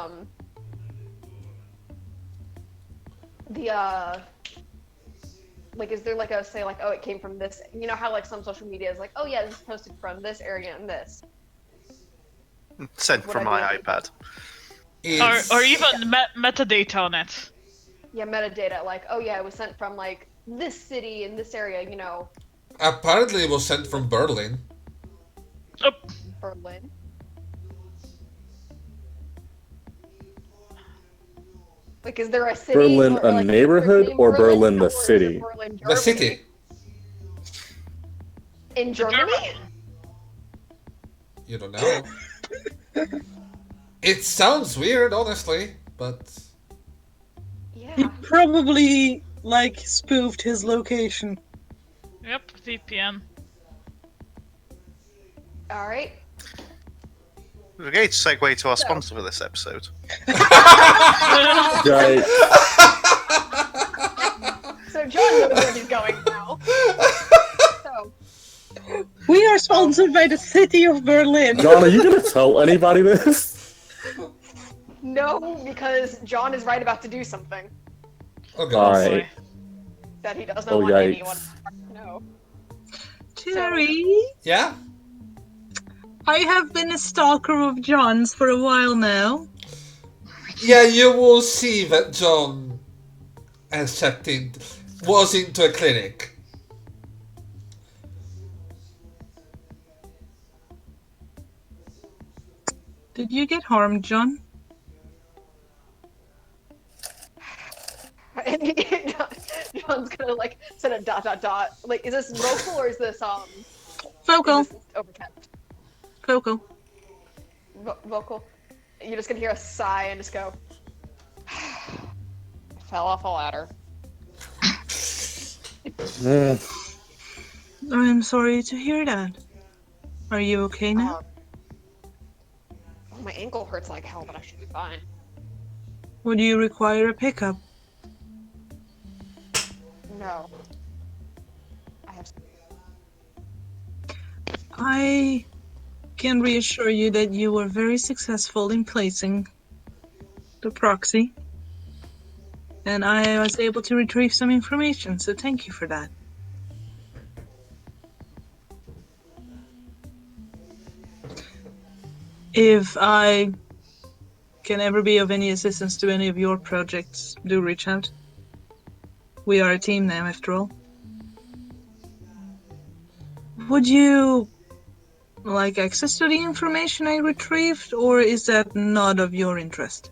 like, is there like a say like, oh, it came from this, you know how like some social media is like, oh yeah, this is posted from this area and this Sent from my iPad. Or even metadata on it. yeah, metadata, like, oh yeah, it was sent from like this city in this area, you know, Apparently it was sent from Berlin. Oh, Berlin. Like, is there a city? Berlin, or, a like, neighborhood, in or Berlin, the or is it city? Berlin, The Germany? city. In Germany? You don't know. It sounds weird, honestly, but He Yeah. probably, like, spoofed his location. yep, VPN. All right. We're going to segue to our sponsor for this episode. Yikes. So John knows where he's going now. So We are sponsored by the city of Berlin. John, are you gonna tell anybody this? no, because John is right about to do something okay. Alright. that he does not Oh, want yikes. anyone to know. Terry, Yeah? I have been a stalker of John's for a while now. Yeah, you will see that John has was into a clinic. Did you get harmed, John? And John's gonna like send a dot dot dot. Like, is this vocal or is this Vocal. Is this overtext? Vocal. Vocal. You're just gonna hear a sigh and just go. Fell off a ladder. I'm sorry to hear that. Are you okay now? Oh, my ankle hurts like hell, but I should be fine. Would you require a pickup? No. I have. I can reassure you that you were very successful in placing the proxy. And I was able to retrieve some information, so thank you for that. If I can ever be of any assistance to any of your projects, do reach out. We are a team now, after all. Would you like access to the information I retrieved, or is that not of your interest?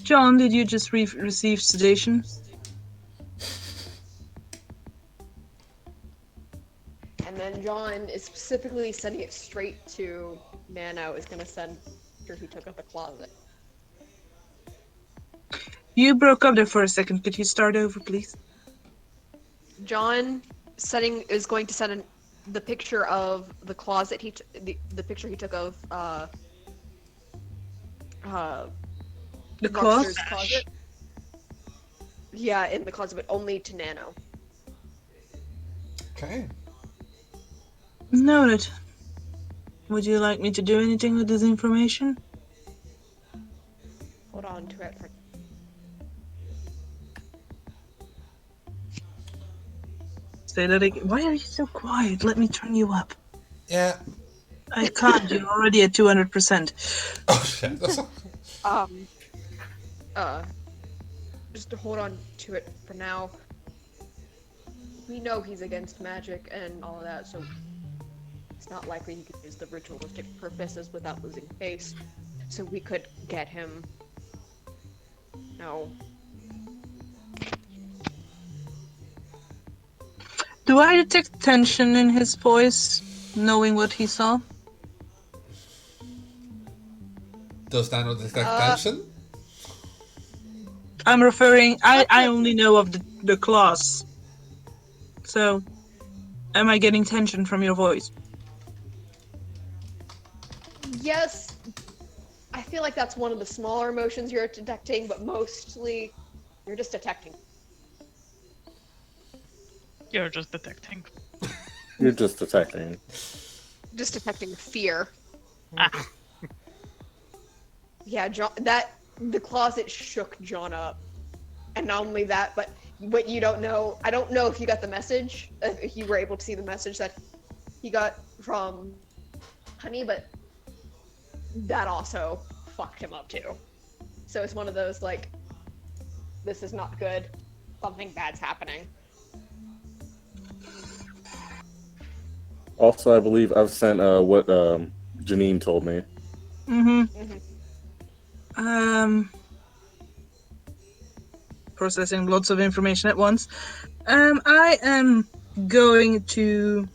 John, did you just receive sedation? And then John is specifically sending it straight to Nano, is gonna send after he took out the closet. You broke up there for a second. Could you start over, please? John is going to send the picture of the closet the picture he took of The Rochster's closet. Yeah, in the closet, but only to Nano. Okay. Noted. Would you like me to do anything with this information? Hold on to it for. Say that again. Why are you so quiet? Let me turn you up. Yeah. I can't. You're already at 200%. Oh shit. Just to hold on to it for now. We know he's against magic and all of that, so it's not likely he could use the ritualistic purposes without losing face. So we could get him. No. Do I detect tension in his voice, knowing what he saw? Does Nano detect tension? I'm referring... I only know of the class. So, am I getting tension from your voice? Yes, I feel like that's one of the smaller emotions you're detecting, but mostly you're just detecting. You're just detecting. You're just detecting. Just detecting fear. Ah. Yeah, John. The closet shook John up, and not only that, but what you don't know. I don't know if you got the message. If you were able to see the message that he got from Honey, but that also fucked him up too. So it's one of those like, this is not good. Something bad's happening. Also, I believe I've sent what Jeanine told me. Processing lots of information at once. I am going to,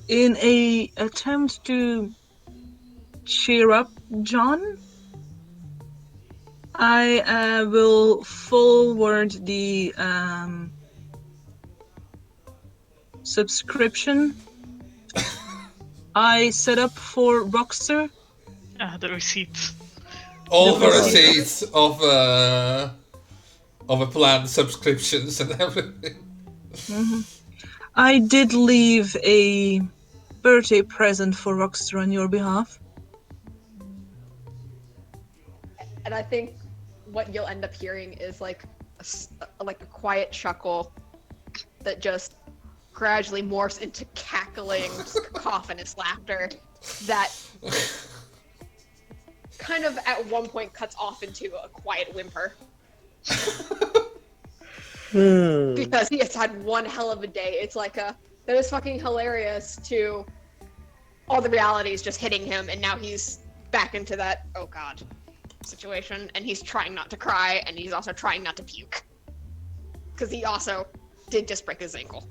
in a attempt to cheer up John, I will forward the subscription I set up for Rochster. The receipts. All the The receipts of a planned subscriptions and everything. I did leave a birthday present for Rochster on your behalf. And I think what you'll end up hearing is like a quiet chuckle that just gradually morphs into cackling, just cacophonous laughter that kind of at one point cuts off into a quiet whimper. Because he has had one hell of a day. It's like that was fucking hilarious to all the realities just hitting him, and now he's back into that, oh god, situation, and he's trying not to cry, and he's also trying not to puke. Because he also did just break his ankle.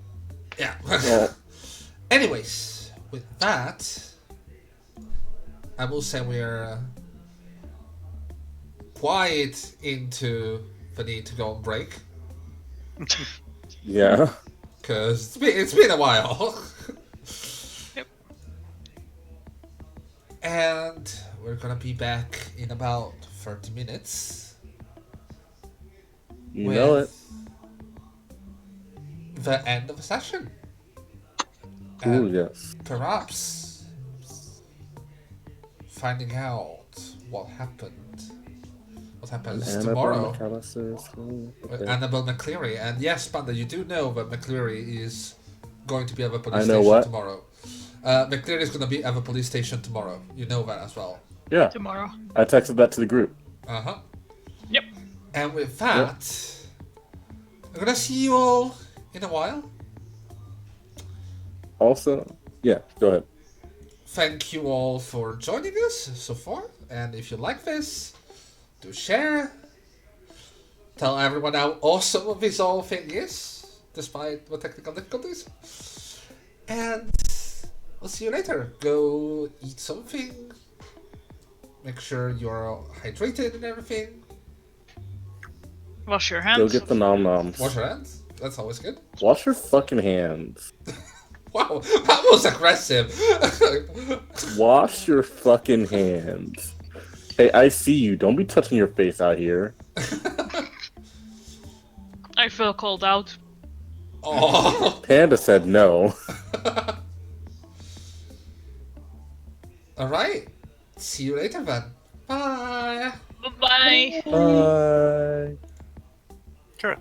Yeah. Anyways, with that, I will say we're quite into the need to go on break. Yeah. Because it's been a while. Yep. And we're gonna be back in about 30 minutes. You know it. The end of the session. Ooh, And yes. perhaps finding out what happened. What happens tomorrow. With Annabelle McCleary. And yes, Panda, you do know that McCleary is going to be at the police station tomorrow. McCleary is going to be at the police station tomorrow. You know that as well. Yeah. Tomorrow. I texted that to the group. Uh-huh. Yep. And with that, I'm going to see you all in a while. Also, yeah, go ahead. Thank you all for joining us so far. And if you like this, to share. Tell everyone how awesome this whole thing is, despite the technical difficulties. And we'll see you later. Go eat something. Make sure you're hydrated and everything. Wash your hands. Go get the nom noms. Wash your hands. That's always good. Wash your fucking hands. Wow, that was aggressive. Wash your fucking hands. Hey, I see you. Don't be touching your face out here. I feel called out. Oh. Panda said no. Alright. See you later then. Bye. Bye. Bye. Sure.